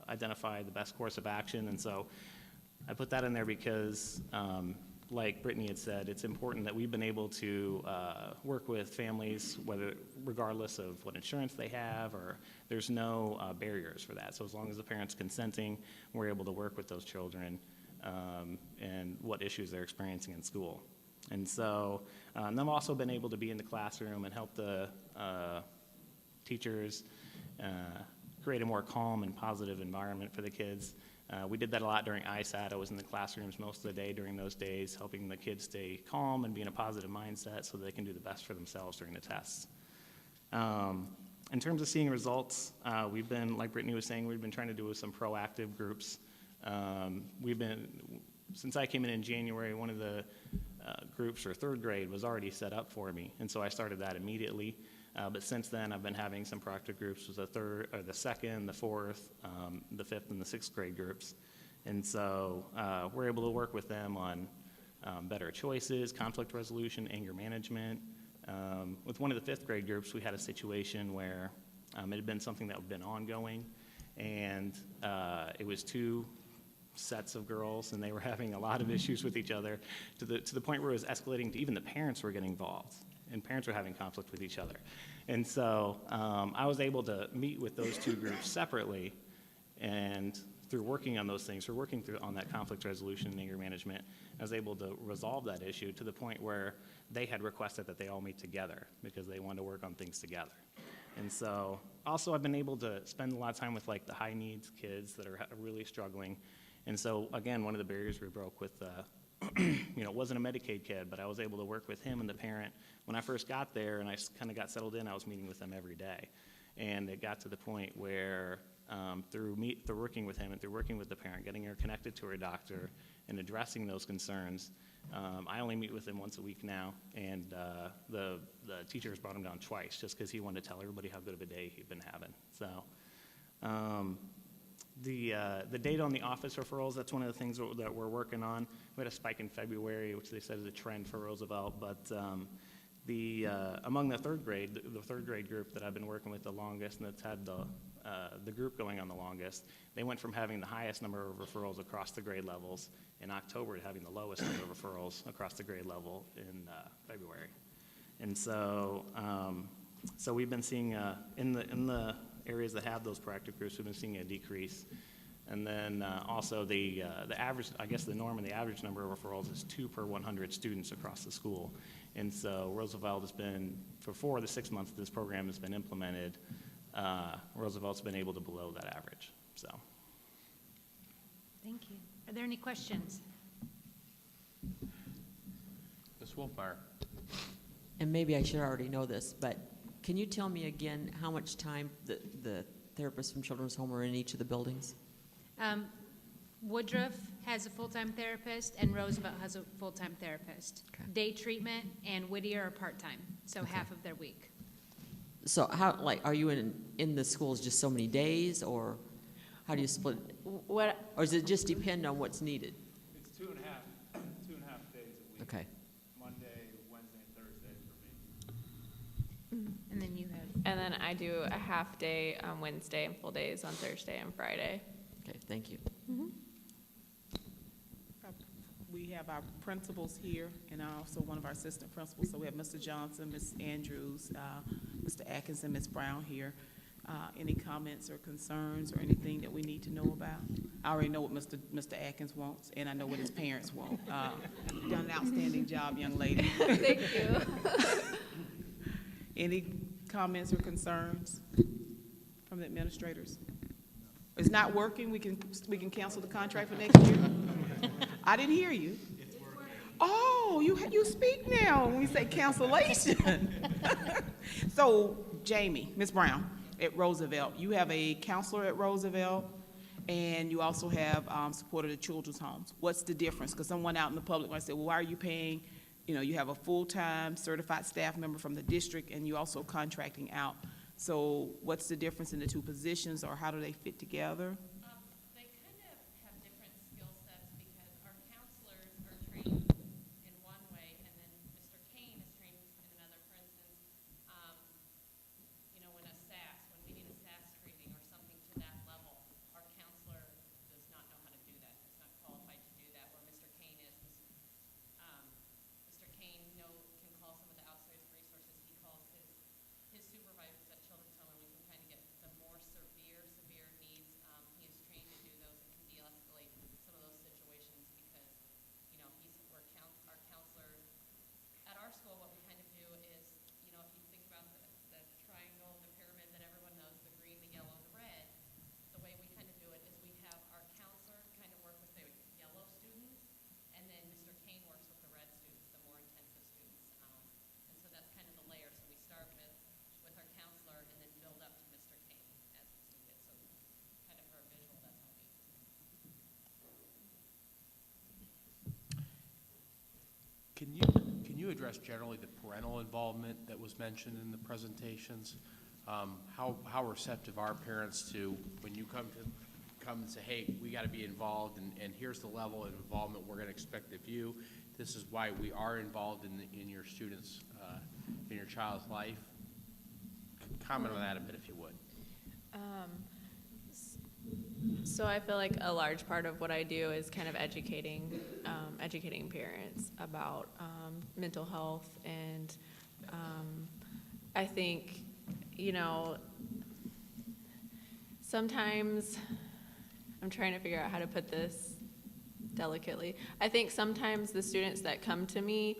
identify the best course of action. And so I put that in there because, like Brittany had said, it's important that we've been able to work with families, regardless of what insurance they have, or there's no barriers for that. So as long as the parent's consenting, we're able to work with those children and what issues they're experiencing in school. And so I've also been able to be in the classroom and help the teachers create a more calm and positive environment for the kids. We did that a lot during ISAT. I was in the classrooms most of the day during those days, helping the kids stay calm and be in a positive mindset so they can do the best for themselves during the tests. In terms of seeing results, we've been, like Brittany was saying, we've been trying to do some proactive groups. Since I came in January, one of the groups for third grade was already set up for me, and so I started that immediately. But since then, I've been having some proactive groups with the second, the fourth, the fifth, and the sixth grade groups. And so we're able to work with them on better choices, conflict resolution, anger management. With one of the fifth grade groups, we had a situation where it had been something that had been ongoing, and it was two sets of girls, and they were having a lot of issues with each other to the point where it was escalating to even the parents were getting involved, and parents were having conflict with each other. And so I was able to meet with those two groups separately, and through working on those things, on that conflict resolution and anger management, I was able to resolve that issue to the point where they had requested that they all meet together because they wanted to work on things together. And so also I've been able to spend a lot of time with like the high needs kids that are really struggling. And so again, one of the barriers we broke with, you know, it wasn't a Medicaid kid, but I was able to work with him and the parent. When I first got there and I kind of got settled in, I was meeting with them every day. And it got to the point where through working with him and through working with the parent, getting her connected to her doctor and addressing those concerns, I only meet with him once a week now, and the teacher has brought him down twice just because he wanted to tell everybody how good of a day he'd been having. So the data on the office referrals, that's one of the things that we're working on. We had a spike in February, which they said is a trend for Roosevelt, but among the third grade group that I've been working with the longest and that's had the group going on the longest, they went from having the highest number of referrals across the grade levels in October to having the lowest number of referrals across the grade level in February. And so we've been seeing in the areas that have those proactive groups, we've been seeing a decrease. And then also the average, I guess the norm and the average number of referrals is 2 per 100 students across the school. And so Roosevelt has been, for 4 of the 6 months that this program has been implemented, Roosevelt's been able to below that average, so. Thank you. Are there any questions? Ms. Wolfmeyer? And maybe I should already know this, but can you tell me again how much time the therapists from Children's Home are in each of the buildings? Woodruff has a full-time therapist, and Roosevelt has a full-time therapist. Okay. Day treatment and Whittier are part-time, so half of their week. So how, like, are you in the schools just so many days, or how do you split? What? Or does it just depend on what's needed? It's 2.5 days a week. Okay. Monday, Wednesday, and Thursday for me. And then you have. And then I do a half day on Wednesday and full days on Thursday and Friday. Okay, thank you. We have our principals here and also one of our assistant principals. So we have Mr. Johnson, Ms. Andrews, Mr. Atkins, and Ms. Brown here. Any comments or concerns or anything that we need to know about? I already know what Mr. Atkins wants, and I know what his parents want. You've done an outstanding job, young lady. Thank you. Any comments or concerns from the administrators? It's not working, we can cancel the contract for next year? I didn't hear you. Oh, you speak now when we say cancellation. So, Jamie, Ms. Brown, at Roosevelt, you have a counselor at Roosevelt, and you also have support of the children's homes. What's the difference? Because someone out in the public might say, well, why are you paying, you have a full-time certified staff member from the district, and you also contracting out. So what's the difference in the two positions, or how do they fit together? They kind of have different skill sets because our counselors are trained in one way, and then Mr. Kane is trained in another. For instance, when we need a SAS training or something to that level, our counselor does not know how to do that, is not qualified to do that, where Mr. Kane is. Mr. Kane can call some of the outside resources. He calls his supervisors at Children's Home, and we can kind of get the more severe needs. He is trained to do those and can de-escalate some of those situations because, our counselors at our school, what we kind of do is, if you think about the triangle, the pyramid that everyone knows, the green, the yellow, the red, the way we kind of do it is we have our counselor kind of work with the yellow students, and then Mr. Kane works with the red students, the more intensive students. And so that's kind of the layer. So we start with our counselor and then build up to Mr. Kane as it's needed. So kind of for a visual, that's how we. Can you address generally the parental involvement that was mentioned in the presentations? How receptive are parents to when you come and say, hey, we got to be involved, and here's the level of involvement we're going to expect of you. This is why we are involved in your students, in your child's life. Comment on that a bit, if you would. So I feel like a large part of what I do is kind of educating parents about mental health, and I think, sometimes, I'm trying to figure out how to put this delicately. I think sometimes the students that come to me,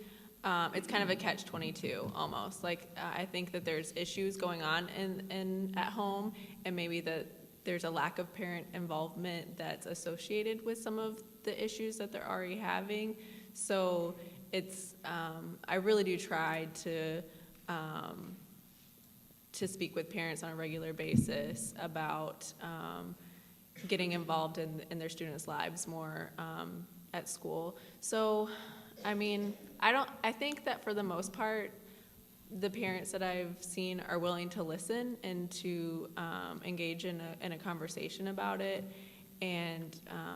it's kind of a catch-22 almost. Like, I think that there's issues going on at home, and maybe that there's a lack of parent involvement that's associated with some of the issues that they're already having. So it's, I really do try to speak with parents on a regular basis about getting involved in their students' lives more at school. So, I mean, I think that for the most part, the parents that I've seen are willing to listen and to engage in a conversation about it. And I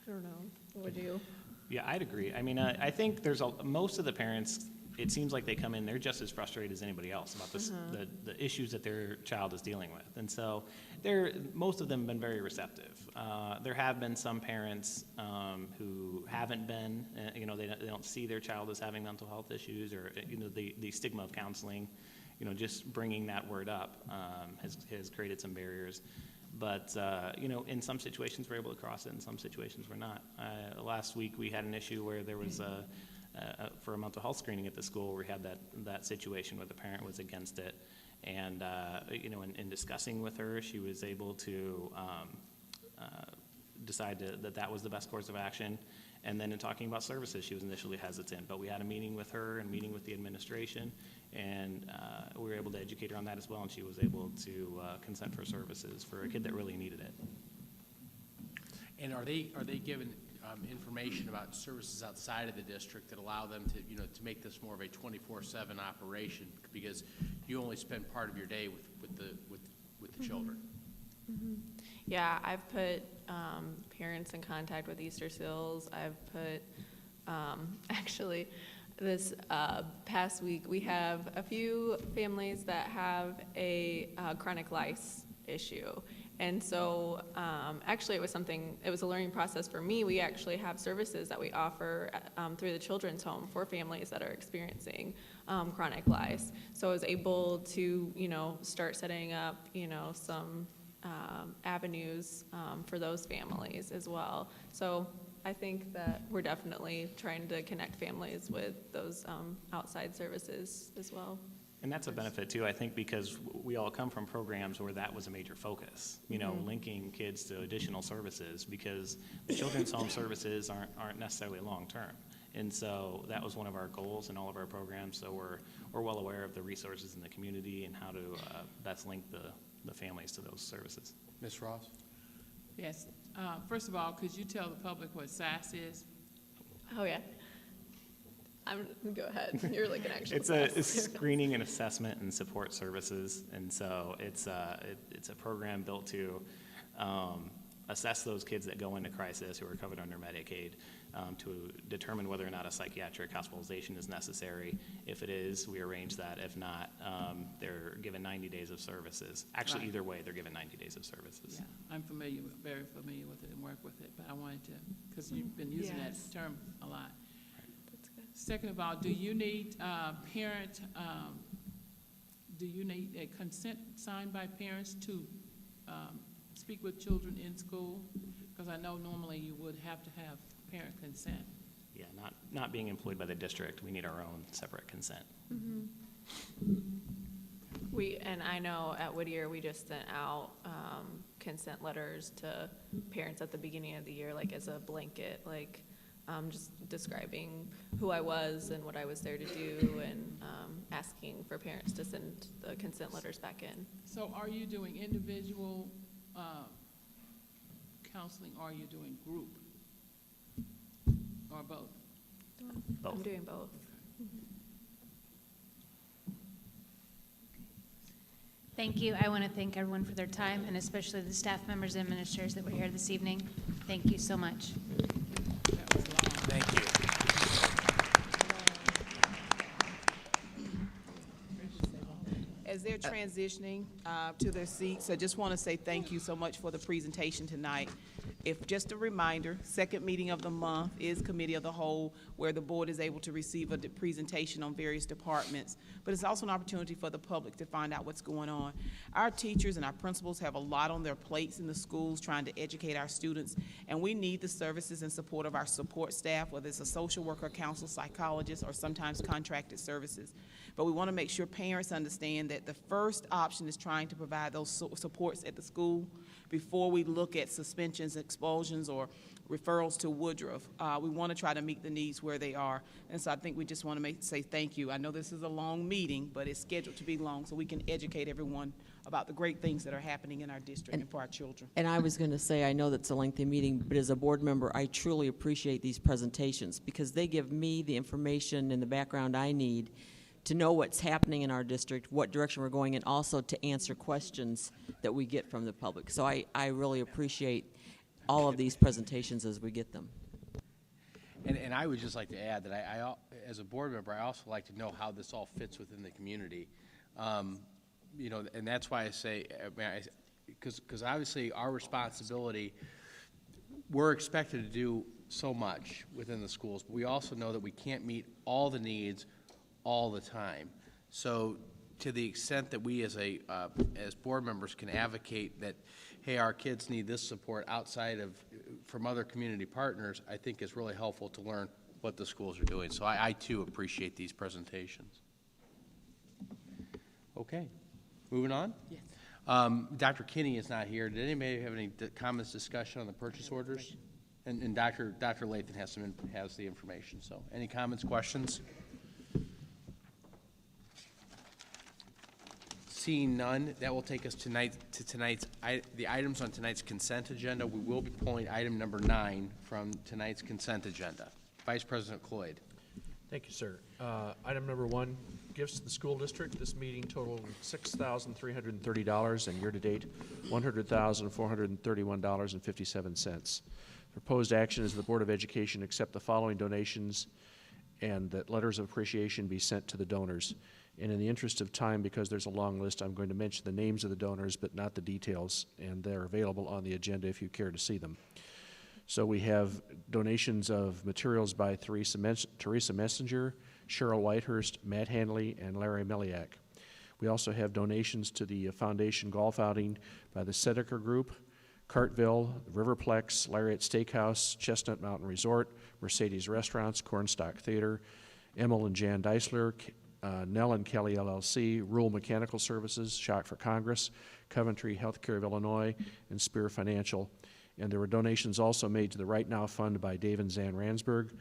don't know, what would you? Yeah, I'd agree. I mean, I think most of the parents, it seems like they come in, they're just as frustrated as anybody else about this, the issues that their child is dealing with. And so most of them have been very receptive. There have been some parents who haven't been, they don't see their child as having mental health issues, or, the stigma of counseling, just bringing that word up has created some barriers. But, in some situations we're able to cross it, in some situations we're not. Last week we had an issue where there was for a mental health screening at the school, we had that situation where the parent was against it. And, in discussing with her, she was able to decided that that was the best course of action. And then in talking about services, she was initially hesitant, but we had a meeting with her and meeting with the administration, and we were able to educate her on that as well, and she was able to consent for services for a kid that really needed it. And are they given information about services outside of the district that allow them to, to make this more of a 24/7 operation? Because you only spend part of your day with the children. Mm-hmm. Yeah, I've put parents in contact with Easter Seals. I've put, actually, this past week, we have a few families that have a chronic lice issue. And so actually it was a learning process for me. We actually have services that we offer through the Children's Home for families that are experiencing chronic lice. So I was able to, start setting up, some avenues for those families as well. So I think that we're definitely trying to connect families with those outside services as well. And that's a benefit too, I think, because we all come from programs where that was a major focus, linking kids to additional services, because the children's home services aren't necessarily long-term. And so that was one of our goals in all of our programs. So we're well aware of the resources in the community and how to best link the families to those services. Ms. Ross? Yes. First of all, could you tell the public what SAS is? Oh, yeah. Go ahead. You're like an actual It's screening and assessment and support services, and so it's a program built to assess those kids that go into crisis who are covered under Medicaid, to determine whether or not a psychiatric hospitalization is necessary. If it is, we arrange that. If not, they're given 90 days of services. Actually, either way, they're given 90 days of services. Yeah, I'm very familiar with it and work with it, but I wanted to, because you've been using that term a lot. Second of all, do you need do you need a consent signed by parents to speak with children in school? Because I know normally you would have to have parent consent. Yeah, not being employed by the district, we need our own separate consent. Mm-hmm. And I know at Whittier, we just sent out consent letters to parents at the beginning of the year, like as a blanket, like just describing who I was and what I was there to do, and asking for parents to send the consent letters back in. So are you doing individual counseling, or are you doing group, or both? Both. I'm doing both. Thank you. I want to thank everyone for their time, and especially the staff members and administrators that were here this evening. Thank you so much. Thank you. As they're transitioning to their seats, I just want to say thank you so much for the presentation tonight. If just a reminder, second meeting of the month is Committee of the Whole, where the board is able to receive a presentation on various departments, but it's also an opportunity for the public to find out what's going on. Our teachers and our principals have a lot on their plates in the schools trying to educate our students, and we need the services and support of our support staff, whether it's a social worker, counselor, psychologist, or sometimes contracted services. But we want to make sure parents understand that the first option is trying to provide those supports at the school before we look at suspensions, expulsions, or referrals to Woodruff. We want to try to meet the needs where they are. And so I think we just want to say thank you. I know this is a long meeting, but it's scheduled to be long so we can educate everyone about the great things that are happening in our district and for our children. And I was going to say, I know that's a lengthy meeting, but as a board member, I truly appreciate these presentations because they give me the information and the background I need to know what's happening in our district, what direction we're going, and also to answer questions that we get from the public. So I really appreciate all of these presentations as we get them. And I would just like to add that I as a board member, I also like to know how this all fits within the community. And that's why I say, because obviously our responsibility, we're expected to do so much within the schools, but we also know that we can't meet all the needs all the time. So to the extent that we as board members can advocate that, hey, our kids need this support outside of, from other community partners, I think is really helpful to learn what the schools are doing. So I too appreciate these presentations. Okay, moving on. Yes. Dr. Kinney is not here. Did anybody have any comments, discussion on the purchase orders? And Dr. Lathan has the information. So any comments, questions? Seeing none, that will take us to the items on tonight's consent agenda. We will be pulling item number 9 from tonight's consent agenda. Vice President Cloyd. Thank you, sir. Item number 1, gifts to the school district. This meeting totaled $6,330 and year-to-date $100,431.57. Proposed action is the Board of Education accept the following donations and that letters of appreciation be sent to the donors. And in the interest of time, because there's a long list, I'm going to mention the names of the donors, but not the details, and they're available on the agenda if you care to see them. So we have donations of materials by Teresa Messenger, Cheryl Whitehurst, Matt Hanley, and Larry Meliak. We also have donations to the Foundation Golf Outing by the Sedeker Group, Cartville, Riverplex, Lariat Steakhouse, Chestnut Mountain Resort, Mercedes Restaurants, Cornstalk Theater, Emil and Jan Deisler, Nell and Kelly LLC, Rural Mechanical Services, Shock for Congress, Coventry Healthcare of Illinois, and Spear Financial. And there were donations also made to the Right Now Fund by Dave and Zan Ransberg,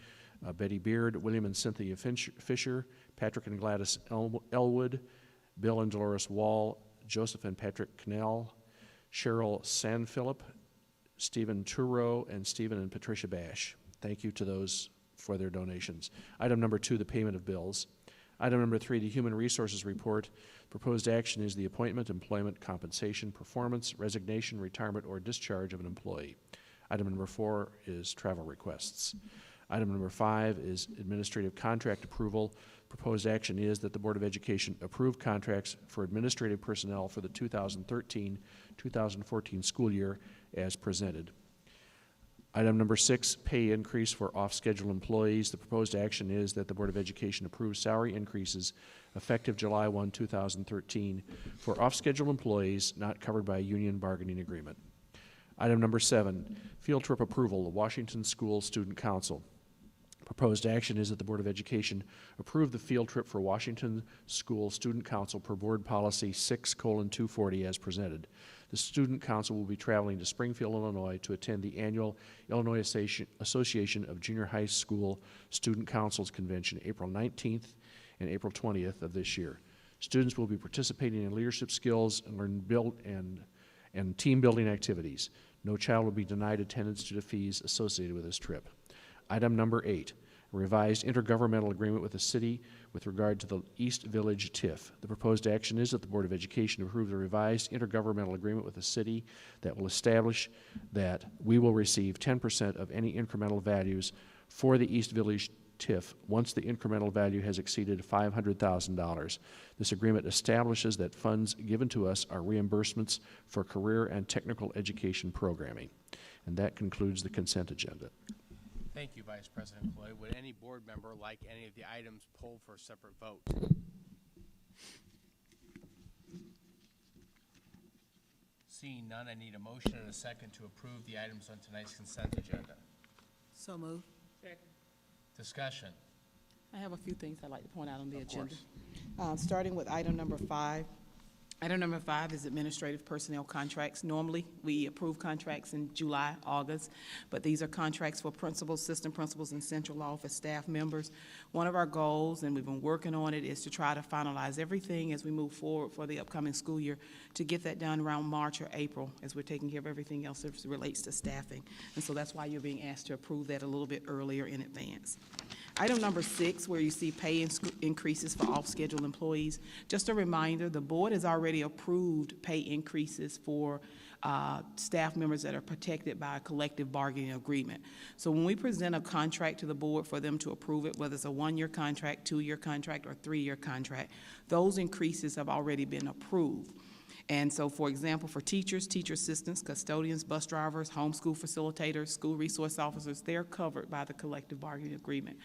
Betty Beard, William and Cynthia Fisher, Patrick and Gladys Elwood, Bill and Dolores Wall, Joseph and Patrick Cannell, Cheryl Sanphilip, Stephen Turo, and Stephen and Patricia Bash. Thank you to those for their donations. Item number 2, the payment of bills. Item number 3, the Human Resources Report. Proposed action is the appointment, employment, compensation, performance, resignation, retirement, or discharge of an employee. Item number 4 is travel requests. Item number 5 is administrative contract approval. Proposed action is that the Board of Education approve contracts for administrative personnel for the 2013-2014 school year as presented. Item number 6, pay increase for off-schedule employees. The proposed action is that the Board of Education approves salary increases effective July 1, 2013 for off-schedule employees not covered by a union bargaining agreement. Item number 7, field trip approval, the Washington School Student Council. Proposed action is that the Board of Education approve the field trip for Washington School Student Council per Board Policy 6:240 as presented. The Student Council will be traveling to Springfield, Illinois to attend the annual Illinois Association of Junior High School Student Councils Convention April 19th and April 20th of this year. Students will be participating in leadership skills and learn and team building activities. No child will be denied attendance due to fees associated with this trip. Item number 8, a revised intergovernmental agreement with the city with regard to the East Village TIF. The proposed action is that the Board of Education approve the revised intergovernmental agreement with the city that will establish that we will receive 10% of any incremental values for the East Village TIF once the incremental value has exceeded $500,000. This agreement establishes that funds given to us are reimbursements for career and technical education programming. And that concludes the consent agenda. Thank you, Vice President Cloyd. Would any board member like any of the items pulled for a separate vote? Seeing none, I need a motion and a second to approve the items on tonight's consent agenda. So moved. Discussion. I have a few things I'd like to point out on the Of agenda. course. Starting with item number 5. Item number 5 is administrative personnel contracts. Normally, we approve contracts in July, August, but these are contracts for principals, assistant principals, and central office staff members. One of our goals, and we've been working on it, is to try to finalize everything as we move forward for the upcoming school year, to get that done around March or April, as we're taking care of everything else that relates to staffing. And so that's why you're being asked to approve that a little bit earlier in advance. Item number 6, where you see pay increases for off-schedule employees. Just a reminder, the board has already approved pay increases for staff members that are protected by a collective bargaining agreement. So when we present a contract to the board for them to approve it, whether it's a 1-year contract, 2-year contract, or 3-year contract, those increases have already been approved. And so, for example, for teachers, teacher assistants, custodians, bus drivers, homeschool facilitators, school resource officers, they're covered by the collective bargaining agreement.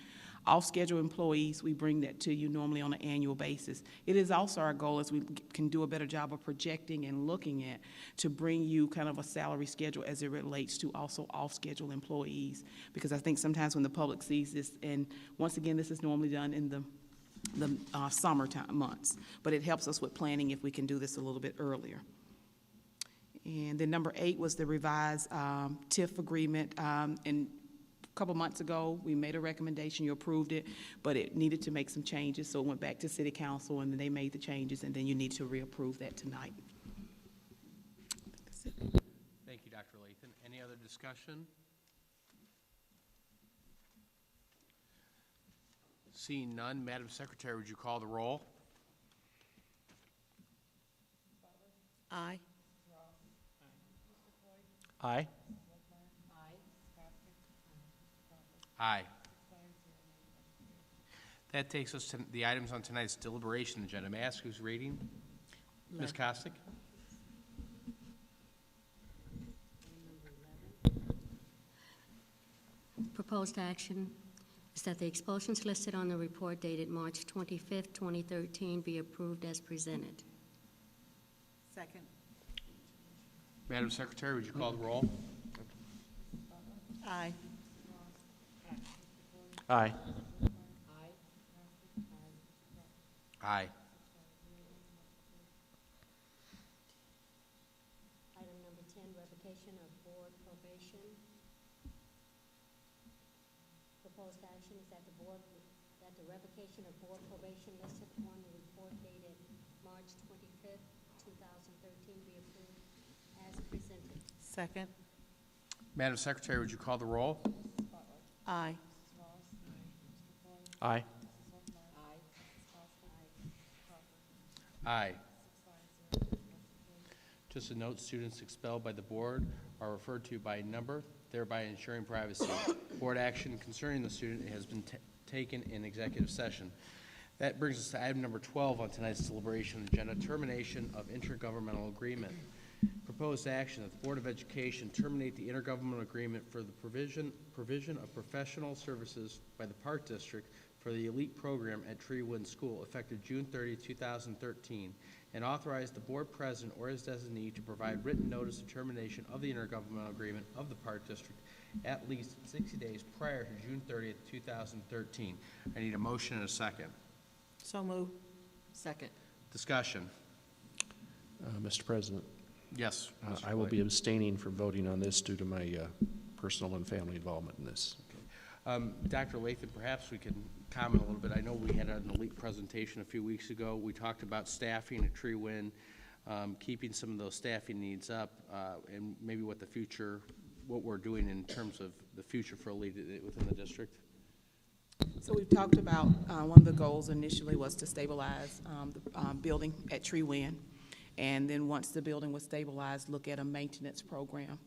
Off-schedule employees, we bring that to you normally on an annual basis. It is also our goal, as we can do a better job of projecting and looking at, to bring you kind of a salary schedule as it relates to also off-schedule employees. Because I think sometimes when the public sees this, and once again, this is normally done in the summertime months, but it helps us with planning if we can do this a little bit earlier. And then number 8 was the revised TIF agreement. And a couple months ago, we made a recommendation, you approved it, but it needed to make some changes, so it went back to City Council, and then they made the changes, and then you need to reapprove that tonight. Thank you, Dr. Lathan. Any other discussion? Seeing none, Madam Secretary, would you call the roll? Aye. Aye. Aye. That takes us to the items on tonight's deliberation agenda. May I ask who's reading? Ms. Costick? Proposed action is that the expulsions listed on the report dated March 25th, 2013 be approved as presented. Second. Madam Secretary, would you call the roll? Aye. Aye. Aye. Item number 10, revocation of board probation. Proposed action is that the revocation of board probation listed on the report dated March 25th, 2013 be approved as presented. Second. Madam Secretary, would you call the roll? Aye. Aye. Aye. Just a note, students expelled by the board are referred to by number, thereby ensuring privacy. Board action concerning the student has been taken in executive session. That brings us to item number 12 on tonight's deliberation agenda, termination of intergovernmental agreement. Proposed action that the Board of Education terminate the intergovernmental agreement for the provision of professional services by the Park District for the elite program at Treewood School effective June 30, 2013, and authorize the board president or his designee to provide written notice of termination of the intergovernmental agreement of the Park District at least 60 days prior to June 30, 2013. I need a motion and a second. So moved. Second. Discussion. Mr. President, Yes. Mr. I will Blake. be abstaining from voting on this due to my personal and family involvement in this. Dr. Lathan, perhaps we can comment a little bit. I know we had an elite presentation a few weeks ago. We talked about staffing at Treewind, keeping some of those staffing needs up, and maybe what the future, what we're doing in terms of the future for elite within the district. So we've talked about, one of the goals initially was to stabilize the building at Treewind. And then once the building was stabilized, look at a maintenance program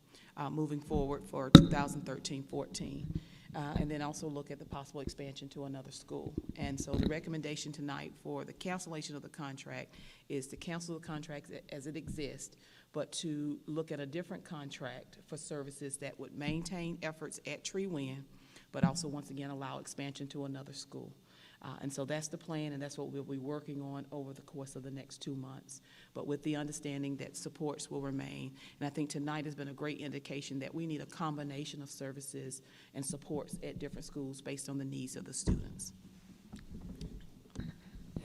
moving forward for 2013-14. And then also look at the possible expansion to another school. And so the recommendation tonight for the cancellation of the contract is to cancel the contract as it exists, but to look at a different contract for services that would maintain efforts at Treewind, but also once again allow expansion to another school. And so that's the plan, and that's what we'll be working on over the course of the next 2 months, but with the understanding that supports will remain. And I think tonight has been a great indication that we need a combination of services and supports at different schools based on the needs of the students.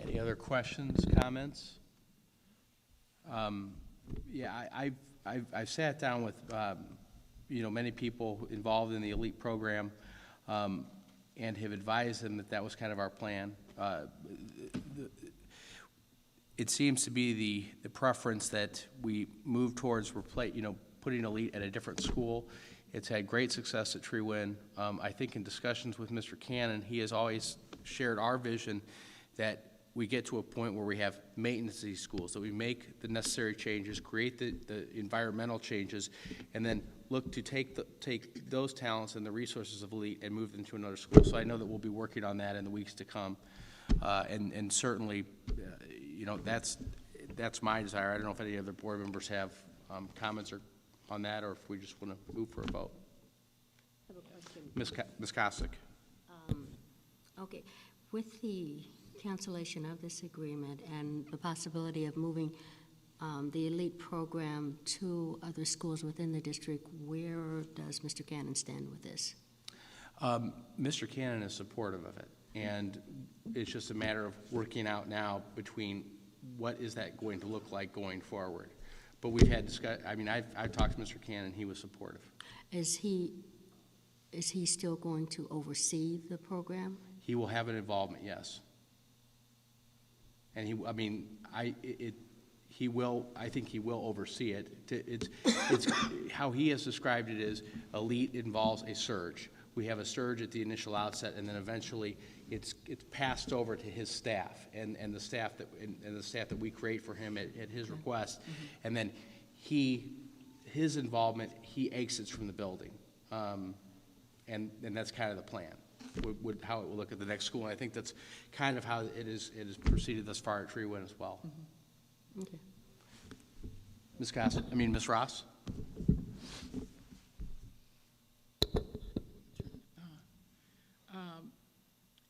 Any other questions, comments? Yeah, I've sat down with many people involved in the elite program, and have advised them that that was kind of our plan. It seems to be the preference that we move towards putting elite at a different school. It's had great success at Treewind. I think in discussions with Mr. Cannon, he has always shared our vision that we get to a point where we have maintenance of these schools, that we make the necessary changes, create the environmental changes, and then look to take those talents and the resources of elite and move them to another school. So I know that we'll be working on that in the weeks to come, and certainly, that's my desire. I don't know if any other board members have comments on that, or if we just want to move for a vote. I have a question. Ms. Kostick. Okay, with the cancellation of this agreement and the possibility of moving the elite program to other schools within the district, where does Mr. Cannon stand with this? Mr. Cannon is supportive of it, and it's just a matter of working out now between what is that going to look like going forward. But we've had I've talked to Mr. Cannon, he was supportive. Is he still going to oversee the program? He will have an involvement, yes. And I think he will oversee it. It's how he has described it is elite involves a surge. We have a surge at the initial outset, and then eventually it's passed over to his staff and the staff that we create for him at his request, and then his involvement, he exits from the building, and that's kind of the plan. How it will look at the next school, and I think that's kind of how it is proceeded thus far at Tree Wind as well. Okay. Ms. Ross?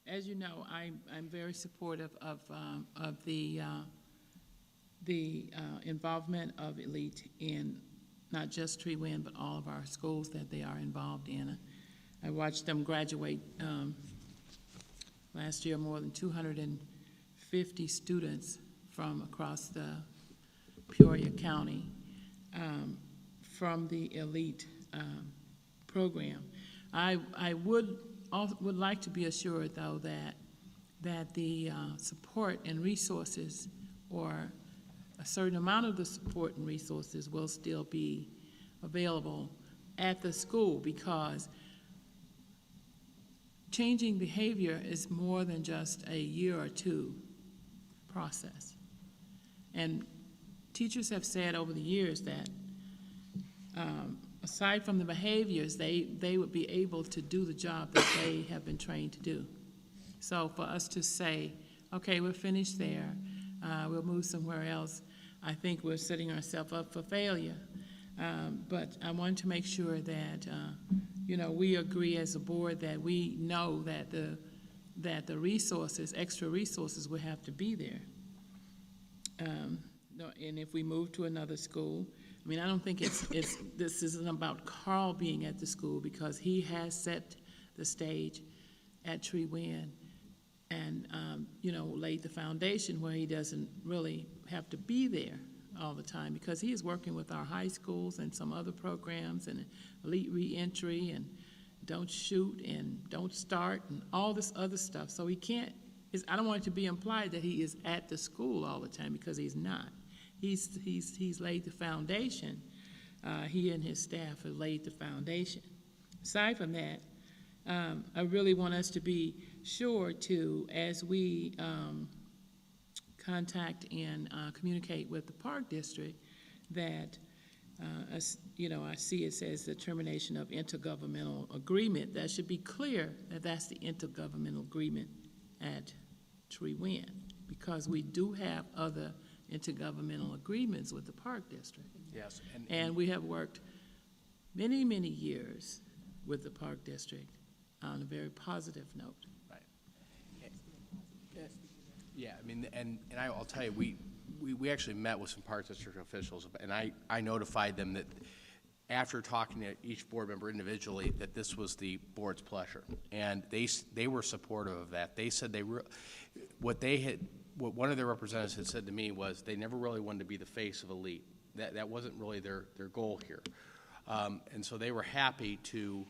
As you know, I'm very supportive of the involvement of Elite in not just Tree Wind, but all of our schools that they are involved in. I watched them graduate last year, more than 250 students from across the Peoria County from the Elite program. I would like to be assured, though, that the support and resources, or a certain amount of the support and resources, will still be available at the school, because changing behavior is more than just a year or two process. And teachers have said over the years that aside from the behaviors, they would be able to do the job that they have been trained to do. So for us to say, okay, we're finished there, we'll move somewhere else, I think we're setting ourselves up for failure. But I want to make sure that we agree as a board that we know that the resources, extra resources, will have to be there. And if we move to another school, I don't think this isn't about Carl being at the school, because he has set the stage at Tree Wind and laid the foundation where he doesn't really have to be there all the time, because he is working with our high schools and some other programs and elite reentry and don't shoot and don't start and all this other stuff. So he can't, I don't want it to be implied that he is at the school all the time, because he's not. He's laid the foundation. He and his staff have laid the foundation. Aside from that, I really want us to be sure to, as we contact and communicate with the Park District, that I see it says the termination of intergovernmental agreement. That should be clear that that's the intergovernmental agreement at Tree Wind, because we do have other intergovernmental agreements with the Park District. Yes. And we have worked many, many years with the Park District on a very positive note. Right. Yeah, and I'll tell you, we actually met with some Park District officials, and I notified them that after talking to each board member individually, that this was the board's pleasure. And they were supportive of that. They said what one of their representatives had said to me was they never really wanted to be the face of Elite. That wasn't really their goal here. And so they were happy to,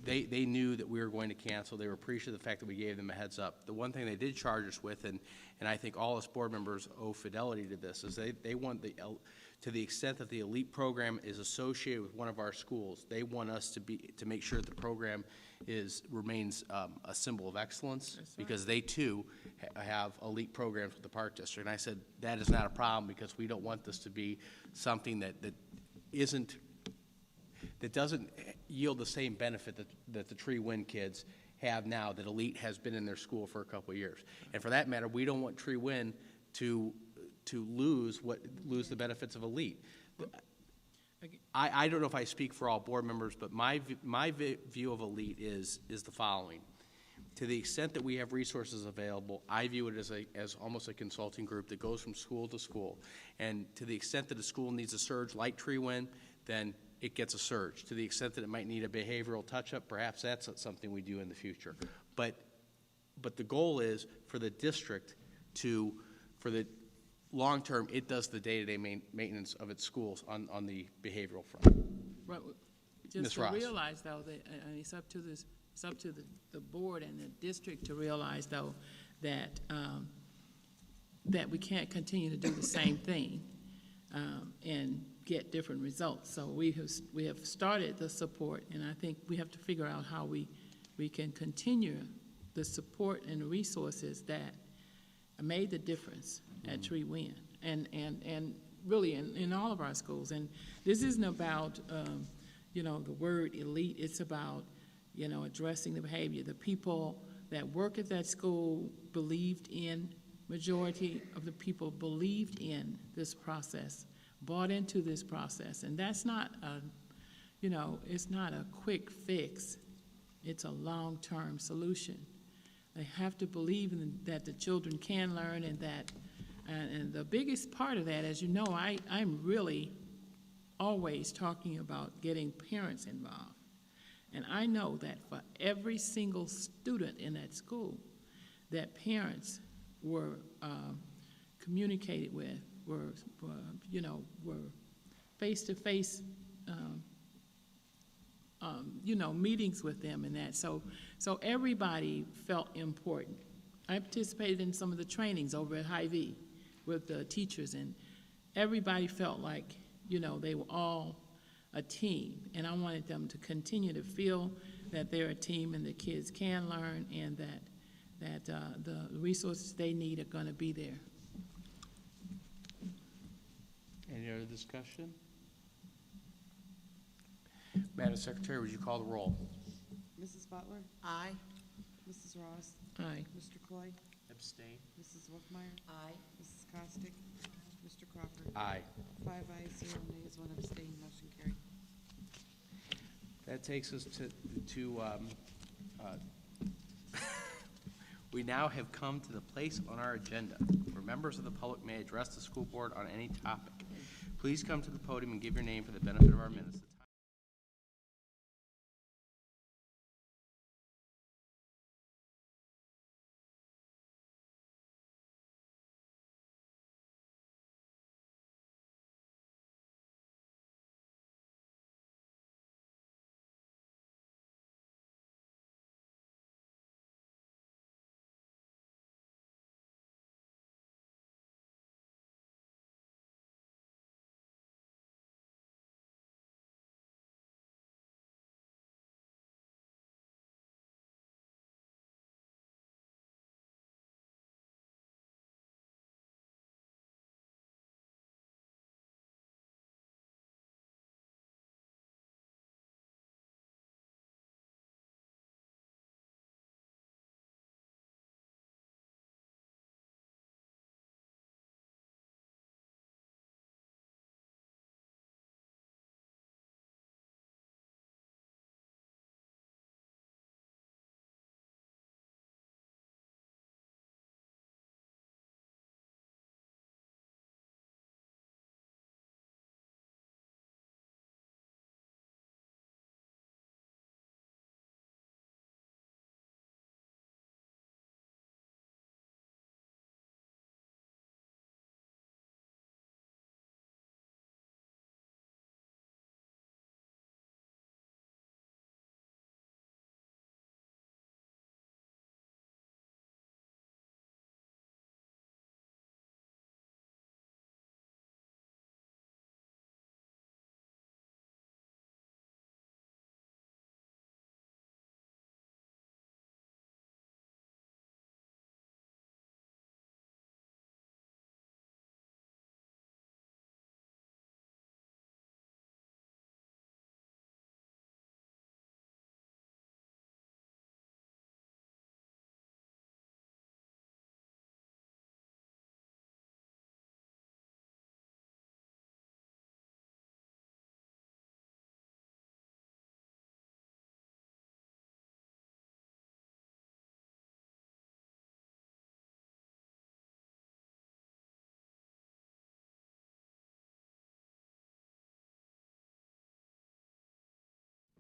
they knew that we were going to cancel. They were appreciative of the fact that we gave them a heads up. The one thing they did charge us with, and I think all us board members owe fidelity to this, is they want to the extent that the Elite program is associated with one of our schools, they want us to make sure that the program remains a symbol of excellence, because they too have Elite programs with the Park District. And I said that is not a problem, because we don't want this to be something that doesn't yield the same benefit that the Tree Wind kids have now, that Elite has been in their school for a couple of years. And for that matter, we don't want Tree Wind to lose the benefits of Elite. I don't know if I speak for all board members, but my view of Elite is the following. To the extent that we have resources available, I view it as almost a consulting group that goes from school to school. And to the extent that a school needs a surge like Tree Wind, then it gets a surge. To the extent that it might need a behavioral touch-up, perhaps that's something we do in the future. But the goal is for the district long-term, it does the day-to-day maintenance of its schools on the behavioral front. Right, Ms. just to Ross. realize, though, that, it's up to the board and the district to realize, though, that, that we can't continue to do the same thing, and get different results. So we have started the support, and I think we have to figure out how we can continue the support and the resources that made the difference at Tree Wind, and really in all of our schools. And this isn't about, you know, the word elite. It's about, you know, addressing the behavior. The people that work at that school believed in, majority of the people believed in this process, bought into this process. And that's not a, you know, it's not a quick fix. It's a long-term solution. They have to believe that the children can learn, and that, and the biggest part of that, as you know, I'm really always talking about getting parents involved. And I know that for every single student in that school, that parents were communicated with, were you know, were face-to-face, you know, meetings with them and that. So everybody felt important. I participated in some of the trainings over at Hy-Vee with the teachers, and everybody felt like, you know, they were all a team. And I wanted them to continue to feel that they're a team and the kids can learn, and that the resources they need are going to be there. Any other discussion? Madam Secretary, would you call the roll? Mrs. Butler? Aye. Mrs. Ross? Aye. Mr. Cloyd? Abstain. Mrs. Wolfmeyer? Aye. Mrs. Costick? Mr. Crawford? Aye. 5 ayes, 0 nays, 1 abstain, motion carried. That takes us we now have come to the place on our agenda where members of the public may address the school board on any topic. Please come to the podium and give your name for the benefit of our minutes.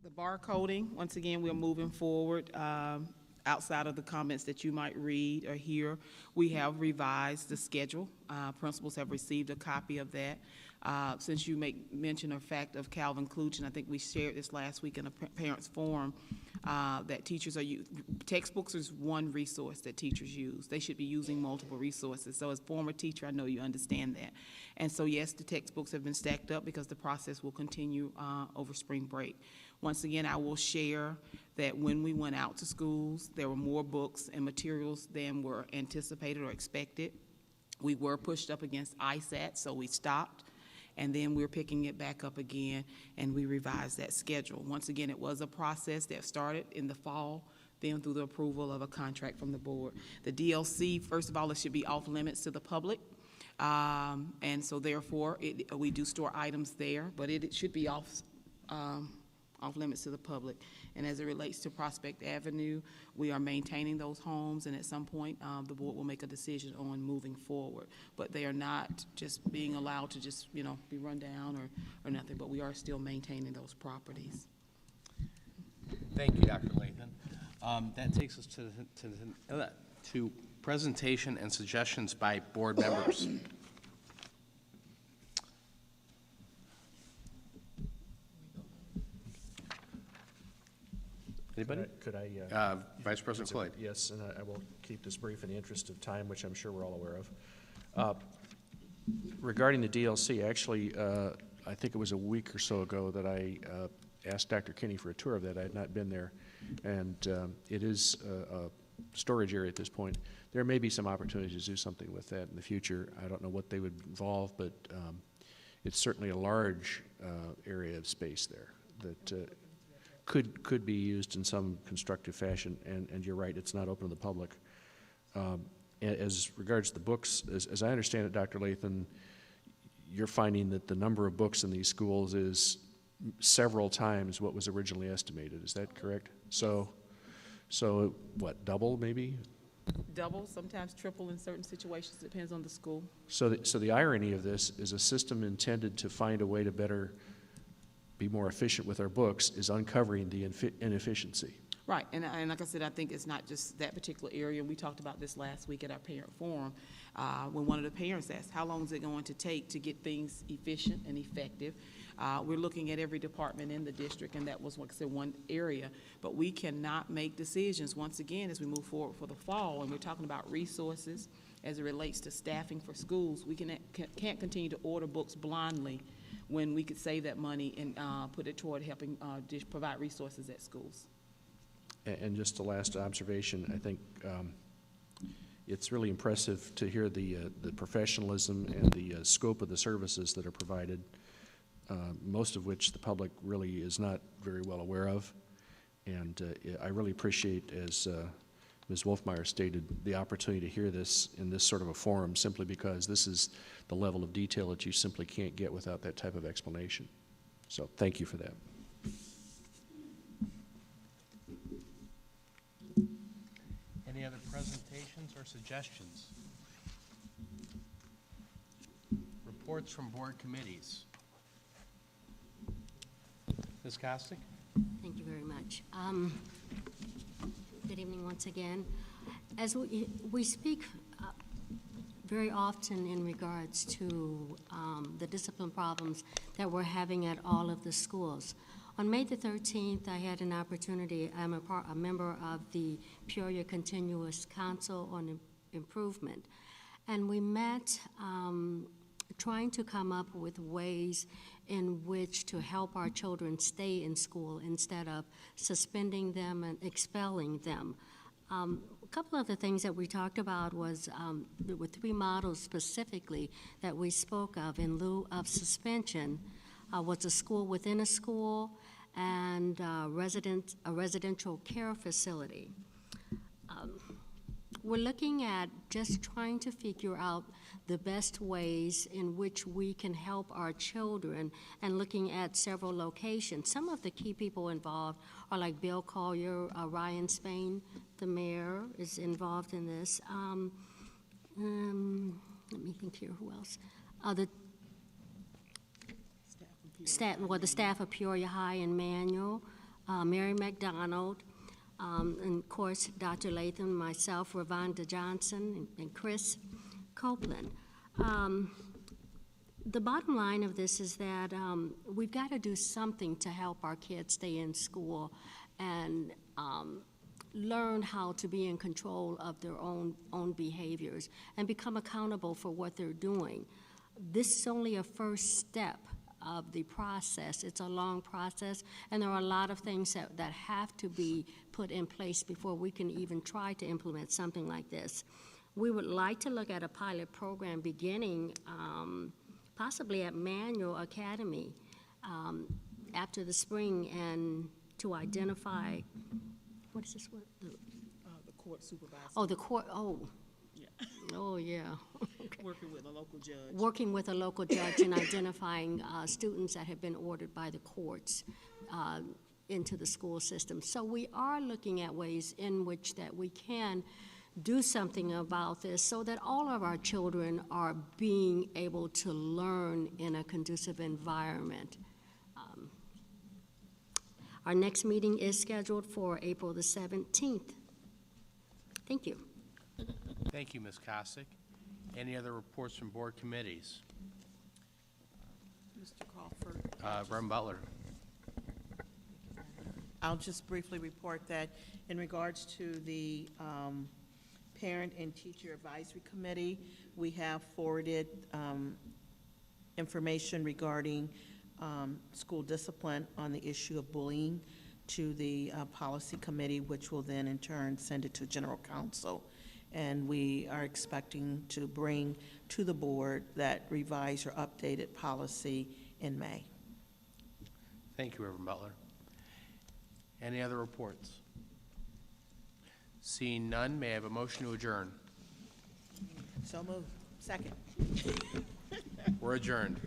The bar coding, once again, we're moving forward. outside of the comments that you might read or hear, we have revised the schedule. Principals have received a copy of that. Since you make mention of fact of Calvin Kluge, and I think we shared this last week in a parents forum, that teachers are textbooks is one resource that teachers use. They should be using multiple resources. So as former teacher, I know you understand that. And so yes, the textbooks have been stacked up because the process will continue over spring break. Once again, I will share that when we went out to schools, there were more books and materials than were anticipated or expected. We were pushed up against ISAT, so we stopped. And then we're picking it back up again, and we revised that schedule. Once again, it was a process that started in the fall, then through the approval of a contract from the board. The DLC, first of all, it should be off limits to the public. And so therefore, we do store items there, but it should be off limits to the public. And as it relates to Prospect Avenue, we are maintaining those homes, and at some point, the board will make a decision on moving forward. But they are not just being allowed to just, be run down or nothing, but we are still maintaining those properties. Thank you, Dr. Lathan. That takes us to presentation and suggestions by board members. Anybody? Could I Vice President Floyd. Yes, and I will keep this brief in the interest of time, which I'm sure we're all aware of. Regarding the DLC, actually, I think it was a week or so ago that I asked Dr. Kinney for a tour of that. I had not been there, and it is a storage area at this point. There may be some opportunities to do something with that in the future. I don't know what they would involve, but it's certainly a large area of space there that could be used in some constructive fashion, and you're right, it's not open to the public. As regards the books, as I understand it, Dr. Lathan, you're finding that the number of books in these schools is several times what was originally estimated. Is that correct? So what, double maybe? Double, sometimes triple in certain situations, depends on the school. So the irony of this is a system intended to find a way to be more efficient with our books is uncovering the inefficiency. Right, and like I said, I think it's not just that particular area. We talked about this last week at our parent forum when one of the parents asked, how long is it going to take to get things efficient and effective? We're looking at every department in the district, and that was, like I said, one area. But we cannot make decisions, once again, as we move forward for the fall, and we're talking about resources as it relates to staffing for schools. We can't continue to order books blindly when we could save that money and put it toward helping provide resources at schools. And just a last observation, I think it's really impressive to hear the professionalism and the scope of the services that are provided, most of which the public really is not very well aware of. And I really appreciate, as Ms. Wolfmeyer stated, the opportunity to hear this in this sort of a forum, simply because this is the level of detail that you simply can't get without that type of explanation. So thank you for that. Any other presentations or suggestions? Reports from board committees. Ms. Costick? Thank you very much. Good evening once again. As we speak very often in regards to the discipline problems that we're having at all of the schools. On May the 13th, I had an opportunity, I'm a member of the Peoria Continuous Council on Improvement, and we met trying to come up with ways in which to help our children stay in school instead of suspending them and expelling them. A couple of the things that we talked about was there were 3 models specifically that we spoke of in lieu of suspension. Was a school within a school and a residential care facility. We're looking at just trying to figure out the best ways in which we can help our children and looking at several locations. Some of the key people involved are like Bill Collier, Ryan Spain, the mayor is involved in this. Let me think here, who else? The staff of Peoria High and Manual, Mary McDonald. And of course, Dr. Latham, myself, Ravonda Johnson, and Chris Copeland. The bottom line of this is that we've got to do something to help our kids stay in school and learn how to be in control of their own behaviors and become accountable for what they're doing. This is only a first step of the process. It's a long process, and there are a lot of things that have to be put in place before we can even try to implement something like this. We would like to look at a pilot program beginning possibly at Manual Academy after the spring, and to identify, what is this word? The court supervisor. Oh, the court, oh. Yeah. Oh, yeah. Okay. Working with a local judge. Working with a local judge and identifying students that have been ordered by the courts into the school system. So we are looking at ways in which that we can do something about this so that all of our children are being able to learn in a conducive environment. Our next meeting is scheduled for April the 17th. Thank you. Thank you, Ms. Costick. Any other reports from board committees? Mr. Crawford. Reverend Butler. I'll just briefly report that in regards to the Parent and Teacher Advisory Committee, we have forwarded information regarding school discipline on the issue of bullying to the Policy Committee, which will then in turn send it to General Counsel. And we are expecting to bring to the board that revised or updated policy in May. Thank you, Reverend Butler. Any other reports? Seeing none, may I have a motion to adjourn? So moved. Second. We're adjourned.